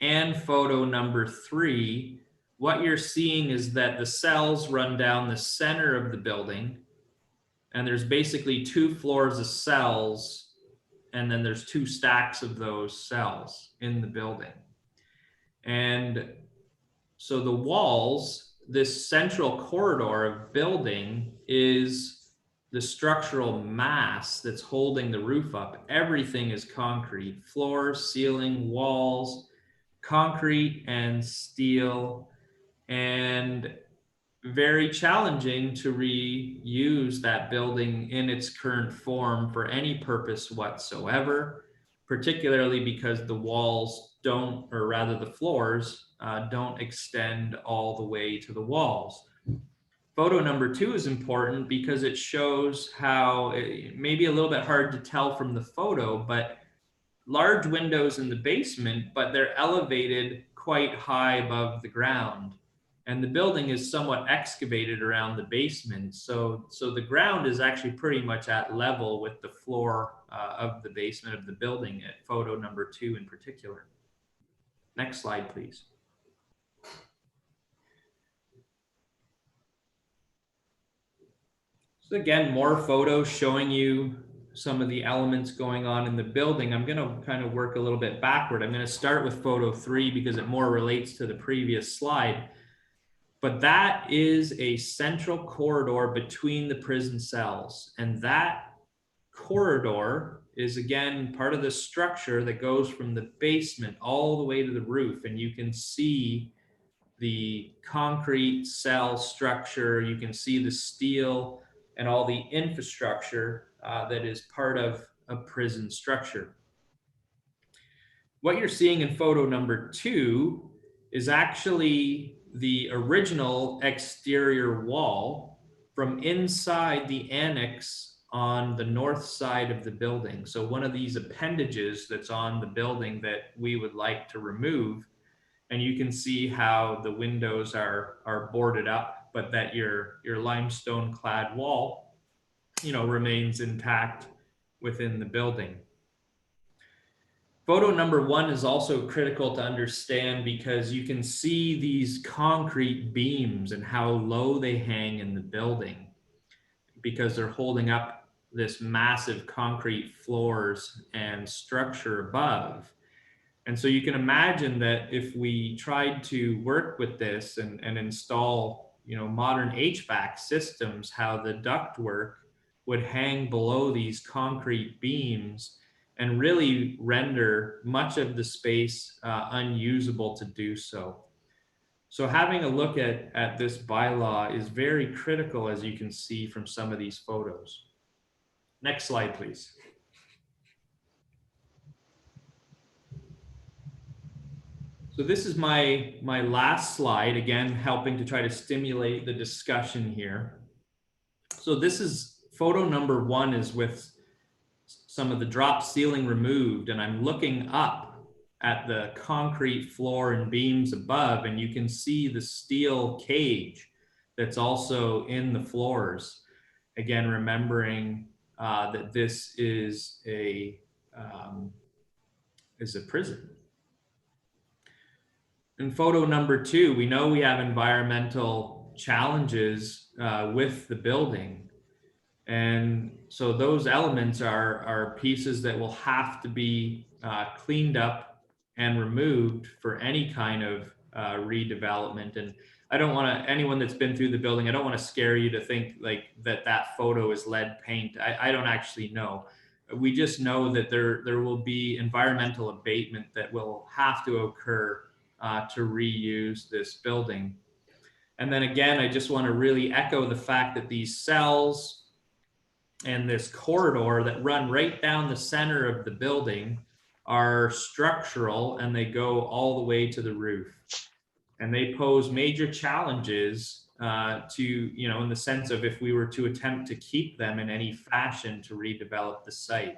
and photo number 3, what you're seeing is that the cells run down the center of the building, and there's basically 2 floors of cells, and then there's 2 stacks of those cells in the building. And so the walls, this central corridor of building is the structural mass that's holding the roof up. Everything is concrete, floors, ceiling, walls, concrete and steel, and very challenging to reuse that building in its current form for any purpose whatsoever, particularly because the walls don't, or rather the floors, don't extend all the way to the walls. Photo number 2 is important because it shows how, it may be a little bit hard to tell from the photo, but large windows in the basement, but they're elevated quite high above the ground. and the building is somewhat excavated around the basement. So the ground is actually pretty much at level with the floor of the basement of the building at photo number 2 in particular. Next slide, please. So again, more photos showing you some of the elements going on in the building. I'm going to kind of work a little bit backward. I'm going to start with photo 3 because it more relates to the previous slide. But that is a central corridor between the prison cells. And that corridor is, again, part of the structure that goes from the basement all the way to the roof. And you can see the concrete cell structure. You can see the steel and all the infrastructure that is part of a prison structure. What you're seeing in photo number 2 is actually the original exterior wall from inside the annex on the north side of the building. So one of these appendages that's on the building that we would like to remove. And you can see how the windows are boarded up, but that your limestone clad wall, you know, remains intact within the building. Photo number 1 is also critical to understand because you can see these concrete beams and how low they hang in the building because they're holding up this massive concrete floors and structure above. And so you can imagine that if we tried to work with this and install, you know, modern HVAC systems, how the ductwork would hang below these concrete beams and really render much of the space unusable to do so. So having a look at this bylaw is very critical, as you can see from some of these photos. Next slide, please. So this is my last slide, again, helping to try to stimulate the discussion here. So this is photo number 1 is with some of the drop ceiling removed, and I'm looking up at the concrete floor and beams above, and you can see the steel cage that's also in the floors. Again, remembering that this is a prison. In photo number 2, we know we have environmental challenges with the building. And so those elements are pieces that will have to be cleaned up and removed for any kind of redevelopment. And I don't want to, anyone that's been through the building, I don't want to scare you to think like that photo is lead paint. I don't actually know. We just know that there will be environmental abatement that will have to occur to reuse this building. And then again, I just want to really echo the fact that these cells and this corridor that run right down the center of the building are structural, and they go all the way to the roof. And they pose major challenges to, you know, in the sense of if we were to attempt to keep them in any fashion to redevelop the site,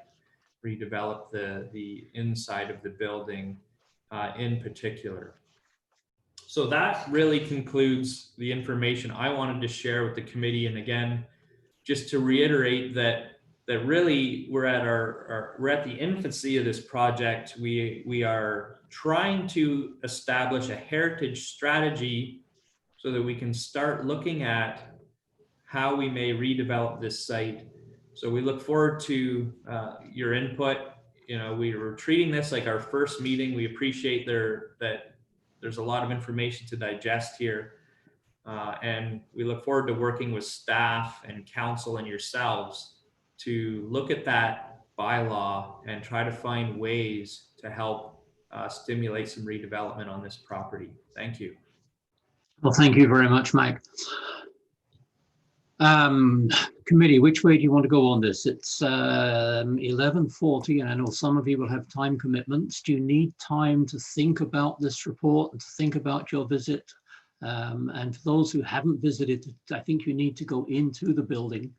redevelop the inside of the building in particular. So that really concludes the information I wanted to share with the committee. And again, just to reiterate that really we're at the infancy of this project. We are trying to establish a heritage strategy so that we can start looking at how we may redevelop this site. So we look forward to your input. You know, we were treating this like our first meeting. We appreciate that there's a lot of information to digest here. And we look forward to working with staff and council and yourselves to look at that bylaw and try to find ways to help stimulate some redevelopment on this property. Thank you. Well, thank you very much, Mike. Committee, which way do you want to go on this? It's 11:40, and I know some of you will have time commitments. Do you need time to think about this report and to think about your visit? And for those who haven't visited, I think you need to go into the building.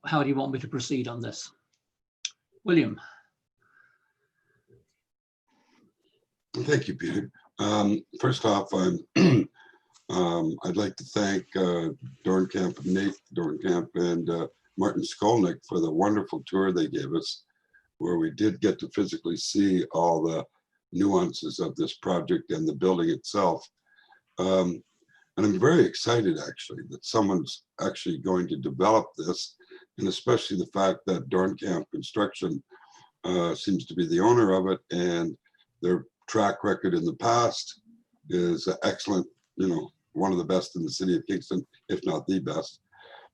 How do you want me to proceed on this? William. Thank you, Peter. First off, I'd like to thank Dornkamp, Nate Dornkamp, and Martin Skolnick for the wonderful tour they gave us, where we did get to physically see all the nuances of this project and the building itself. And I'm very excited, actually, that someone's actually going to develop this, and especially the fact that Dornkamp Construction seems to be the owner of it, and their track record in the past is excellent, one of the best in the city of Kingston, if not the best.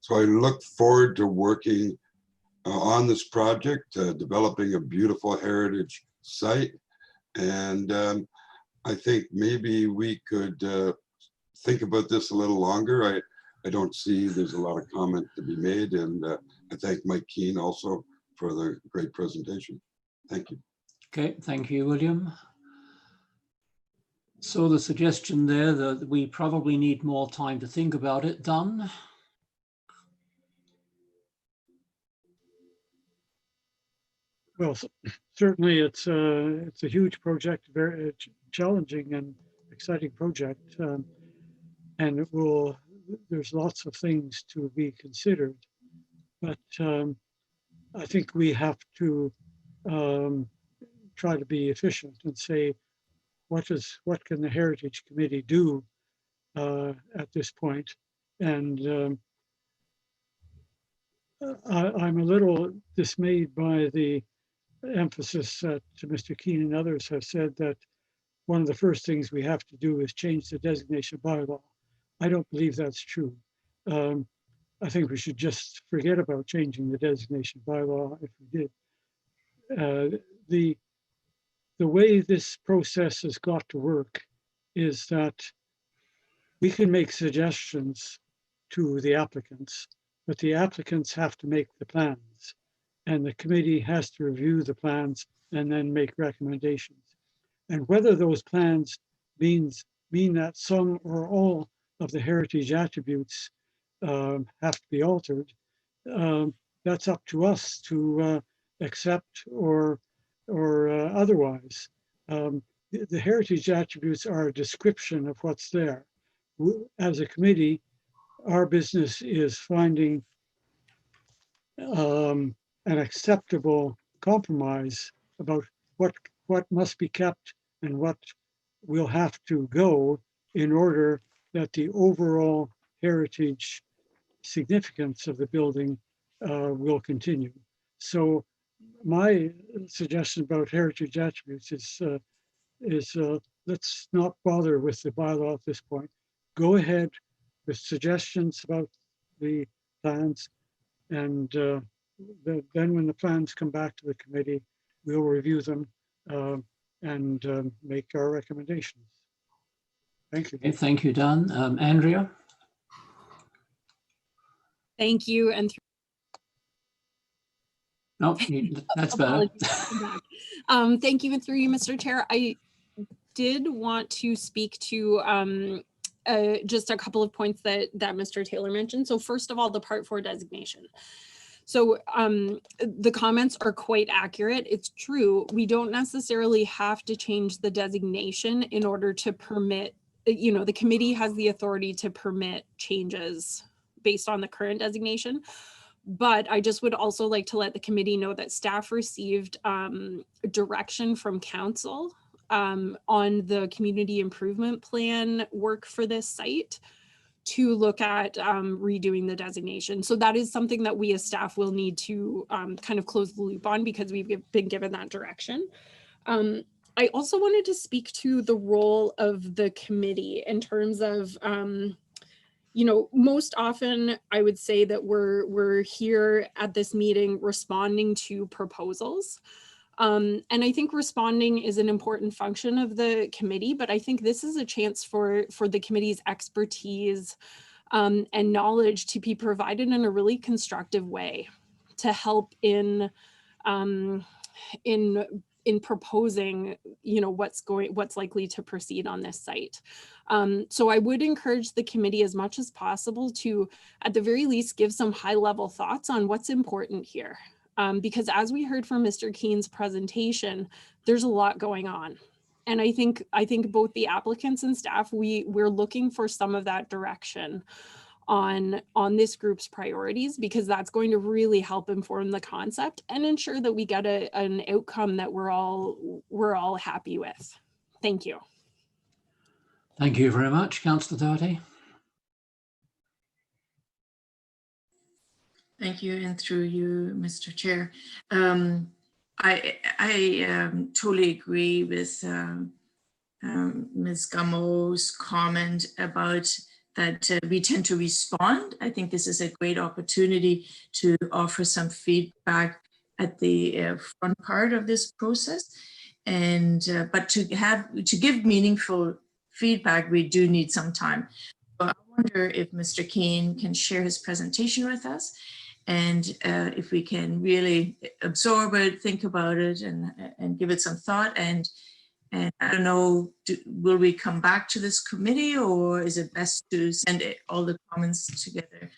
So I look forward to working on this project, developing a beautiful heritage site. And I think maybe we could think about this a little longer. I don't see there's a lot of comment to be made. And I thank Mike Keane also for the great presentation. Thank you. Okay, thank you, William. So the suggestion there that we probably need more time to think about it, done. Well, certainly it's a huge project, very challenging and exciting project, and it will. There's lots of things to be considered, but I think we have to try to be efficient and say, what can the Heritage Committee do at this point? And I'm a little dismayed by the emphasis that Mr. Keane and others have said that one of the first things we have to do is change the designation bylaw. I don't believe that's true. I think we should just forget about changing the designation bylaw if we did. The way this process has got to work is that we can make suggestions to the applicants, but the applicants have to make the plans, and the committee has to review the plans and then make recommendations. And whether those plans mean that some or all of the heritage attributes have to be altered, that's up to us to accept or otherwise. The heritage attributes are a description of what's there. As a committee, our business is finding an acceptable compromise about what must be kept and what will have to go in order that the overall heritage significance of the building will continue. So my suggestion about heritage attributes is let's not bother with the bylaw at this point. Go ahead with suggestions about the plans, and then when the plans come back to the committee, we'll review them and make our recommendations. Thank you. Okay, thank you, Dan. Andrea? Thank you. And no, that's better. Thank you, and through you, Mr. Chair. I did want to speak to just a couple of points that Mr. Taylor mentioned. So first of all, the Part 4 designation. So the comments are quite accurate. It's true. We don't necessarily have to change the designation in order to permit, the committee has the authority to permit changes based on the current designation. But I just would also like to let the committee know that staff received direction from council on the community improvement plan work for this site to look at redoing the designation. So that is something that we as staff will need to kind of close the loop on, because we've been given that direction. I also wanted to speak to the role of the committee in terms of, most often I would say that we're here at this meeting responding to proposals. And I think responding is an important function of the committee, but I think this is a chance for the committee's expertise and knowledge to be provided in a really constructive way to help in proposing, what's likely to proceed on this site. So I would encourage the committee as much as possible to, at the very least, give some high-level thoughts on what's important here. Because as we heard from Mr. Keane's presentation, there's a lot going on. And I think both the applicants and staff, we're looking for some of that direction on this group's priorities, because that's going to really help inform the concept and ensure that we get an outcome that we're all happy with. Thank you. Thank you very much, Councillor Doherty. Thank you, and through you, Mr. Chair. I totally agree with Ms. Gamo's comment about that we tend to respond. I think this is a great opportunity to offer some feedback at the front part of this process. And but to give meaningful feedback, we do need some time. So I wonder if Mr. Keane can share his presentation with us, and if we can really absorb it, think about it, and give it some thought. And I don't know, will we come back to this committee, or is it best to send all the comments together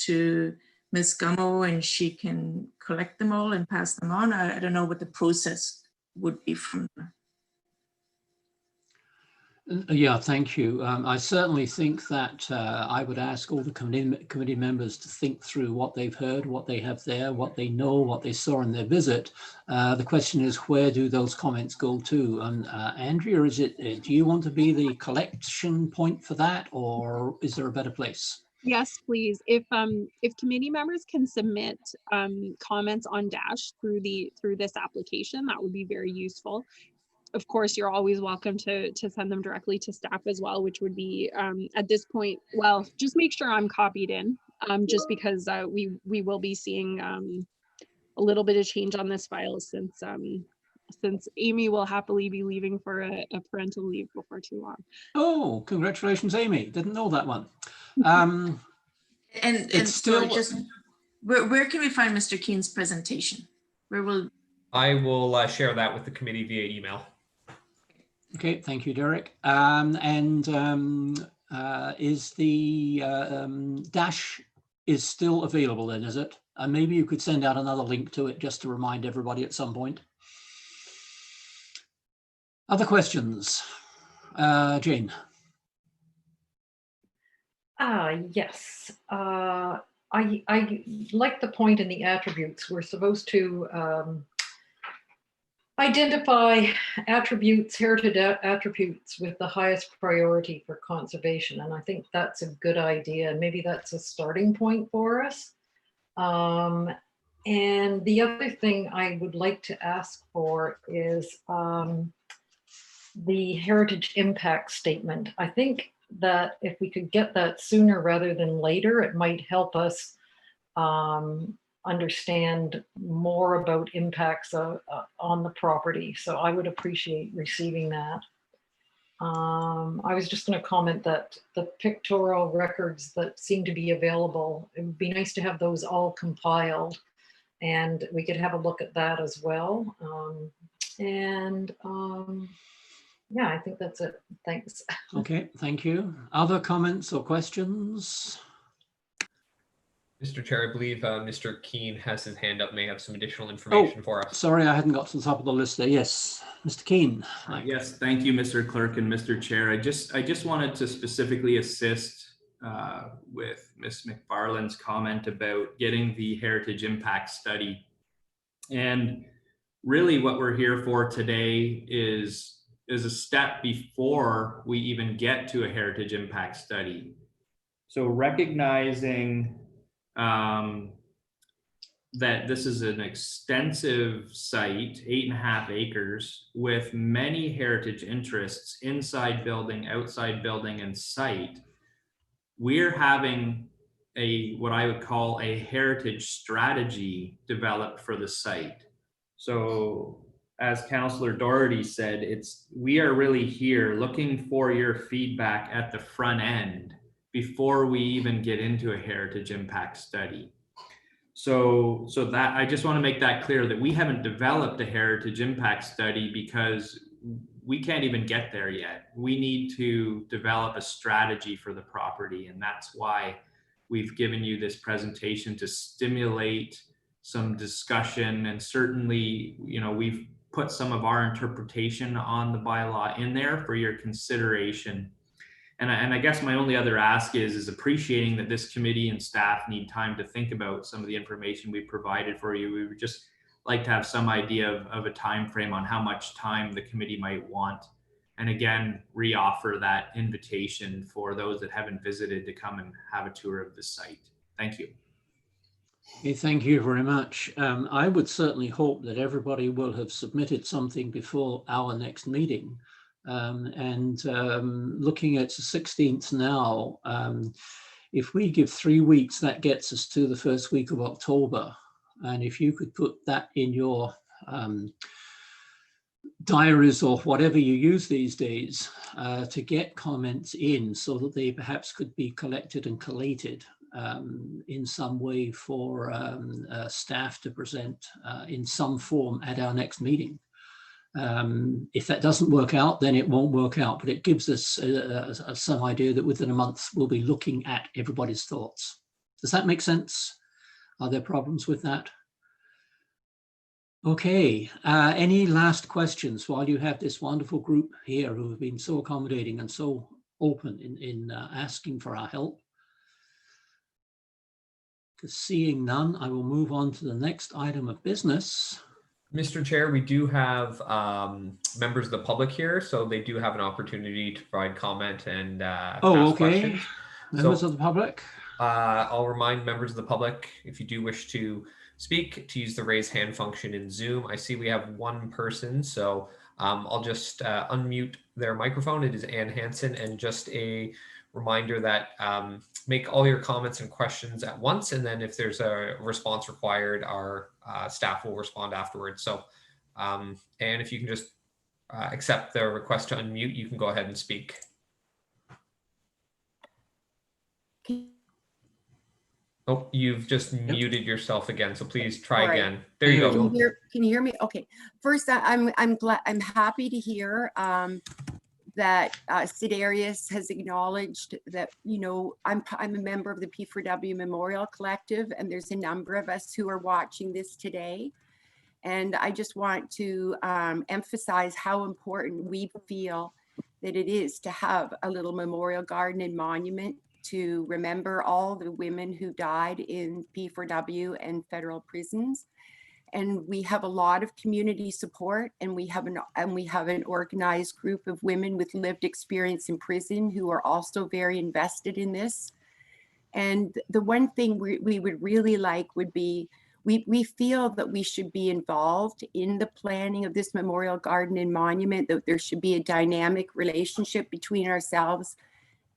to Ms. Gummo and she can collect them all and pass them on? I don't know what the process would be from there. Yeah, thank you. I certainly think that I would ask all the committee members to think through what they've heard, what they have there, what they know, what they saw in their visit. The question is, where do those comments go to? Andrea, do you want to be the collection point for that, or is there a better place? Yes, please. If committee members can submit comments on Dash through this application, that would be very useful. Of course, you're always welcome to send them directly to staff as well, which would be at this point, well, just make sure I'm copied in, just because we will be seeing a little bit of change on this file since Amy will happily be leaving for a parental leave before too long. Oh, congratulations, Amy. Didn't know that one. And it's still just where can we find Mr. Keane's presentation? I will share that with the committee via email. Okay, thank you, Derek. Is the Dash is still available then, is it? And maybe you could send out another link to it just to remind everybody at some point. Other questions? Jane. Yes. I like the point in the attributes. We're supposed to identify attributes, heritage attributes with the highest priority for conservation. And I think that's a good idea. Maybe that's a starting point for us. And the other thing I would like to ask for is the heritage impact statement. I think that if we could get that sooner rather than later, it might help us understand more about impacts on the property. So I would appreciate receiving that. I was just going to comment that the pictorial records that seem to be available, it would be nice to have those all compiled, and we could have a look at that as well. Yeah, I think that's it. Thanks. Okay, thank you. Other comments or questions? Mr. Chair, I believe Mr. Keane has his hand up, may have some additional information for us. Sorry, I hadn't got to the top of the list there. Yes, Mr. Keane. Yes, thank you, Mr. Clerk and Mr. Chair. I just wanted to specifically assist with Ms. McFarland's comment about getting the heritage impact study. And really what we're here for today is a step before we even get to a heritage impact study. So recognizing that this is an extensive site, 8.5 acres, with many heritage interests inside building, outside building, and site, we're having what I would call a heritage strategy developed for the site. So as Councillor Doherty said, we are really here looking for your feedback at the front end before we even get into a heritage impact study. So that I just want to make that clear, that we haven't developed a heritage impact study because we can't even get there yet. We need to develop a strategy for the property, and that's why we've given you this presentation to stimulate some discussion. And certainly, you know, put some of our interpretation on the bylaw in there for your consideration. And I guess my only other ask is appreciating that this committee and staff need time to think about some of the information we provided for you. We would just like to have some idea of a time frame on how much time the committee might want. And again, re-offer that invitation for those that haven't visited to come and have a tour of the site. Thank you. Okay, thank you very much. I would certainly hope that everybody will have submitted something before our next meeting. Looking at the 16th now, if we give 3 weeks, that gets us to the first week of October. And if you could put that in your diaries or whatever you use these days to get comments in so that they perhaps could be collected and collated in some way for staff to present in some form at our next meeting. If that doesn't work out, then it won't work out, but it gives us some idea that within a month we'll be looking at everybody's thoughts. Does that make sense? Are there problems with that? Okay, any last questions while you have this wonderful group here who have been so accommodating and so open in asking for our help? Seeing none, I will move on to the next item of business. Mr. Chair, we do have members of the public here, so they do have an opportunity to provide comment and ask questions. Members of the public? I'll remind members of the public, if you do wish to speak, to use the raise hand function in Zoom. I see we have one person, so I'll just unmute their microphone. It is Ann Hansen, and just a reminder that make all your comments and questions at once, and then if there's a response required, our staff will respond afterwards. So, and if you can just accept the request to unmute, you can go ahead and speak. Oh, you've just muted yourself again, so please try again. There you go. Can you hear me? Okay. First, I'm happy to hear that Sid Arias has acknowledged that, you know, I'm a member of the P4W Memorial Collective, and there's a number of us who are watching this today. And I just want to emphasize how important we feel that it is to have a little memorial garden and monument to remember all the women who died in P4W and federal prisons. And we have a lot of community support, and we have an organized group of women with lived experience in prison who are also very invested in this. And the one thing we would really like would be, we feel that we should be involved in the planning of this memorial garden and monument, that there should be a dynamic relationship between ourselves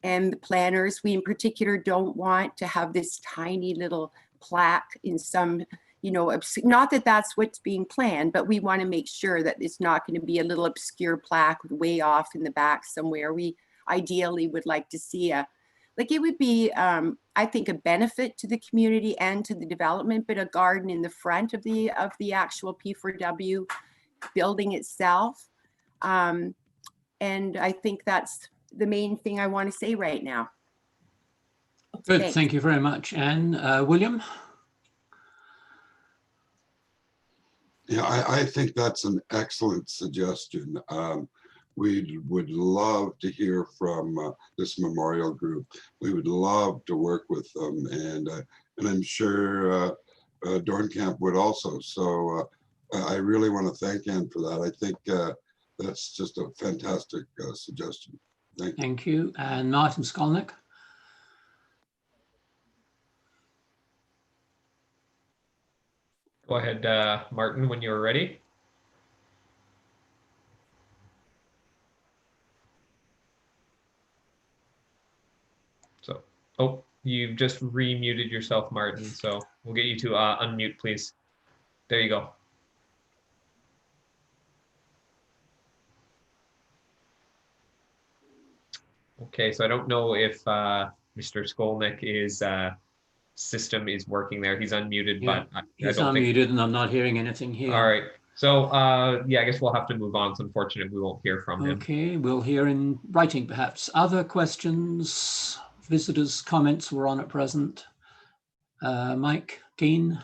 and the planners. We in particular don't want to have this tiny little plaque in some, you know, not that that's what's being planned, but we want to make sure that it's not going to be a little obscure plaque way off in the back somewhere. We ideally would like to see it would be, I think, a benefit to the community and to the development, but a garden in the front of the actual P4W building itself. And I think that's the main thing I want to say right now. Good, Thanks. thank you very much. And William? Yeah, I think that's an excellent suggestion. We would love to hear from this memorial group. We would love to work with them, and I'm sure Dornkamp would also. So I really want to thank Ann for that. I think that's just a fantastic suggestion. Thank you. Thank you. And Martin Skolnick? Go ahead, Martin, when you're ready. So, oh, you've just re-muted yourself, Martin. So we'll get you to unmute, please. There you go. Okay, so I don't know if Mr. Skolnick is system is working there. He's unmuted, Yeah, but he's unmuted and I'm not hearing anything here. All right. So yeah, I guess we'll have to move on. It's unfortunate we won't hear from him. Okay, we'll hear in writing perhaps. Other questions? Visitors' comments were on at present. Mike, Keen?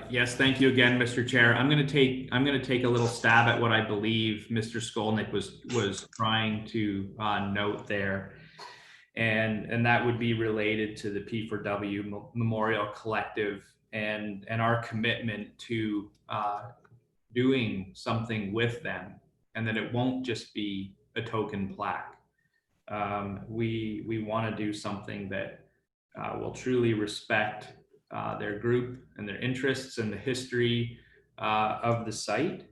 Yes, thank you again, Mr. Chair. I'm going to take a little stab at what I believe Mr. Skolnick was trying to note there, and that would be related to the P4W Memorial Collective and our commitment to doing something with them, and that it won't just be a token plaque. We want to do something that will truly respect their group and their interests and the history of the site.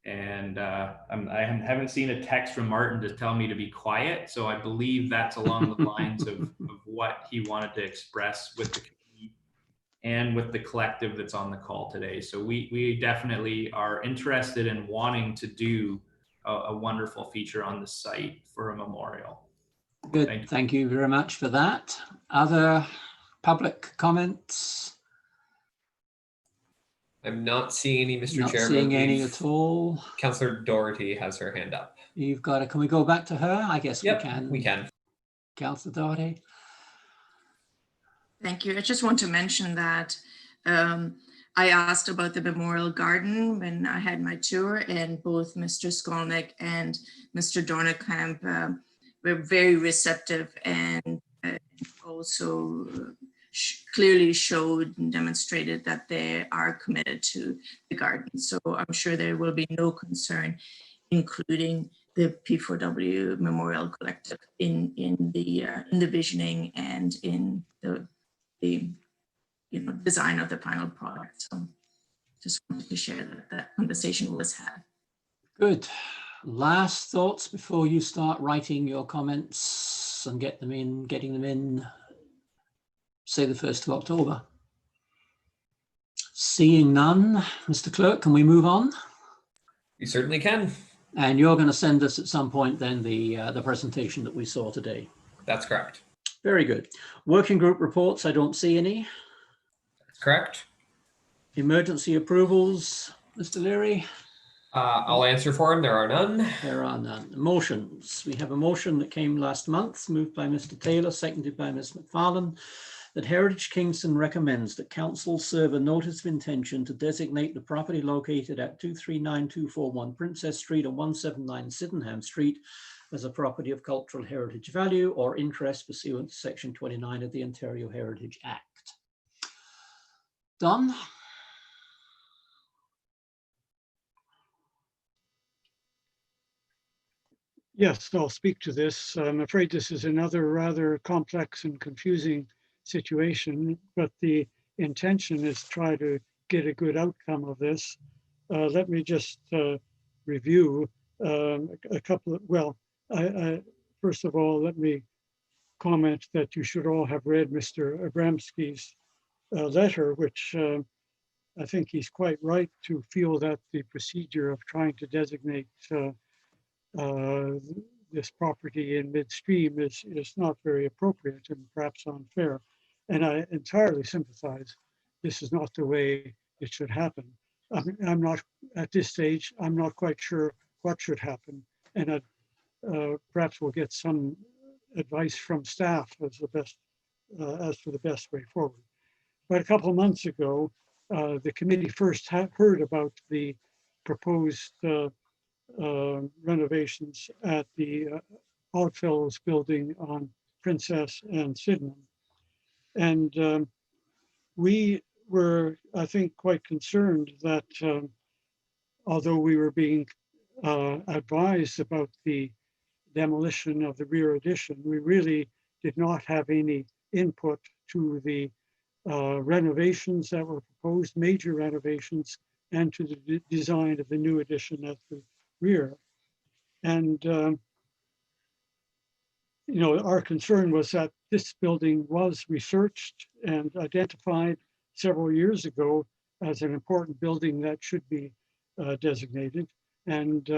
And I haven't seen a text from Martin to tell me to be quiet. So I believe that's along the lines of what he wanted to express with the community and with the collective that's on the call today. So we definitely are interested in wanting to do a wonderful feature on the site for a memorial. Good, thank you very much for that. Other public comments? I'm not seeing any, Mr. Not Chairman. seeing any at all. Councillor Doherty has her hand up. You've got it. Can we go back to her? I guess Yep, we can. we can. Councillor Doherty. Thank you. I just want to mention that I asked about the memorial garden when I had my tour, and both Mr. Skolnick and Mr. Dornekamp were very receptive and also clearly showed and demonstrated that they are committed to the garden. So I'm sure there will be no concern including the P4W Memorial Collective in the visioning and in the design of the final product. So just wanted to share that conversation was had. Good. Last thoughts before you start writing your comments and getting them in, say the 1st of October. Seeing none, Mr. Clerk, can we move on? You certainly can. And you're going to send us at some point then the presentation that we saw today. That's correct. Very good. Working group reports, I don't see any. That's correct. Emergency approvals, Mr. Leary? I'll answer for him. There are none. There are none. Motions. We have a motion that came last month, moved by Mr. Taylor, seconded by Ms. McFarlane, that Heritage Kingston recommends that council serve a notice of intention to designate the property located at 239241 Princess Street and 179 Sydenham Street as a property of cultural heritage value or interest pursuant to Section 29 of the Ontario Heritage Act. Don? Yes, I'll speak to this. I'm afraid this is another rather complex and confusing situation, but the intention is to try to get a good outcome of this. Let me just review a couple of, well, first of all, let me comment that you should all have read Mr. Abramsky's letter, which I think he's quite right to feel that the procedure of trying to designate this property in midstream is not very appropriate and perhaps unfair. And I entirely sympathize. This is not the way it should happen. I'm not, at this stage, I'm not quite sure what should happen. And perhaps we'll get some advice from staff as to the best way forward. But a couple of months ago, the committee first heard about the proposed renovations at the Oddfellows building on Princess and Sydenham. And we were, I think, quite concerned that although we were being advised about the demolition of the rear addition, we really did not have any input to the renovations that were proposed, major renovations, and to the design of the new addition at the rear. And you know, our concern was that this building was researched and identified several years ago as an important building that should be designated. And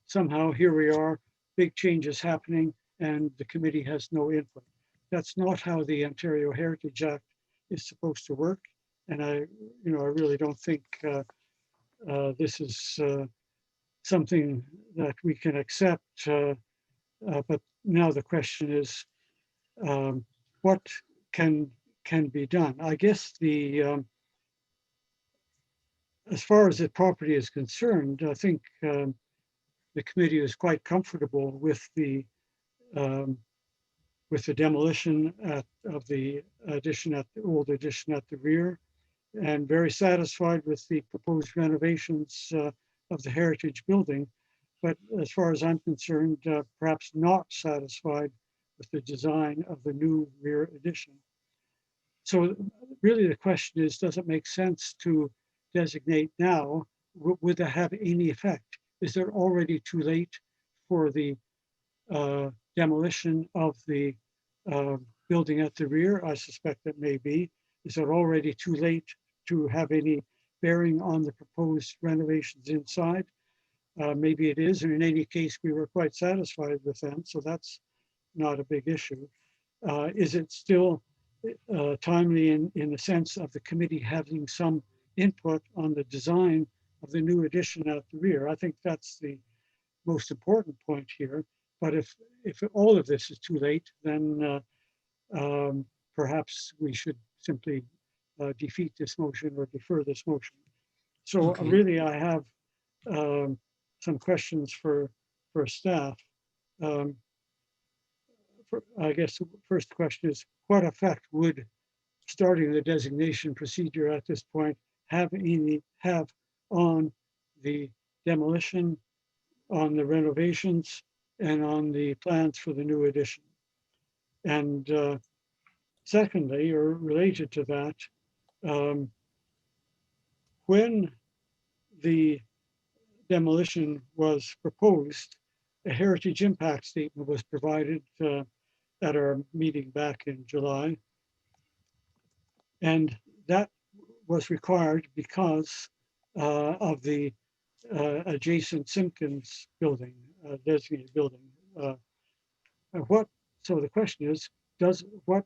somehow here we are, big changes happening, and the committee has no input. That's not how the Ontario Heritage Act is supposed to work. And I really don't think this is something that we can accept. But now the question is, what can be done? I guess the as far as the property is concerned, I think the committee is quite comfortable with the demolition of the addition at the old addition at the rear, and very satisfied with the proposed renovations of the heritage building. But as far as I'm concerned, perhaps not satisfied with the design of the new rear addition. So really the question is, does it make sense to designate now? Would that have any effect? Is it already too late for the demolition of the building at the rear? I suspect it may be. Is it already too late to have any bearing on the proposed renovations inside? Maybe it is, and in any case, we were quite satisfied with them, so that's not a big issue. Is it still timely in the sense of the committee having some input on the design of the new addition at the rear? I think that's the most important point here. But if all of this is too late, then perhaps we should simply defeat this motion or defer this motion. So Okay. really, I have some questions for staff. I guess the first question is, what effect would starting the designation procedure at this point have on the demolition, on the renovations, and on the plans for the new addition? And secondly, or related to that, when the demolition was proposed, a heritage impact statement was provided at our meeting back in July. And that was required because of the adjacent Simpkins building, designated building. So the question is, what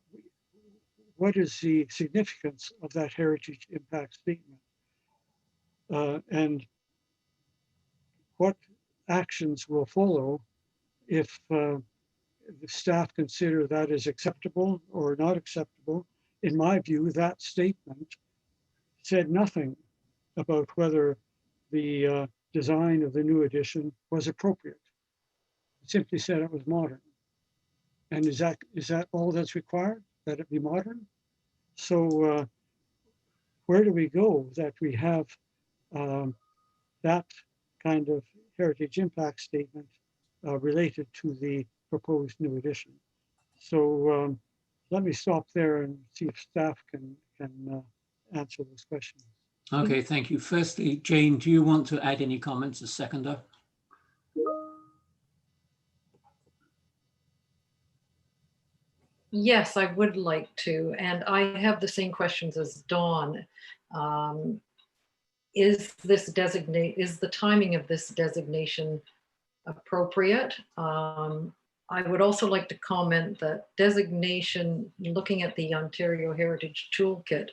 is the significance of that heritage impact statement? And what actions will follow if the staff consider that is acceptable or not acceptable? In my view, that statement said nothing about whether the design of the new addition was appropriate. It simply said it was modern. And is that all that's required, that it be modern? So where do we go that we have that kind of heritage impact statement related to the proposed new addition? So let me stop there and see if staff can answer those questions. Okay, thank you. Firstly, Jane, do you want to add any comments as seconder? Yes, I would like to, and I have the same questions as Dawn. Is the timing of this designation appropriate? I would also like to comment that designation, looking at the Ontario Heritage Toolkit,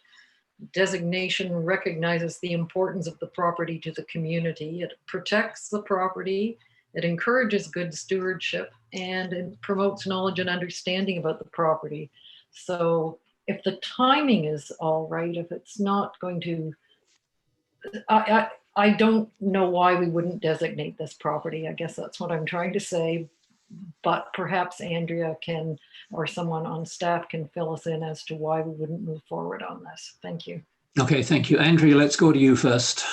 designation recognizes the importance of the property to the community. It protects the property, it encourages good stewardship, and it promotes knowledge and understanding about the property. So if the timing is all right, if it's not going to, I don't know why we wouldn't designate this property. I guess that's what I'm trying to say. But perhaps Andrea can, or someone on staff can fill us in as to why we wouldn't move forward on this. Thank you. Okay, thank you. Andrea, let's go to you first.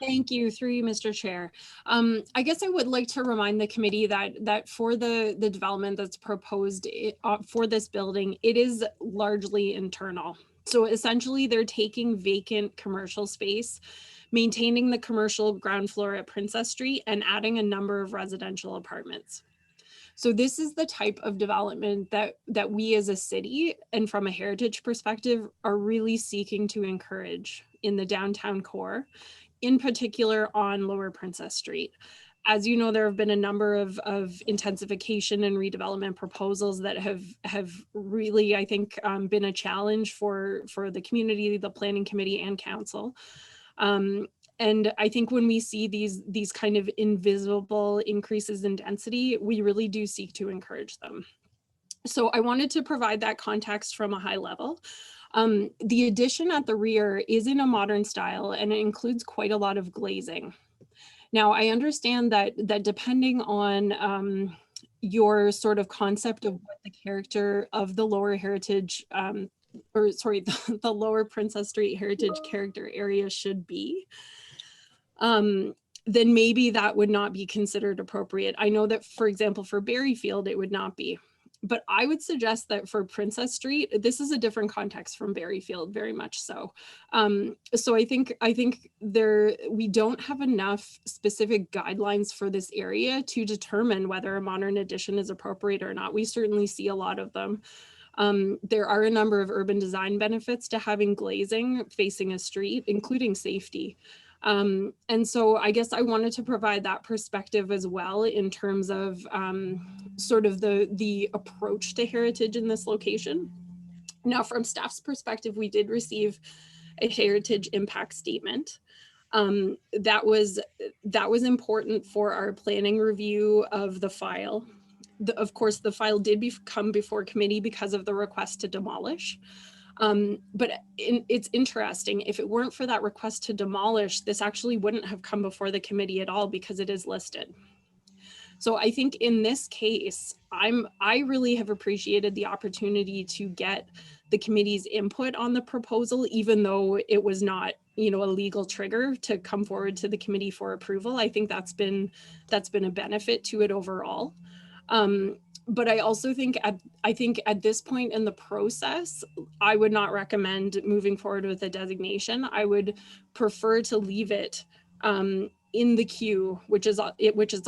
Thank you, through you, Mr. Chair. I guess I would like to remind the committee that for the development that's proposed for this building, it is largely internal. So essentially they're taking vacant commercial space, maintaining the commercial ground floor at Princess Street, and adding a number of residential apartments. So this is the type of development that we as a city and from a heritage perspective are really seeking to encourage in the downtown core, in particular on Lower Princess Street. As you know, there have been a number of intensification and redevelopment proposals that have really, I think, been a challenge for the community, the planning committee, and council. And I think when we see these kind of invisible increases in density, we really do seek to encourage them. So I wanted to provide that context from a high level. The addition at the rear is in a modern style and it includes quite a lot of glazing. Now, I understand that depending on your sort of concept of what the character of the lower heritage, the lower Princess Street Heritage character area should be, then maybe that would not be considered appropriate. I know that, for example, for Berryfield, it would not be. But I would suggest that for Princess Street, this is a different context from Berryfield, very much so. So I think we don't have enough specific guidelines for this area to determine whether a modern addition is appropriate or not. We certainly see a lot of them. There are a number of urban design benefits to having glazing facing a street, including safety. And so I guess I wanted to provide that perspective as well in terms of sort of the approach to heritage in this location. Now, from staff's perspective, we did receive a heritage impact statement. That was important for our planning review of the file. Of course, the file did come before committee because of the request to demolish. But it's interesting, if it weren't for that request to demolish, this actually wouldn't have come before the committee at all because it is listed. So I think in this case, I really have appreciated the opportunity to get the committee's input on the proposal, even though it was not, a legal trigger to come forward to the committee for approval. I think that's been a benefit to it overall. But I also think at this point in the process, I would not recommend moving forward with a designation. I would prefer to leave it in the queue, which is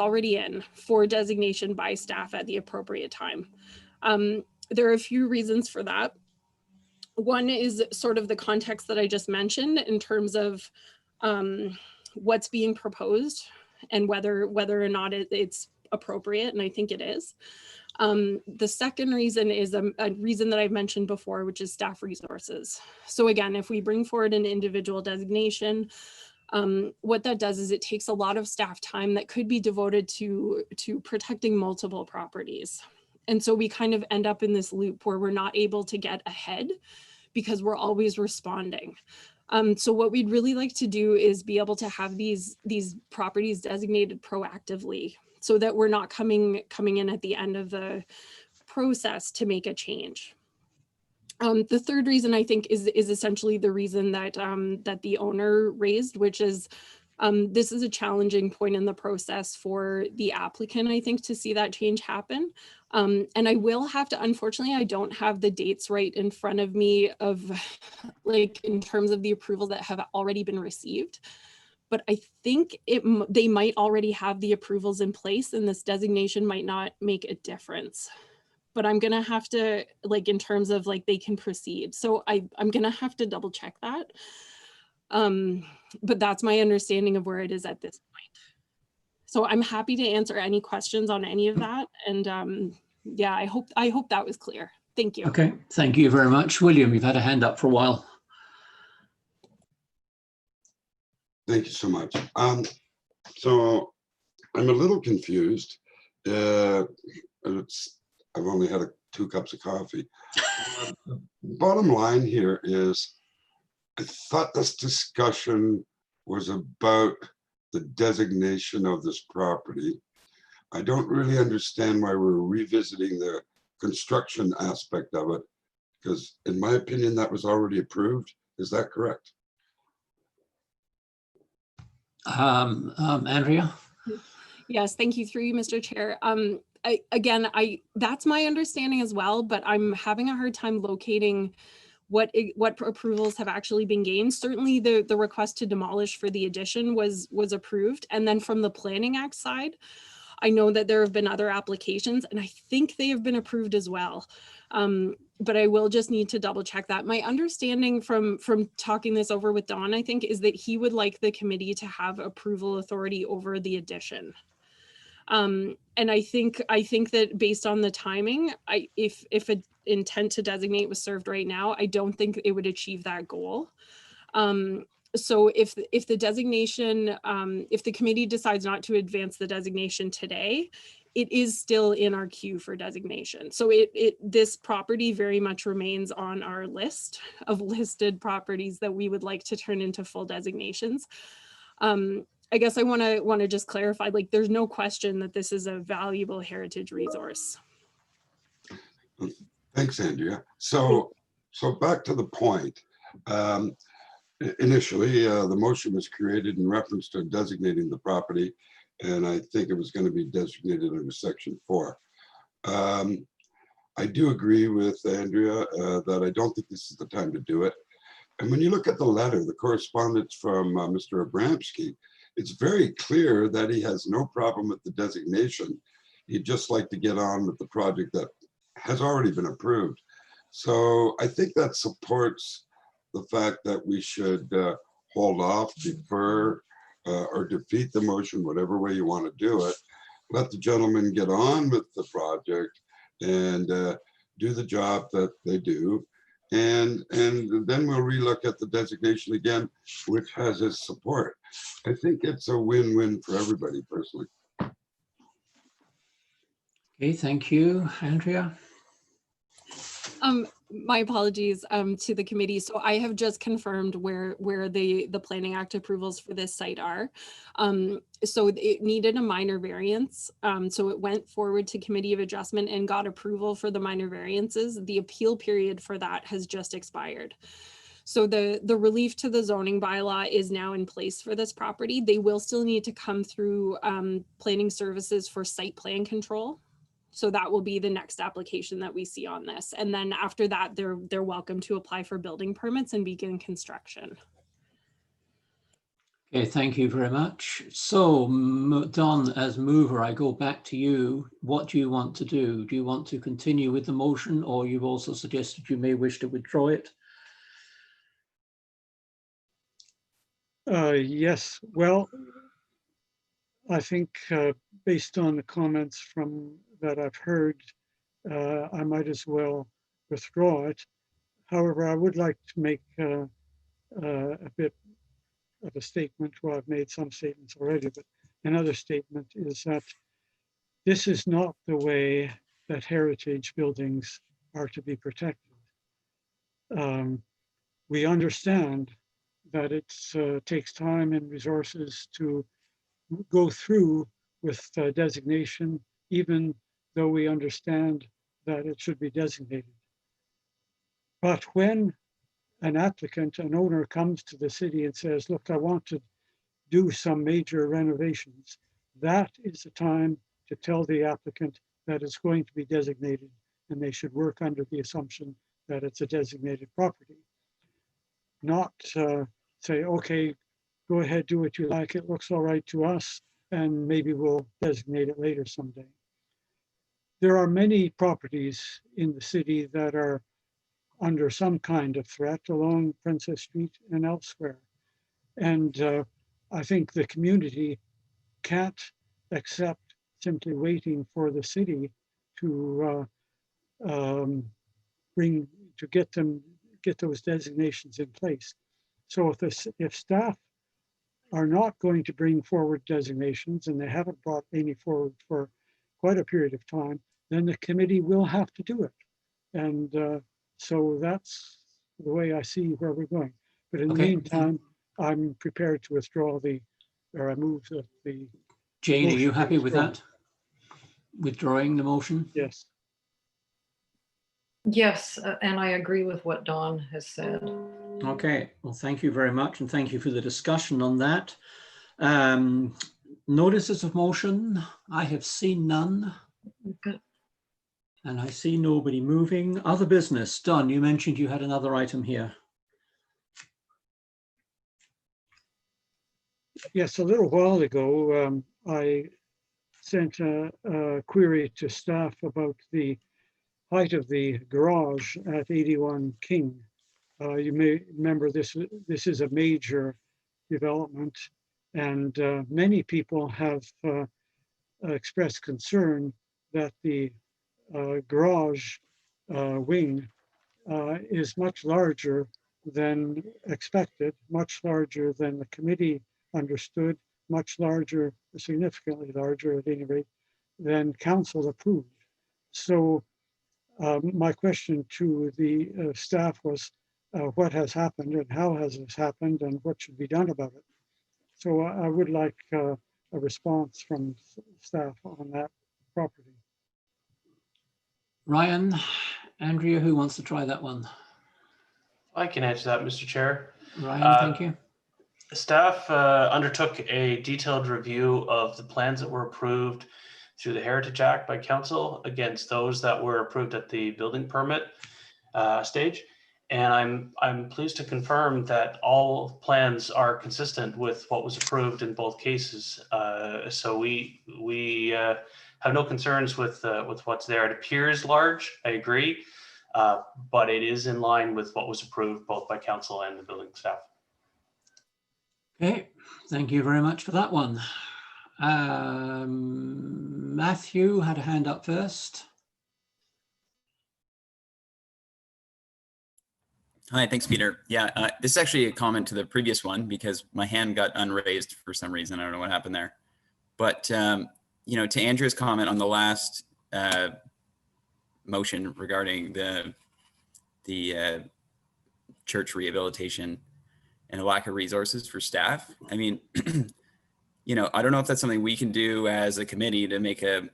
already in, for designation by staff at the appropriate time. There are a few reasons for that. One is sort of the context that I just mentioned in terms of what's being proposed and whether or not it's appropriate, and I think it is. The second reason is a reason that I've mentioned before, which is staff resources. So again, if we bring forward an individual designation, what that does is it takes a lot of staff time that could be devoted to protecting multiple properties. And so we kind of end up in this loop where we're not able to get ahead because we're always responding. So what we'd really like to do is be able to have these properties designated proactively, so that we're not coming in at the end of the process to make a change. The third reason I think is essentially the reason that that the owner raised, which is this is a challenging point in the process for the applicant, I think, to see that change happen. And I will have to, unfortunately, I don't have the dates right in front of me of like in terms of the approval that have already been received. But I think they might already have the approvals in place and this designation might not make a difference. But I'm gonna have to, like, in terms of like they can proceed. So I'm gonna have to double check that. But that's my understanding of where it is at this point. So I'm happy to answer any questions on any of that. And yeah, I hope that was clear. Thank you. Okay, thank you very much. William, you've had a hand up for a while. Thank you so much. So I'm a little confused. I've only had 2 cups of coffee. Bottom line here is, I thought this discussion was about the designation of this property. I don't really understand why we're revisiting the construction aspect of it, because in my opinion, that was already approved. Is that correct? Andrea? Yes, thank you, through you, Mr. Chair. That's my understanding as well, but I'm having a hard time locating what approvals have actually been gained. Certainly the request to demolish for the addition was approved. And then from the Planning Act side, I know that there have been other applications and I think they have been approved as well. But I will just need to double check that. My understanding from talking this over with Don, I think, is that he would like the committee to have approval authority over the addition. And I think that based on the timing, if an intent to designate was served right now, I don't think it would achieve that goal. So if the designation, if the committee decides not to advance the designation today, it is still in our queue for designation. So this property very much remains on our list of listed properties that we would like to turn into full designations. I guess I want to just clarify, like, there's no question that this is a valuable heritage resource. Thanks, Andrea. So back to the point. Initially, the motion was created in reference to designating the property, and I think it was going to be designated under Section 4. I do agree with Andrea that I don't think this is the time to do it. And when you look at the letter, the correspondence from Mr. Abramsky, it's very clear that he has no problem with the designation. He'd just like to get on with the project that has already been approved. So I think that supports the fact that we should hold off, defer, or defeat the motion, whatever way you want to do it. Let the gentleman get on with the project and do the job that they do. And then we'll relook at the designation again, which has his support. I think it's a win-win for everybody, personally. Okay, thank you, Andrea. My apologies to the committee. So I have just confirmed where the Planning Act approvals for this site are. So it needed a minor variance. So it went forward to Committee of Adjustment and got approval for the minor variances. The appeal period for that has just expired. So the relief to the zoning bylaw is now in place for this property. They will still need to come through planning services for site plan control. So that will be the next application that we see on this. And then after that, they're welcome to apply for building permits and begin construction. Okay, thank you very much. So Don, as mover, I go back to you. What do you want to do? Do you want to continue with the motion, or you've also suggested you may wish to withdraw it? Yes, well, I think based on the comments that I've heard, I might as well withdraw it. However, I would like to make a bit of a statement. Well, I've made some statements already, but another statement is that this is not the way that heritage buildings are to be protected. We understand that it takes time and resources to go through with designation, even though we understand that it should be designated. But when an applicant, an owner comes to the city and says, look, I want to do some major renovations, that is the time to tell the applicant that it's going to be designated, and they should work under the assumption that it's a designated property. Not say, okay, go ahead, do what you like, it looks all right to us, and maybe we'll designate it later someday. There are many properties in the city that are under some kind of threat along Princess Street and elsewhere. And I think the community can't accept simply waiting for the city to get those designations in place. So if staff are not going to bring forward designations, and they haven't brought any forward for quite a period of time, then the committee will have to do it. And so that's the way I see where we're going. But in the meantime, I'm prepared to withdraw I move the. Jane, are you happy with that? Withdrawing the motion? Yes. Yes, and I agree with what Don has said. Okay, well, thank you very much, and thank you for the discussion on that. Notices of motion, I have seen none. Okay. And I see nobody moving. Other business, Don, you mentioned you had another item here. Yes, a little while ago, I sent a query to staff about the height of the garage at 81 King. You may remember this is a major development, and many people have expressed concern that the garage wing is much larger than expected, much larger than the committee understood, much larger, significantly larger at any rate, then council approved. So my question to the staff was, what has happened and how has this happened and what should be done about it? So I would like a response from staff on that property. Ryan, Andrea, who wants to try that one? I can answer that, Mr. Chair. Ryan, thank you. Staff undertook a detailed review of the plans that were approved through the Heritage Act by council against those that were approved at the building permit stage. And I'm pleased to confirm that all plans are consistent with what was approved in both cases. So we have no concerns with what's there. It appears large, I agree, but it is in line with what was approved both by council and the building staff. Okay, thank you very much for that one. Matthew had a hand up first. Hi, thanks, Peter. Yeah, this is actually a comment to the previous one because my hand got unraised for some reason. I don't know what happened there. But, you know, to Andrea's comment on the last motion regarding the church rehabilitation and a lack of resources for staff. I mean, you know, I don't know if that's something we can do as a committee to make a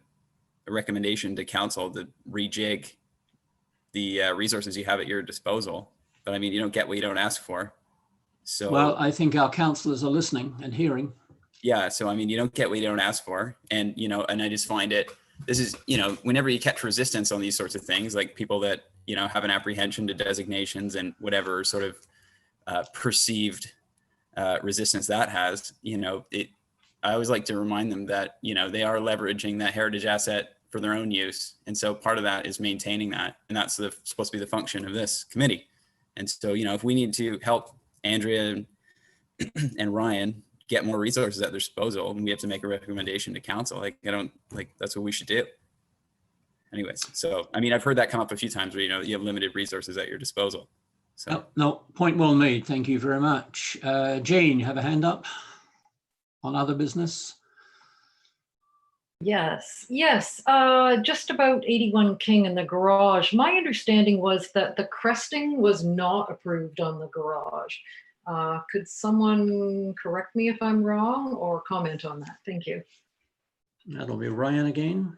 recommendation to council to rejig the resources you have at your disposal. But I mean, you don't get what you don't ask for. So, well, I think our councillors are listening and hearing. Yeah. So, I mean, you don't get what you don't ask for. And, you know, and I just find this is, you know, whenever you catch resistance on these sorts of things, like people that, you know, have an apprehension to designations and whatever sort of perceived resistance that has, you know, I always like to remind them that, you know, they are leveraging that heritage asset for their own use. And so part of that is maintaining that. And that's supposed to be the function of this committee. And so, you know, if we need to help Andrea and Ryan get more resources at their disposal, and we have to make a recommendation to council, like, that's what we should do. Anyways, so, I mean, I've heard that come up a few times where, you know, you have limited resources at your disposal. So. No, point well made. Thank you very much. Jane, you have a hand up on other business? Yes, just about 81 King and the garage. My understanding was that the cresting was not approved on the garage. Could someone correct me if I'm wrong or comment on that? Thank you. That'll be Ryan again.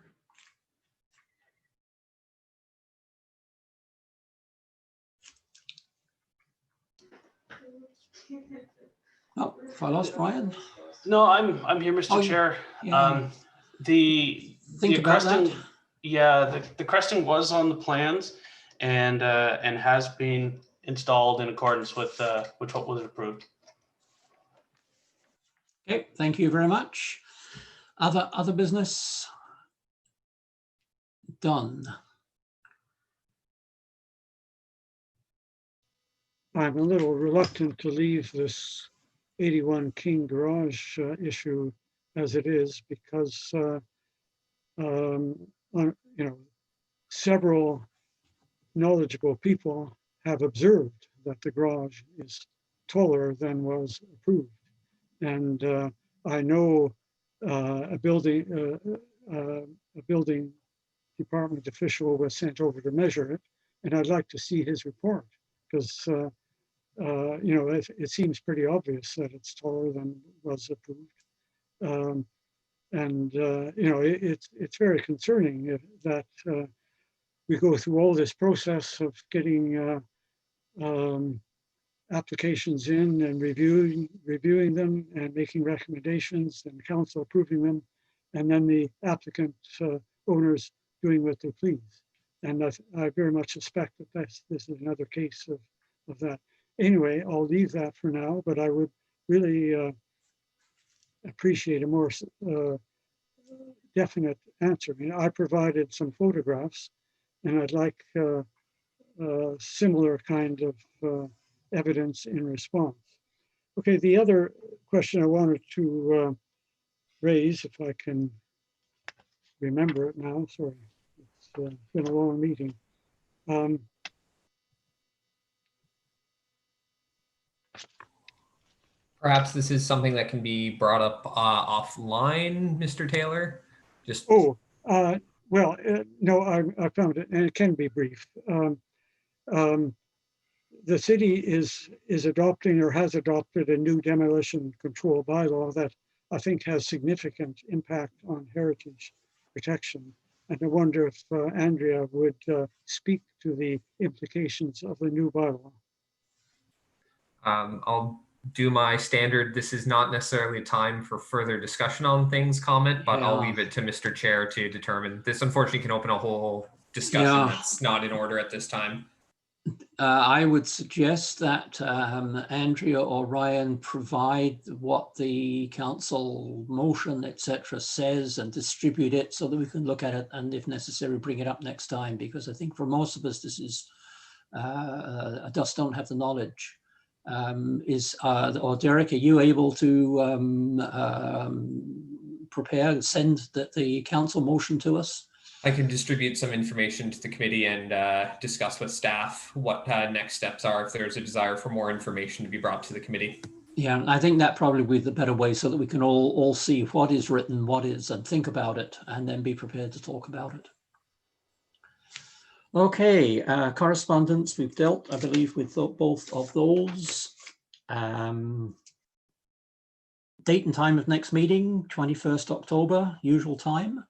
Oh, if I lost Ryan? No, I'm here, Mr. Chair. Yeah. The cresting, that. Yeah, the cresting was on the plans and has been installed in accordance with what was approved. Okay, thank you very much. Other business? Done. I'm a little reluctant to leave this 81 King garage issue as it is because you know, several knowledgeable people have observed that the garage is taller than was approved, and I know a building department official was sent over to measure it, and I'd like to see his report because you know, it seems pretty obvious that it's taller than was approved. And you know, it's very concerning that we go through all this process of getting applications in and reviewing them and making recommendations and council approving them, and then the applicant owners doing what they please. And I very much suspect that this is another case of that. Anyway, I'll leave that for now, but I would really appreciate a more definite answer. I mean, I provided some photographs, and I'd like similar kind of evidence in response. Okay, the other question I wanted to raise, if I can remember it now, sorry, it's been a long meeting. Perhaps this is something that can be brought up offline, Mr. Taylor. Just No, I found it, and it can be brief. The city is adopting or has adopted a new demolition control bylaw that I think has significant impact on heritage protection. And I wonder if Andrea would speak to the implications of the new bylaw. I'll do my standard. This is not necessarily a time for further discussion on things comment, but I'll leave it to Mr. Chair to determine. This unfortunately can open a whole discussion that's not in order at this time. I would suggest that Andrea or Ryan provide what the council motion, etc., says and distribute it so that we can look at it and, if necessary, bring it up next time. Because I think for most of us, this is just don't have the knowledge. Or Derek, are you able to prepare and send the council motion to us? I can distribute some information to the committee and discuss with staff what next steps are if there's a desire for more information to be brought to the committee. Yeah, I think that probably would be the better way so that we can all see what is written, what is, and think about it, and then be prepared to talk about it. Okay, correspondence, we've dealt, I believe, with both of those. Date and time of next meeting, 21st October, usual time.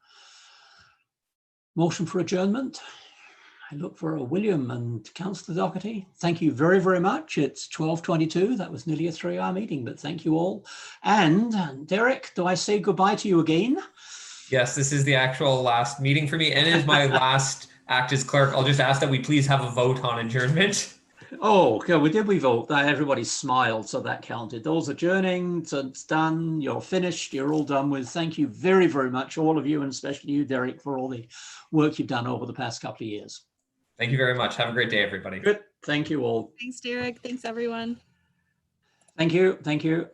Motion for adjournment. I look for a William and Councillor Doherty. Thank you very, very much. It's 12:22. That was nearly a 3-hour meeting, but thank you all. And Derek, do I say goodbye to you again? Yes, this is the actual last meeting for me, and it is my last act as clerk. I'll just ask that we please have a vote on adjournment. Oh, okay. Did we vote? Everybody smiled, so that counted. Those adjourning, so it's done. You're finished. You're all done with. Thank you very, very much, all of you, and especially you, Derek, for all the work you've done over the past couple of years. Thank you very much. Have a great day, everybody. Good. Thank you all. Thanks, Derek. Thanks, everyone. Thank you. Thank you.